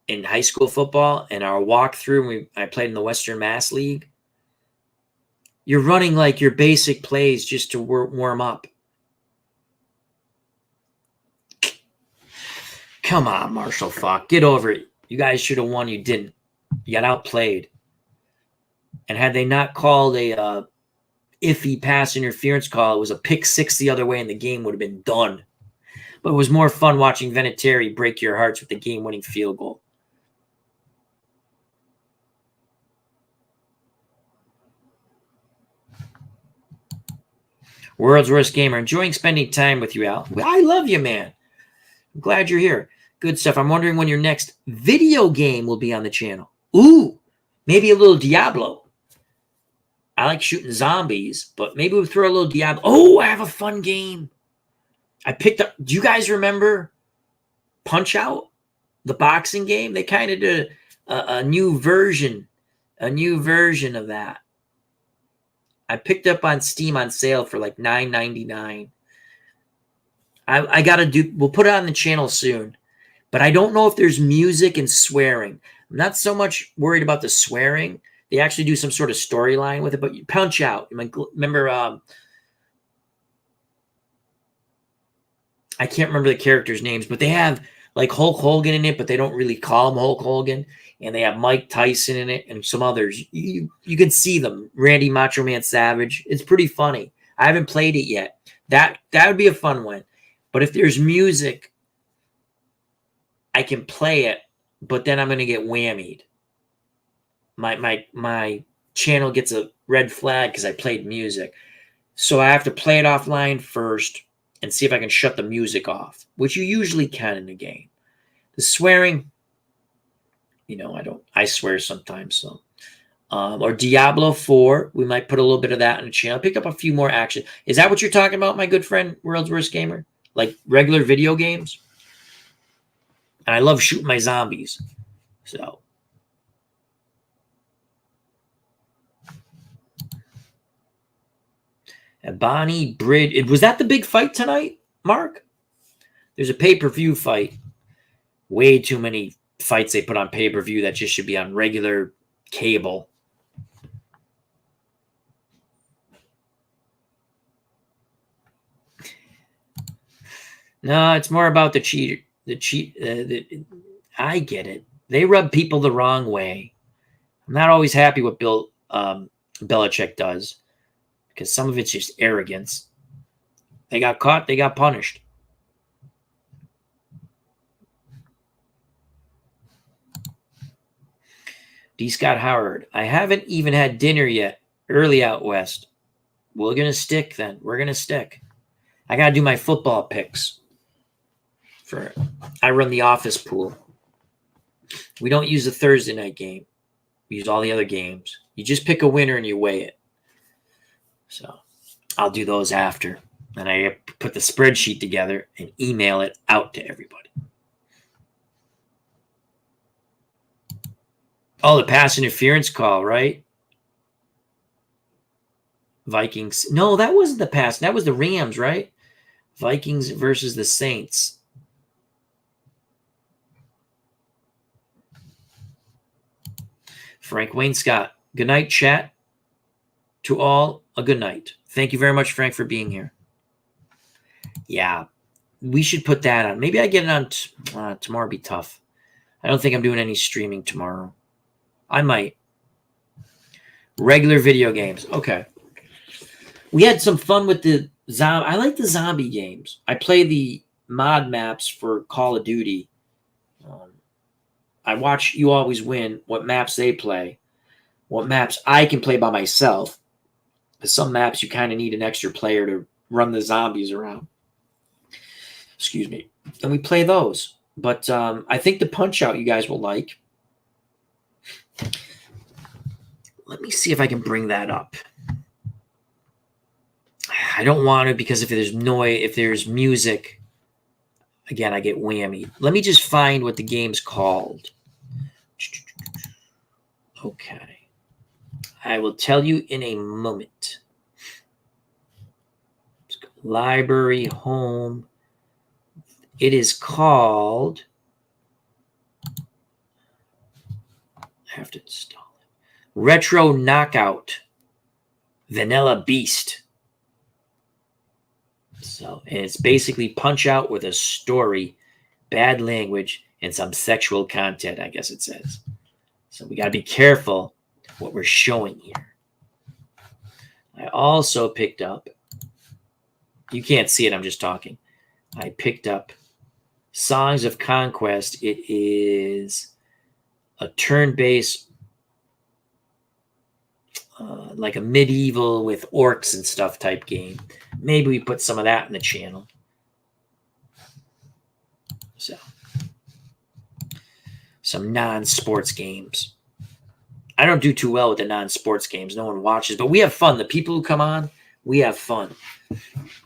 in high school football and our walkthrough. I played in the Western Mass League. You're running like your basic plays just to warm up. Come on, Marshall Faulk, get over it. You guys should have won. You didn't. You got outplayed. And had they not called a iffy pass interference call, it was a pick six the other way, and the game would have been done. But it was more fun watching Vinatieri break your hearts with the game-winning field goal. World's Worst Gamer, enjoying spending time with you, Al. I love you, man. I'm glad you're here. Good stuff. I'm wondering when your next video game will be on the channel. Ooh, maybe a little Diablo. I like shooting zombies, but maybe we'll throw a little Diablo. Oh, I have a fun game. I picked up. Do you guys remember Punch-Out, the boxing game? They kind of did a new version of that. I picked up on Steam on sale for like $9.99. I got to do. We'll put it on the channel soon, but I don't know if there's music and swearing. I'm not so much worried about the swearing. They actually do some sort of storyline with it, but you Punch-Out. Remember, I can't remember the characters' names, but they have like Hulk Hogan in it, but they don't really call him Hulk Hogan. And they have Mike Tyson in it and some others. You can see them. Randy Macho Man Savage. It's pretty funny. I haven't played it yet. That would be a fun one. But if there's music, I can play it, but then I'm going to get whammied. My channel gets a red flag because I played music. So I have to play it offline first and see if I can shut the music off, which you usually can in a game. The swearing, I swear sometimes. So, or Diablo 4, we might put a little bit of that on the channel. Pick up a few more action. Is that what you're talking about, my good friend, World's Worst Gamer? Like regular video games? And I love shooting my zombies. So. Bonnie Bridge. Was that the big fight tonight, Mark? There's a pay-per-view fight. Way too many fights they put on pay-per-view that just should be on regular cable. No, it's more about the cheater. I get it. They rub people the wrong way. I'm not always happy what Bill Belichick does, because some of it's just arrogance. They got caught. They got punished. D. Scott Howard. I haven't even had dinner yet. Early out west. We're going to stick then. We're going to stick. I got to do my football picks. I run the office pool. We don't use the Thursday night game. We use all the other games. You just pick a winner and you weigh it. So I'll do those after. And I put the spreadsheet together and email it out to everybody. Oh, the pass interference call, right? Vikings. No, that wasn't the pass. That was the Rams, right? Vikings versus the Saints. Frank Wayne Scott. Good night, chat. To all, a good night. Thank you very much, Frank, for being here. Yeah, we should put that on. Maybe I get it on tomorrow. Be tough. I don't think I'm doing any streaming tomorrow. I might. Regular video games. Okay. We had some fun with the zombie. I like the zombie games. I play the mod maps for Call of Duty. I watch You Always Win, what maps they play, what maps I can play by myself. Because some maps you kind of need an extra player to run the zombies around. Excuse me. And we play those. But I think the Punch-Out you guys will like. Let me see if I can bring that up. I don't want to, because if there's noise, if there's music, again, I get whammy. Let me just find what the game's called. Okay. I will tell you in a moment. Library, home. It is called... I have to install it. Retro Knockout. Vanilla Beast. So, and it's basically Punch-Out with a story, bad language, and some sexual content, I guess it says. So we got to be careful what we're showing here. I also picked up, you can't see it, I'm just talking. I picked up Songs of Conquest. It is a turn-based, like a medieval with orcs and stuff type game. Maybe we put some of that in the channel. So, some non-sports games. I don't do too well with the non-sports games. No one watches, but we have fun. The people who come on, we have fun.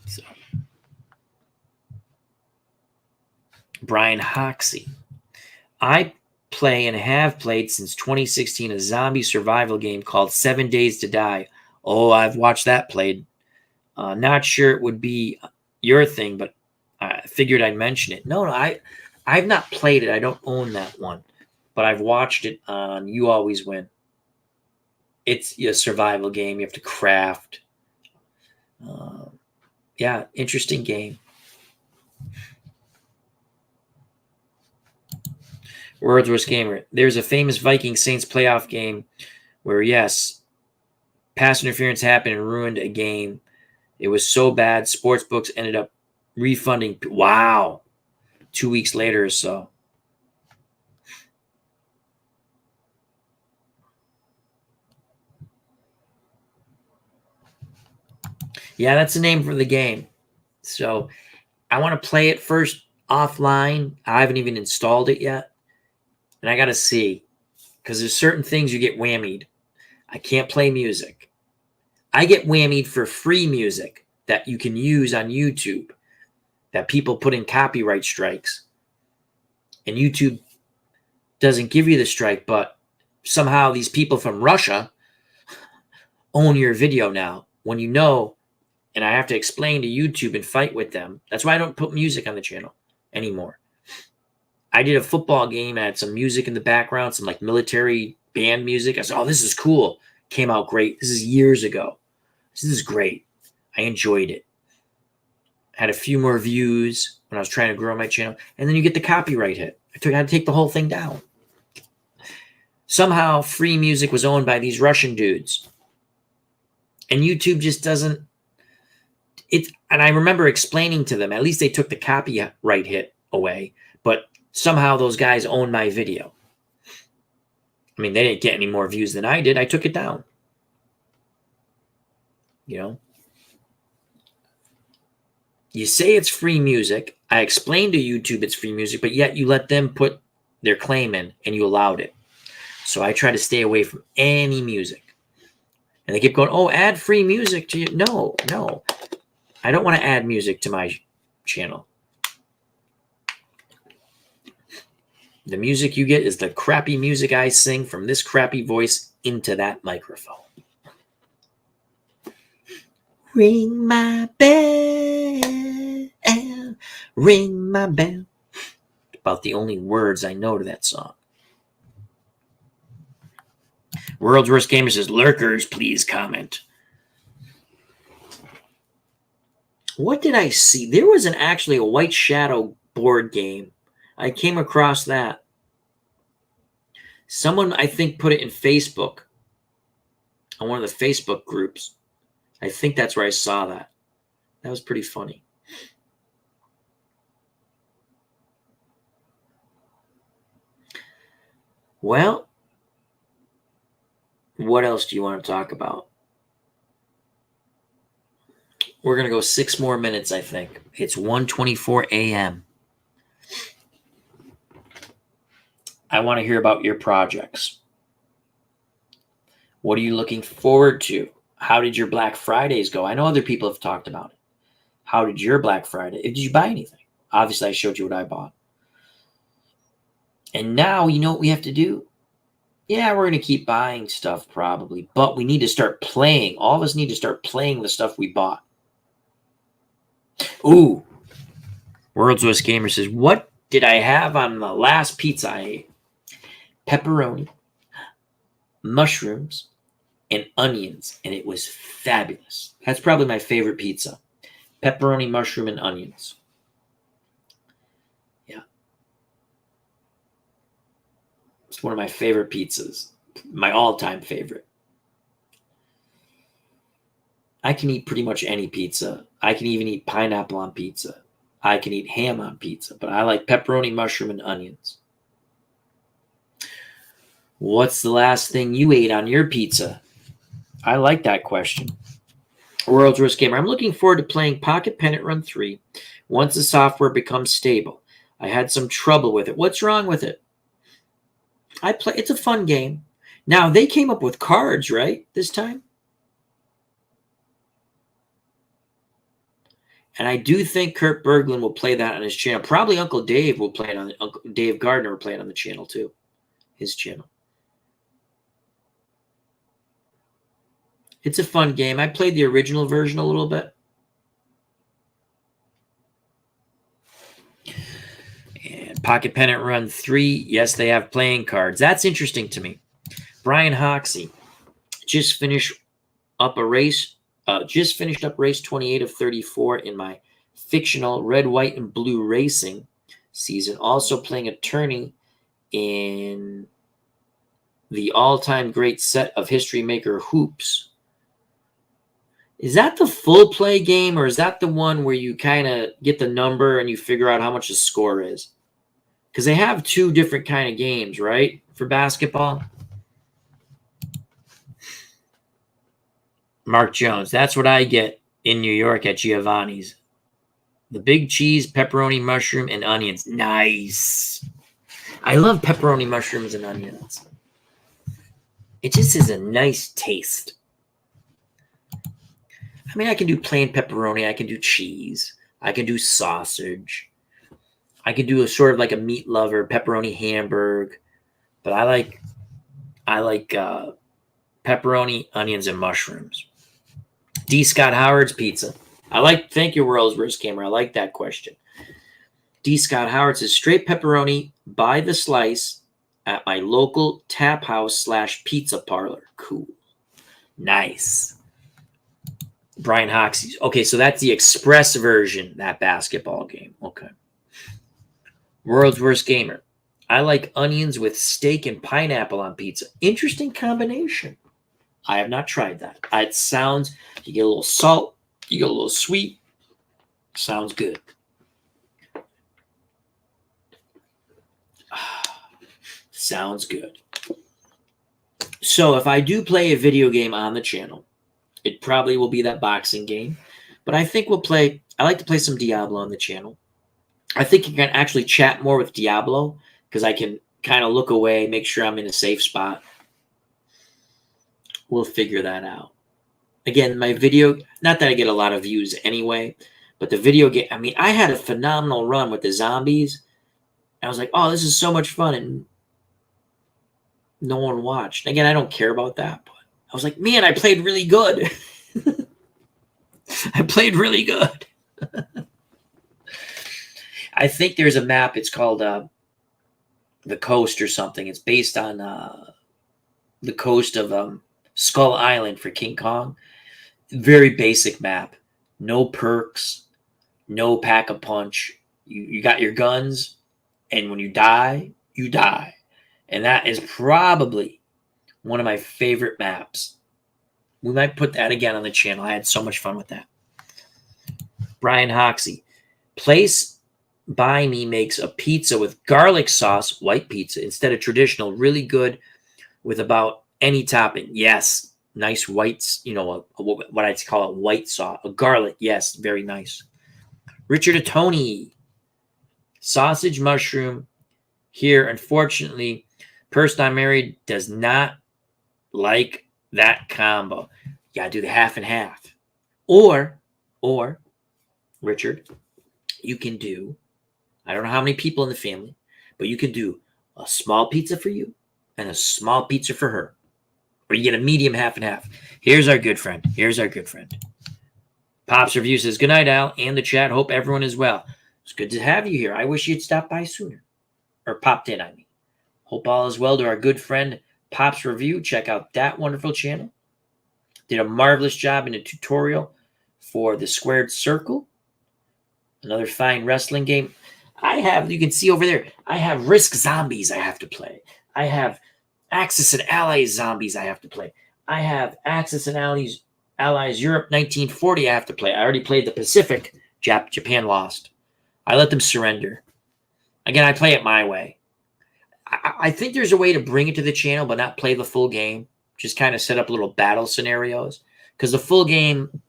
So, Brian Hoxie. I play and have played since 2016 a zombie survival game called 7 Days to Die. Oh, I've watched that played. Not sure it would be your thing, but I figured I'd mention it. No, I've not played it. I don't own that one, but I've watched it on You Always Win. It's a survival game. You have to craft. Yeah, interesting game. Wordsworth Gamer. There's a famous Viking Saints playoff game where, yes, pass interference happened and ruined a game. It was so bad, sports books ended up refunding. Wow. 2 weeks later or so. Yeah, that's the name for the game. So I want to play it first offline. I haven't even installed it yet. And I got to see. Because there's certain things you get whammied. I can't play music. I get whammied for free music that you can use on YouTube that people put in copyright strikes. And YouTube doesn't give you the strike, but somehow these people from Russia own your video now. When you know, and I have to explain to YouTube and fight with them. That's why I don't put music on the channel anymore. I did a football game and I had some music in the background, some like military band music. I said, oh, this is cool. Came out great. This is years ago. This is great. I enjoyed it. Had a few more views when I was trying to grow my channel. And then you get the copyright hit. I had to take the whole thing down. Somehow free music was owned by these Russian dudes. And YouTube just doesn't. And I remember explaining to them, at least they took the copyright hit away. But somehow those guys own my video. I mean, they didn't get any more views than I did. I took it down. You know? You say it's free music. I explained to YouTube it's free music, but yet you let them put their claim in and you allowed it. So I try to stay away from any music. And they keep going, oh, add free music to you. No. I don't want to add music to my channel. The music you get is the crappy music I sing from this crappy voice into that microphone. Ring my bell, ring my bell. About the only words I know to that song. World's Worst Gamer says, lurkers, please comment. What did I see? There was actually a White Shadow board game. I came across that. Someone, I think, put it in Facebook. On one of the Facebook groups. I think that's where I saw that. That was pretty funny. Well, what else do you want to talk about? We're going to go 6 more minutes, I think. It's 1:24 a.m. I want to hear about your projects. What are you looking forward to? How did your Black Fridays go? I know other people have talked about it. How did your Black Friday? Did you buy anything? Obviously, I showed you what I bought. And now, you know what we have to do? Yeah, we're going to keep buying stuff probably, but we need to start playing. All of us need to start playing the stuff we bought. Ooh. World's Worst Gamer says, what did I have on the last pizza I ate? Pepperoni, mushrooms, and onions, and it was fabulous. That's probably my favorite pizza. Pepperoni, mushroom, and onions. Yeah. It's one of my favorite pizzas. My all-time favorite. I can eat pretty much any pizza. I can even eat pineapple on pizza. I can eat ham on pizza, but I like pepperoni, mushroom, and onions. What's the last thing you ate on your pizza? I like that question. World's Worst Gamer. I'm looking forward to playing Pocket Pennant Run 3 once the software becomes stable. I had some trouble with it. What's wrong with it? It's a fun game. Now, they came up with cards, right, this time? And I do think Kurt Berglund will play that on his channel. Probably Uncle Dave will play it on Uncle Dave Gardner will play it on the channel too. His channel. It's a fun game. I played the original version a little bit. And Pocket Pennant Run 3, yes, they have playing cards. That's interesting to me. Brian Hoxie just finished up race 28 of 34 in my fictional red, white, and blue racing season. Also playing a tourney in the all-time great set of History Maker Hoops. Is that the full play game, or is that the one where you kind of get the number and you figure out how much the score is? Because they have two different kind of games, right, for basketball? Mark Jones, that's what I get in New York at Giovanni's. The big cheese, pepperoni, mushroom, and onions. Nice. I love pepperoni, mushrooms, and onions. It just is a nice taste. I mean, I can do plain pepperoni. I can do cheese. I can do sausage. I can do a sort of like a meat lover, pepperoni hamburg. But I like pepperoni, onions, and mushrooms. D. Scott Howard's pizza. Thank you, World's Worst Gamer. I like that question. D. Scott Howard says, straight pepperoni by the slice at my local tap house / pizza parlor. Cool. Nice. Brian Hoxie. Okay, so that's the express version, that basketball game. Okay. World's Worst Gamer. I like onions with steak and pineapple on pizza. Interesting combination. I have not tried that. It sounds, you get a little salt, you get a little sweet. Sounds good. Sounds good. So if I do play a video game on the channel, it probably will be that boxing game. But I think I like to play some Diablo on the channel. I think you can actually chat more with Diablo because I can kind of look away, make sure I'm in a safe spot. We'll figure that out. Again, my video, not that I get a lot of views anyway, but the video game, I mean, I had a phenomenal run with the zombies. I was like, oh, this is so much fun. And no one watched. Again, I don't care about that, but I was like, man, I played really good. I played really good. I think there's a map. It's called The Coast or something. It's based on the coast of Skull Island for King Kong. Very basic map. No perks. No pack-a-punch. You got your guns, and when you die, you die. And that is probably one of my favorite maps. We might put that again on the channel. I had so much fun with that. Brian Hoxie. Place by me makes a pizza with garlic sauce, white pizza, instead of traditional. Really good with about any topping. Yes. Nice whites, what I'd call a white sauce. A garlic. Yes. Very nice. Richard Atoni. Sausage, mushroom. Here, unfortunately, person I'm married does not like that combo. You gotta do the half and half. Or, Richard, you can do, I don't know how many people in the family, but you can do a small pizza for you and a small pizza for her. Or you get a medium half and half. Here's our good friend. Pops Review says, good night, Al, and the chat. Hope everyone is well. It's good to have you here. I wish you'd stop by sooner. Or popped in, I mean. Hope all is well to our good friend Pops Review. Check out that wonderful channel. Did a marvelous job in a tutorial for the squared circle. Another fine wrestling game. You can see over there, I have Risk Zombies I have to play. I have Axis and Allies Zombies I have to play. I have Axis and Allies Europe 1940 I have to play. I already played the Pacific. Japan lost. I let them surrender. Again, I play it my way. I think there's a way to bring it to the channel but not play the full game. Just kind of set up little battle scenarios. Because the full game,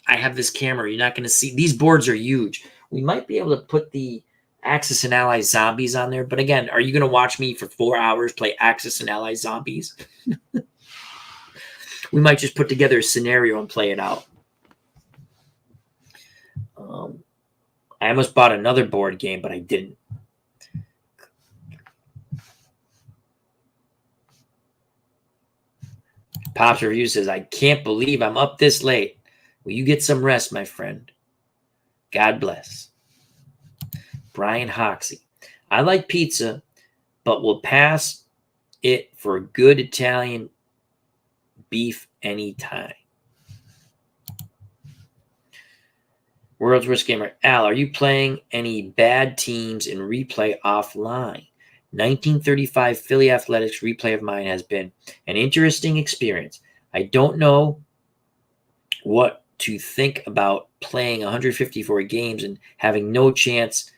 I have this camera. You're not going to see. These boards are huge. We might be able to put the Axis and Allies Zombies on there. But again, are you going to watch me for 4 hours play Axis and Allies Zombies? We might just put together a scenario and play it out. I almost bought another board game, but I didn't. Pops Review says, I can't believe I'm up this late. Will you get some rest, my friend? God bless. Brian Hoxie. I like pizza, but will pass it for good Italian beef anytime. World's Worst Gamer. Al, are you playing any bad teams in replay offline? 1935 Philly Athletics replay of mine has been an interesting experience. I don't know what to think about playing 154 games and having no chance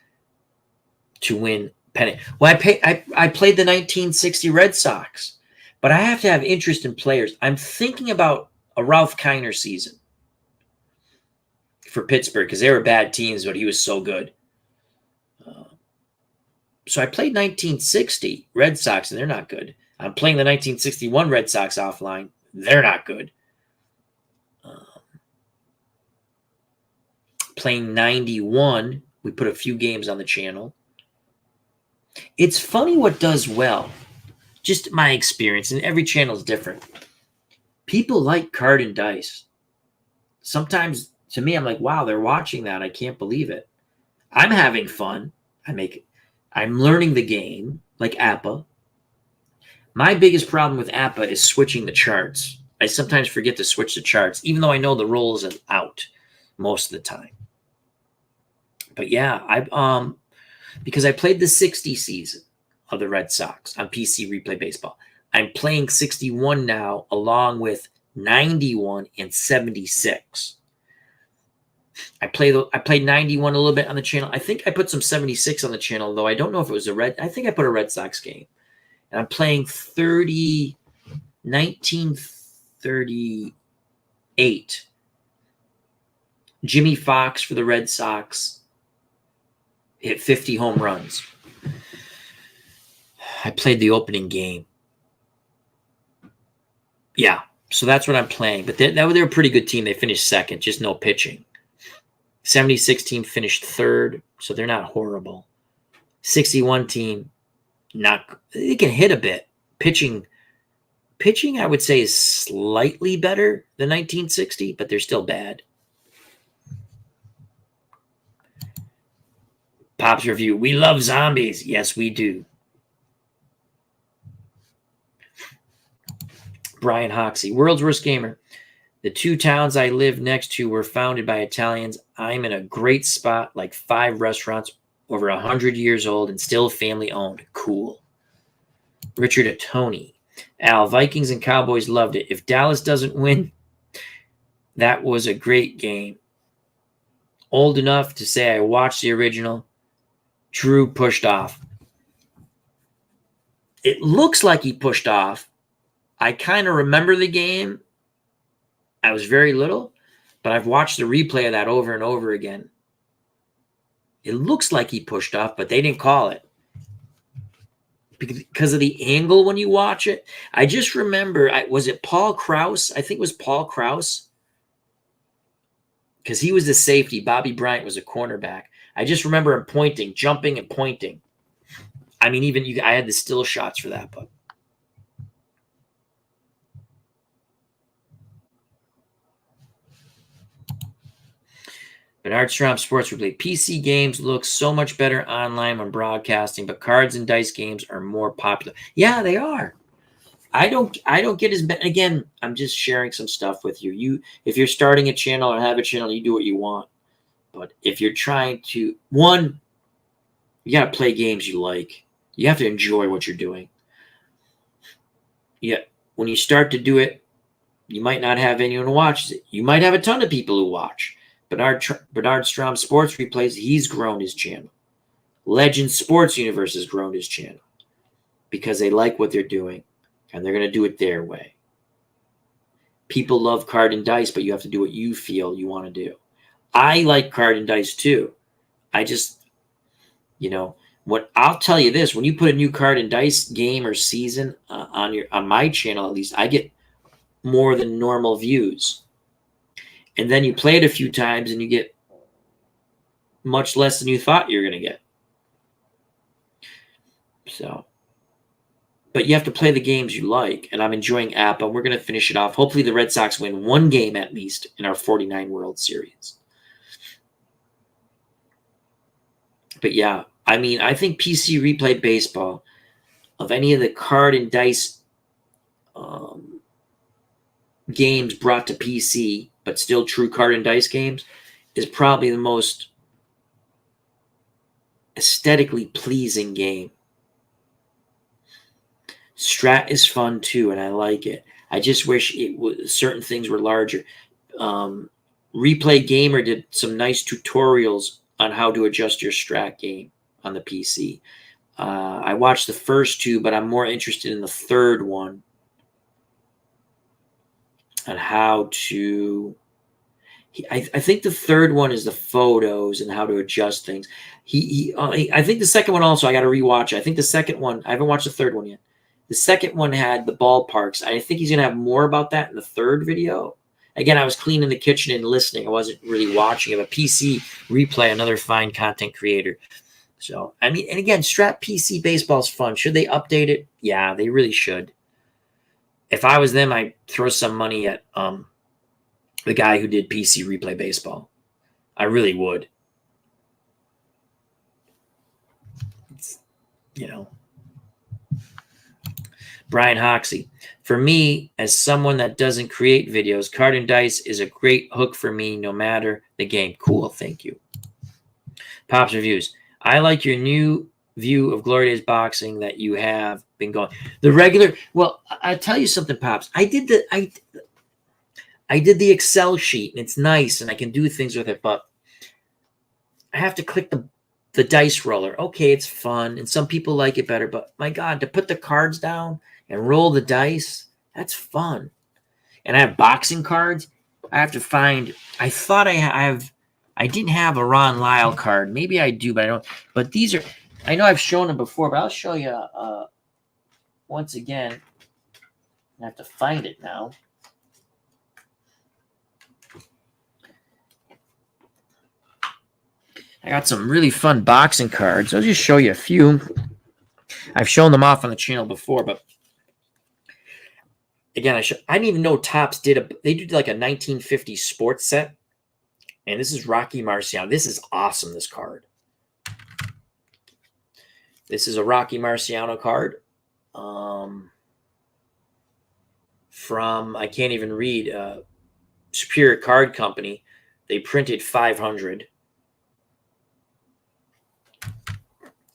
to win pennant. Well, I played the 1960 Red Sox, but I have to have interest in players. I'm thinking about a Ralph Kiner season for Pittsburgh because they were bad teams, but he was so good. So I played 1960 Red Sox, and they're not good. I'm playing the 1961 Red Sox offline. They're not good. Playing 91, we put a few games on the channel. It's funny what does well. Just my experience, and every channel is different. People like card and dice. Sometimes, to me, I'm like, wow, they're watching that. I can't believe it. I'm having fun. I'm learning the game, like APA. My biggest problem with APA is switching the charts. I sometimes forget to switch the charts, even though I know the rolls are out most of the time. But yeah, because I played the 60 season of the Red Sox on PC Replay Baseball. I'm playing 61 now, along with 91 and 76. I played 91 a little bit on the channel. I think I put some 76 on the channel, though I don't know if it was I think I put a Red Sox game. And I'm playing 1938. Jimmy Fox for the Red Sox hit 50 home runs. I played the opening game. Yeah, so that's what I'm playing. But they're a pretty good team. They finished second, just no pitching. 76 team finished third, so they're not horrible. 61 team, they can hit a bit. Pitching, I would say, is slightly better than 1960, but they're still bad. Pops Review. We love zombies. Yes, we do. Brian Hoxie. World's Worst Gamer. The 2 towns I live next to were founded by Italians. I'm in a great spot, like 5 restaurants, over 100 years old and still family owned. Cool. Richard Atoni. Al, Vikings and Cowboys loved it. If Dallas doesn't win, that was a great game. Old enough to say I watched the original. Drew pushed off. It looks like he pushed off. I kind of remember the game. I was very little, but I've watched the replay of that over and over again. It looks like he pushed off, but they didn't call it. Because of the angle when you watch it. I just remember, was it Paul Krause? I think it was Paul Krause. Because he was the safety. Bobby Bryant was a cornerback. I just remember him pointing, jumping and pointing. I mean, even I had the still shots for that, but. Bernard Strom Sports Replay. PC games look so much better online when broadcasting, but cards and dice games are more popular. Yeah, they are. I don't get as many. Again, I'm just sharing some stuff with you. If you're starting a channel or have a channel, you do what you want. But if you're trying to, one, you got to play games you like. You have to enjoy what you're doing. Yeah, when you start to do it, you might not have anyone who watches it. You might have a ton of people who watch. Bernard Strom Sports Replays, he's grown his channel. Legend Sports Universe has grown his channel because they like what they're doing and they're going to do it their way. People love card and dice, but you have to do what you feel you want to do. I like card and dice too. I just, what I'll tell you this, when you put a new card and dice game or season on my channel, at least, I get more than normal views. And then you play it a few times and you get much less than you thought you were going to get. So, but you have to play the games you like. And I'm enjoying APA. We're going to finish it off. Hopefully the Red Sox win one game at least in our 49 World Series. But yeah, I mean, I think PC Replay Baseball, of any of the card and dice games brought to PC, but still true card and dice games, is probably the most aesthetically pleasing game. Strat is fun too, and I like it. I just wish certain things were larger. Replay Gamer did some nice tutorials on how to adjust your strat game on the PC. I watched the first two, but I'm more interested in the third one on how to. I think the third one is the photos and how to adjust things. I think the second one also, I got to rewatch it. I think the second one, I haven't watched the third one yet. The second one had the ballparks. I think he's going to have more about that in the third video. Again, I was cleaning the kitchen and listening. I wasn't really watching it. But PC Replay, another fine content creator. So, I mean, and again, Strat PC Baseball is fun. Should they update it? Yeah, they really should. If I was them, I'd throw some money at the guy who did PC Replay Baseball. I really would. Brian Hoxie. For me, as someone that doesn't create videos, card and dice is a great hook for me no matter the game. Cool, thank you. Pops Reviews. I like your new view of Glory Days boxing that you have been going. The regular, well, I'll tell you something, Pops. I did the Excel sheet, and it's nice, and I can do things with it, but I have to click the dice roller. Okay, it's fun, and some people like it better, but my God, to put the cards down and roll the dice, that's fun. And I have boxing cards. I have to find, I thought I didn't have a Ron Lyle card. Maybe I do, but I don't. But these are, I know I've shown them before, but I'll show you once again. I have to find it now. I got some really fun boxing cards. I'll just show you a few. I've shown them off on the channel before, but again, I didn't even know Topps they did like a 1950s sports set. And this is Rocky Marciano. This is awesome, this card. This is a Rocky Marciano card from, I can't even read, Superior Card Company. They printed 500.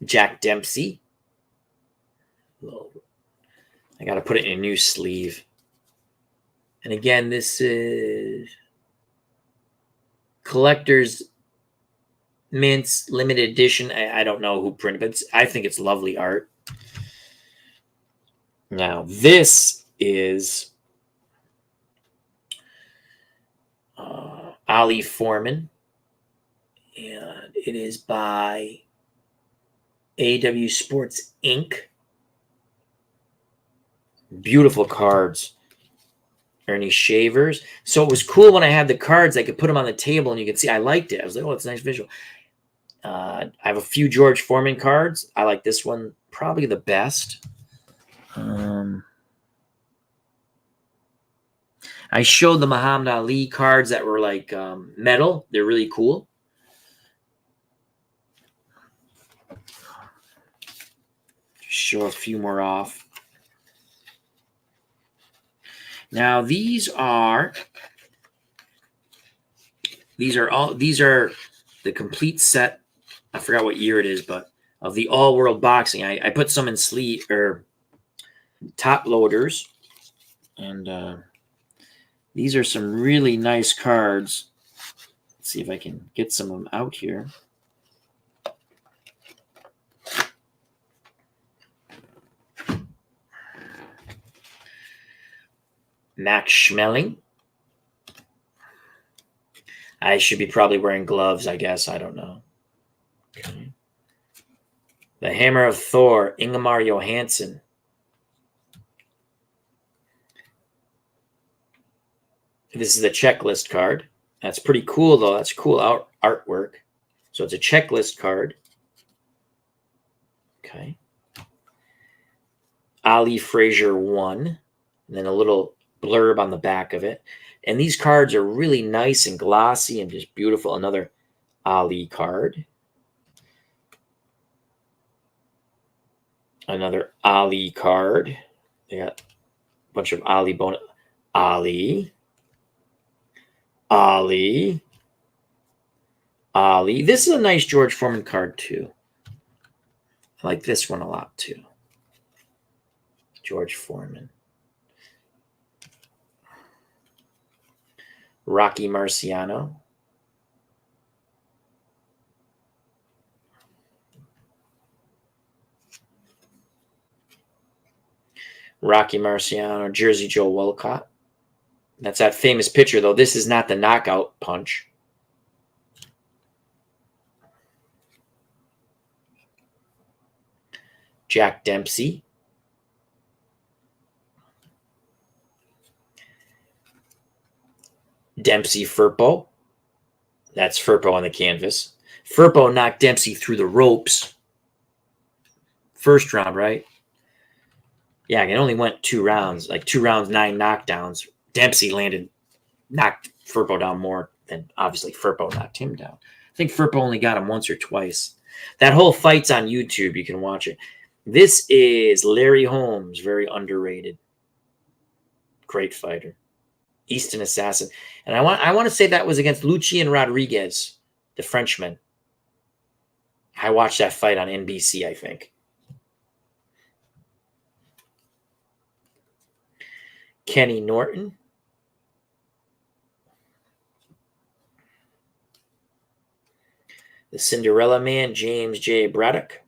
Jack Dempsey. I got to put it in a new sleeve. And again, this is Collector's Mints limited edition. I don't know who printed it, but I think it's lovely art. Now, this is Ali Foreman, and it is by AW Sports Inc. Beautiful cards. Ernie Shavers. So it was cool when I had the cards, I could put them on the table and you could see. I liked it. I was like, oh, it's a nice visual. I have a few George Foreman cards. I like this one probably the best. I showed the Muhammad Ali cards that were like metal. They're really cool. Show a few more off. Now these are the complete set. I forgot what year it is, but of the All World Boxing. I put some in sleeve or top loaders, and these are some really nice cards. Let's see if I can get some of them out here. Max Schmeling. I should be probably wearing gloves, I guess. I don't know. Okay. The Hammer of Thor, Ingemar Johansson. This is the checklist card. That's pretty cool, though. That's cool artwork. So it's a checklist card. Okay. Ali Frazier 1. And then a little blurb on the back of it. And these cards are really nice and glossy and just beautiful. Another Ali card. Another Ali card. They got a bunch of Ali bonus. Ali. Ali. Ali. This is a nice George Foreman card, too. I like this one a lot, too. George Foreman. Rocky Marciano. Rocky Marciano, Jersey Joe Walcott. That's that famous picture, though. This is not the knockout punch. Jack Dempsey. Dempsey Firpo. That's Firpo on the canvas. Firpo knocked Dempsey through the ropes. First round, right? Yeah, it only went 2 rounds. Like 2 rounds, 9 knockdowns. Dempsey knocked Firpo down more than obviously Firpo knocked him down. I think Firpo only got him once or twice. That whole fight's on YouTube. You can watch it. This is Larry Holmes, very underrated. Great fighter. Easton Assassin. And I want to say that was against Lucien Rodriguez, the Frenchman. I watched that fight on NBC, I think. Kenny Norton. The Cinderella Man, James J. Braddock.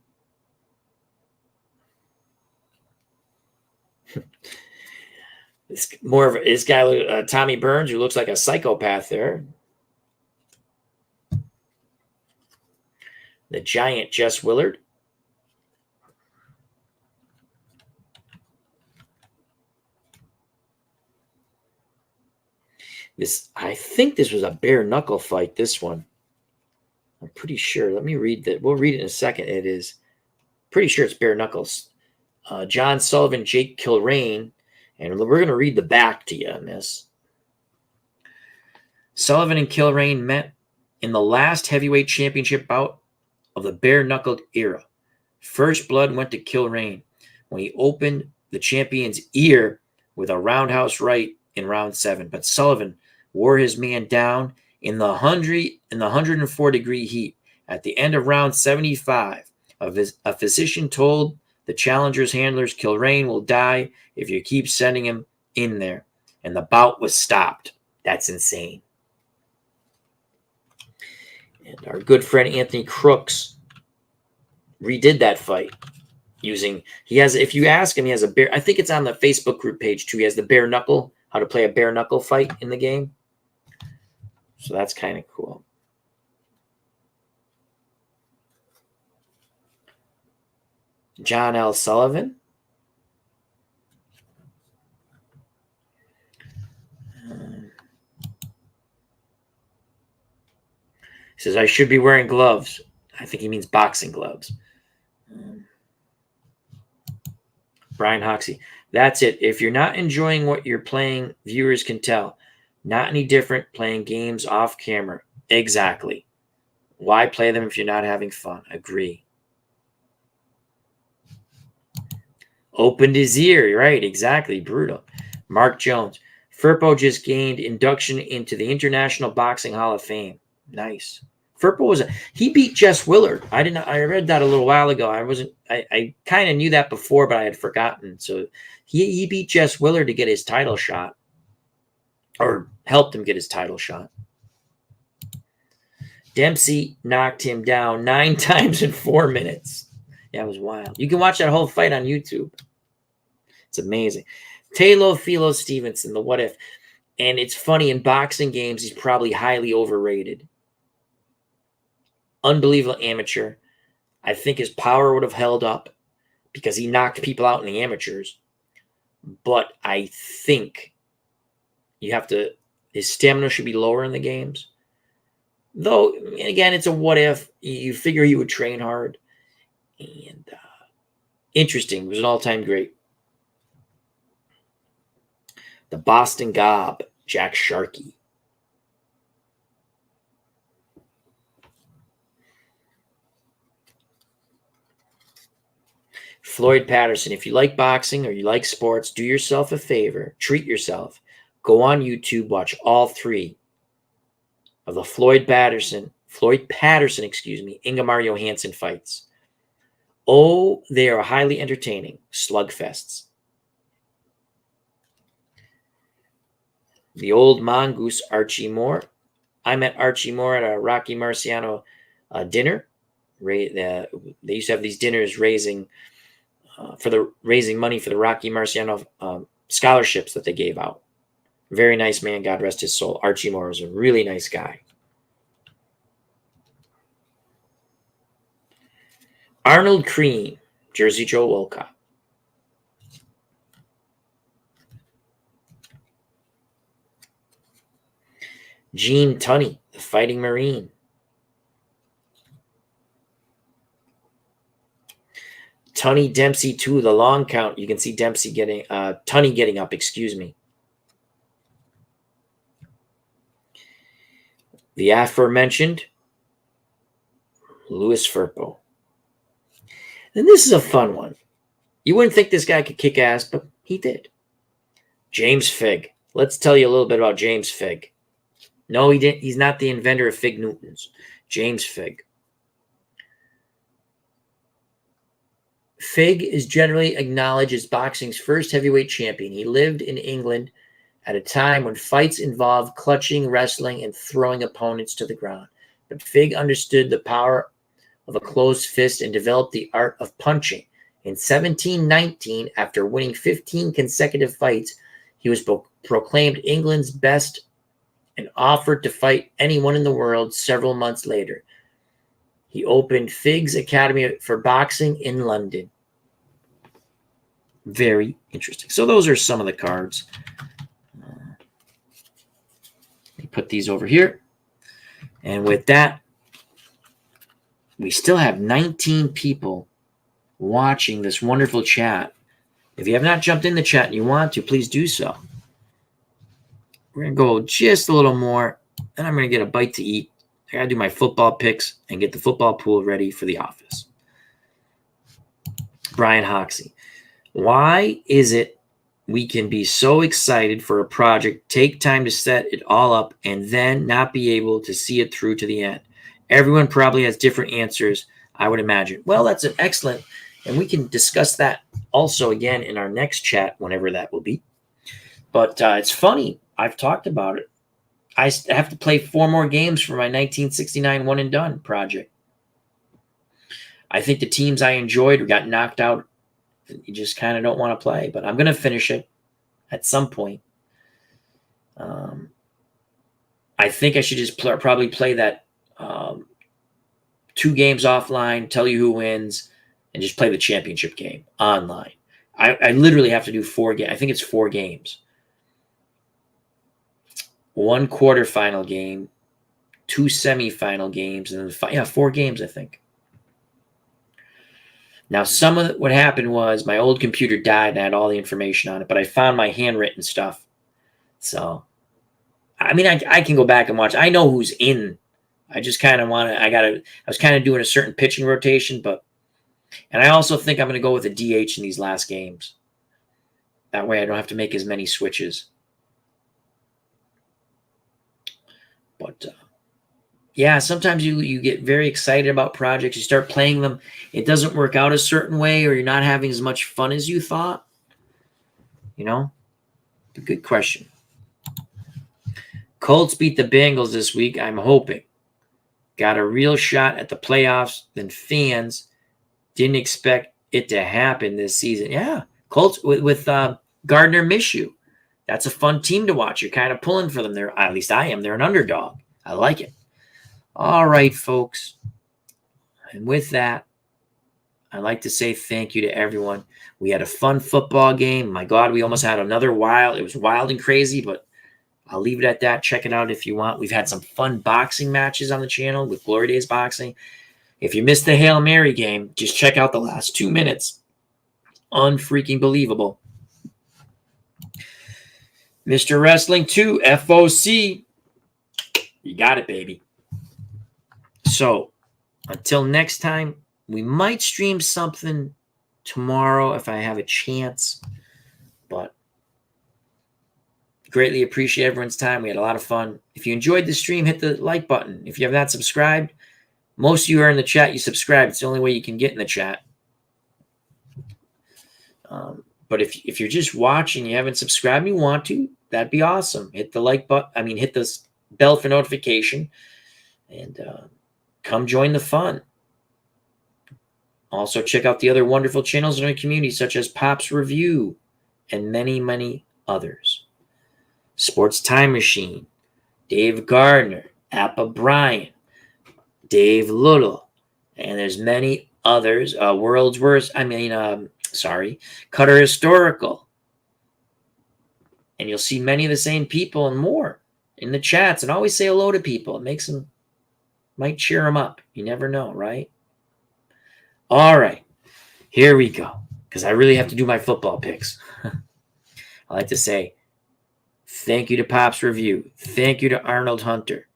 This guy, Tommy Burns, who looks like a psychopath there. The Giant, Jess Willard. I think this was a bare knuckle fight, this one. I'm pretty sure. Let me read that. We'll read it in a second. It is pretty sure it's bare knuckles. John Sullivan, Jake Kilrain. And we're going to read the back to you on this. Sullivan and Kilrain met in the last heavyweight championship bout of the bare-knuckled era. First blood went to Kilrain when he opened the champion's ear with a roundhouse right in round 7. But Sullivan wore his man down in the 104-degree heat. At the end of round 75, a physician told the challenger's handlers, Kilrain will die if you keep sending him in there. And the bout was stopped. That's insane. And our good friend Anthony Crooks redid that fight if you ask him, he has I think it's on the Facebook group page too. He has the bare knuckle, how to play a bare knuckle fight in the game. So that's kind of cool. John L. Sullivan. He says, I should be wearing gloves. I think he means boxing gloves. Brian Hoxie. That's it. If you're not enjoying what you're playing, viewers can tell. Not any different playing games off camera. Exactly. Why play them if you're not having fun? Agree. Opened his ear. Right, exactly. Brutal. Mark Jones. Firpo just gained induction into the International Boxing Hall of Fame. Nice. Firpo he beat Jess Willard. I read that a little while ago. I kind of knew that before, but I had forgotten. So he beat Jess Willard to get his title shot, or helped him get his title shot. Dempsey knocked him down 9 times in 4 minutes. Yeah, it was wild. You can watch that whole fight on YouTube. It's amazing. Taylor Philo Stevenson, the what if. And it's funny, in boxing games, he's probably highly overrated. Unbelievable amateur. I think his power would have held up because he knocked people out in the amateurs. But I think his stamina should be lower in the games. Though, again, it's a what if. You figure he would train hard. And interesting. It was an all-time great. The Boston Gob, Jack Sharkey. Floyd Patterson, if you like boxing or you like sports, do yourself a favor. Treat yourself. Go on YouTube, watch all 3 of the Floyd Patterson, Ingemar Johansson fights. Oh, they are highly entertaining slugfests. The old mongoose, Archie Moore. I met Archie Moore at a Rocky Marciano dinner. They used to have these dinners raising money for the Rocky Marciano scholarships that they gave out. Very nice man, God rest his soul. Archie Moore was a really nice guy. Arnold Crean, Jersey Joe Wolcott. Gene Tunney, the Fighting Marine. Tunney Dempsey 2, the long count. You can see Dempsey Tunney getting up, excuse me. The aforementioned Louis Firpo. And this is a fun one. You wouldn't think this guy could kick ass, but he did. James Figg. Let's tell you a little bit about James Figg. No, he didn't. He's not the inventor of Fig Newtons. James Figg. Figg is generally acknowledged as boxing's first heavyweight champion. He lived in England at a time when fights involved clutching, wrestling, and throwing opponents to the ground. But Figg understood the power of a closed fist and developed the art of punching. In 1719, after winning 15 consecutive fights, he was proclaimed England's best and offered to fight anyone in the world several months later. He opened Figg's Academy for Boxing in London. Very interesting. So those are some of the cards. Let me put these over here. And with that, we still have 19 people watching this wonderful chat. If you have not jumped in the chat and you want to, please do so. We're going to go just a little more, and I'm going to get a bite to eat. I got to do my football picks and get the football pool ready for the office. Brian Hoxie. Why is it we can be so excited for a project, take time to set it all up, and then not be able to see it through to the end? Everyone probably has different answers, I would imagine. Well, that's an excellent, and we can discuss that also again in our next chat, whenever that will be. But it's funny. I've talked about it. I have to play 4 more games for my 1969 one and done project. I think the teams I enjoyed got knocked out. You just kind of don't want to play, but I'm going to finish it at some point. I think I should just probably play that 2 games offline, tell you who wins, and just play the championship game online. I literally have to do 4 games. I think it's 4 games. 1 quarterfinal game, 2 semifinal games, and then 4 games, I think. Now, some of what happened was my old computer died and I had all the information on it, but I found my handwritten stuff. So, I mean, I can go back and watch. I know who's in. I just kind of want to, I was kind of doing a certain pitching rotation, and I also think I'm going to go with a DH in these last games. That way I don't have to make as many switches. But, yeah, sometimes you get very excited about projects. You start playing them. It doesn't work out a certain way, or you're not having as much fun as you thought. You know? A good question. Colts beat the Bengals this week, I'm hoping. Got a real shot at the playoffs. Then fans didn't expect it to happen this season. Yeah, Colts with Gardner Minshew. That's a fun team to watch. You're kind of pulling for them. At least I am. They're an underdog. I like it. All right, folks. And with that, I'd like to say thank you to everyone. We had a fun football game. My God, we almost had another wild. It was wild and crazy, but I'll leave it at that. Check it out if you want. We've had some fun boxing matches on the channel with Glory Days Boxing. If you missed the Hail Mary game, just check out the last 2 minutes. Unfreaking believable. Mr. Wrestling 2, FOC. You got it, baby. So, until next time, we might stream something tomorrow if I have a chance. But greatly appreciate everyone's time. We had a lot of fun. If you enjoyed the stream, hit the like button. If you have not subscribed, most of you are in the chat. You subscribe. It's the only way you can get in the chat. But if you're just watching, you haven't subscribed, and you want to, that'd be awesome. Hit the like button. Hit the bell for notification, and come join the fun. Also, check out the other wonderful channels in our community, such as Pop's Review and many, many others. Sports Time Machine, Dave Gardner, Appa Bryan, Dave Little, and there's many others. World's Worst, Cutter Historical. And you'll see many of the same people and more in the chats. And always say hello to people. It makes them, might cheer them up. You never know, right? All right, here we go. Because I really have to do my football picks. I like to say thank you to Pop's Review. Thank you to Arnold Hunter.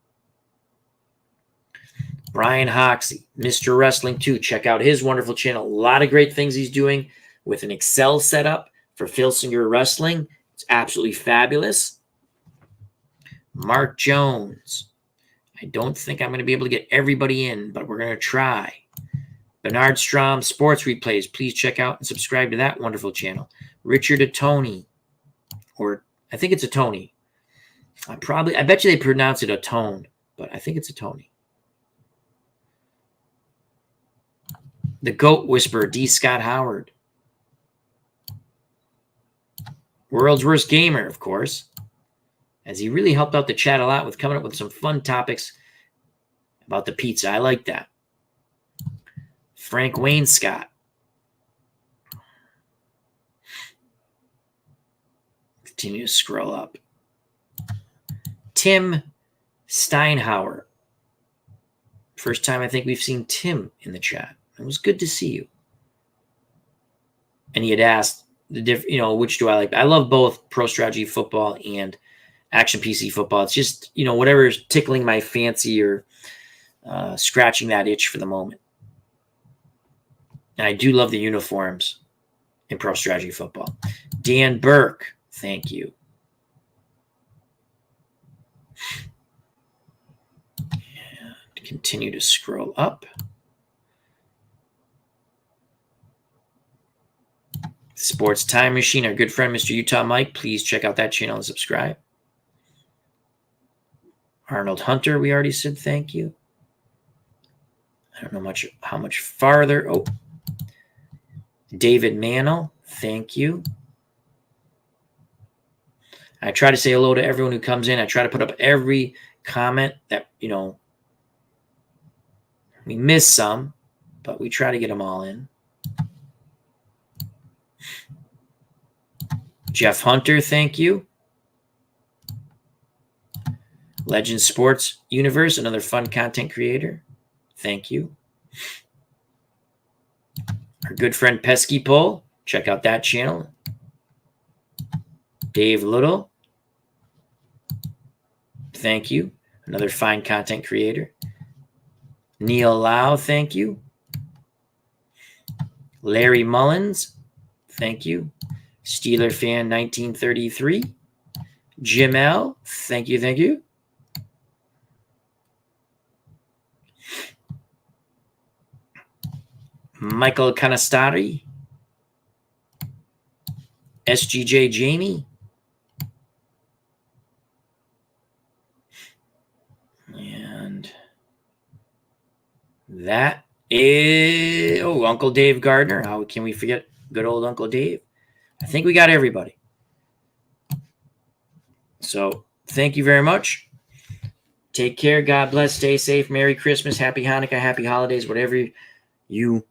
Brian Hoxie, Mr. Wrestling 2. Check out his wonderful channel. A lot of great things he's doing with an Excel setup for Filsinger Wrestling. It's absolutely fabulous. Mark Jones. I don't think I'm going to be able to get everybody in, but we're going to try. Bernard Strom Sports Replays. Please check out and subscribe to that wonderful channel. Richard Atoni, or I think it's a Tony. I bet you they pronounce it a tone, but I think it's a Tony. The Goat Whisperer, D. Scott Howard. World's Worst Gamer, of course, as he really helped out the chat a lot with coming up with some fun topics about the pizza. I like that. Frank Wayne Scott. Continue to scroll up. Tim Steinhauer. First time I think we've seen Tim in the chat. It was good to see you. And he had asked which do I like? I love both Pro Strategy Football and Action PC Football. It's just, whatever is tickling my fancy or scratching that itch for the moment. And I do love the uniforms in Pro Strategy Football. Dan Burke, thank you. And continue to scroll up. Sports Time Machine, our good friend, Mr. Utah Mike. Please check out that channel and subscribe. Arnold Hunter, we already said thank you. I don't know how much farther. Oh, David Mantle, thank you. I try to say hello to everyone who comes in. I try to put up every comment that, we miss some, but we try to get them all in. Jeff Hunter, thank you. Legend Sports Universe, another fun content creator. Thank you. Our good friend Pesky Pull. Check out that channel. Dave Little. Thank you. Another fine content creator. Neil Lau, thank you. Larry Mullins, thank you. Steeler Fan 1933. Jim L, thank you, thank you. Michael Canastari. SGJ Jamie. And that is, Uncle Dave Gardner. How can we forget good old Uncle Dave? I think we got everybody. So thank you very much. Take care. God bless. Stay safe. Merry Christmas. Happy Hanukkah. Happy holidays. Whatever you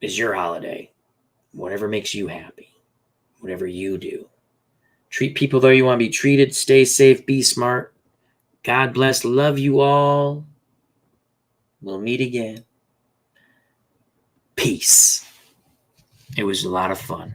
is your holiday. Whatever makes you happy. Whatever you do. Treat people though you want to be treated. Stay safe. Be smart. God bless. Love you all. We'll meet again. Peace. It was a lot of fun.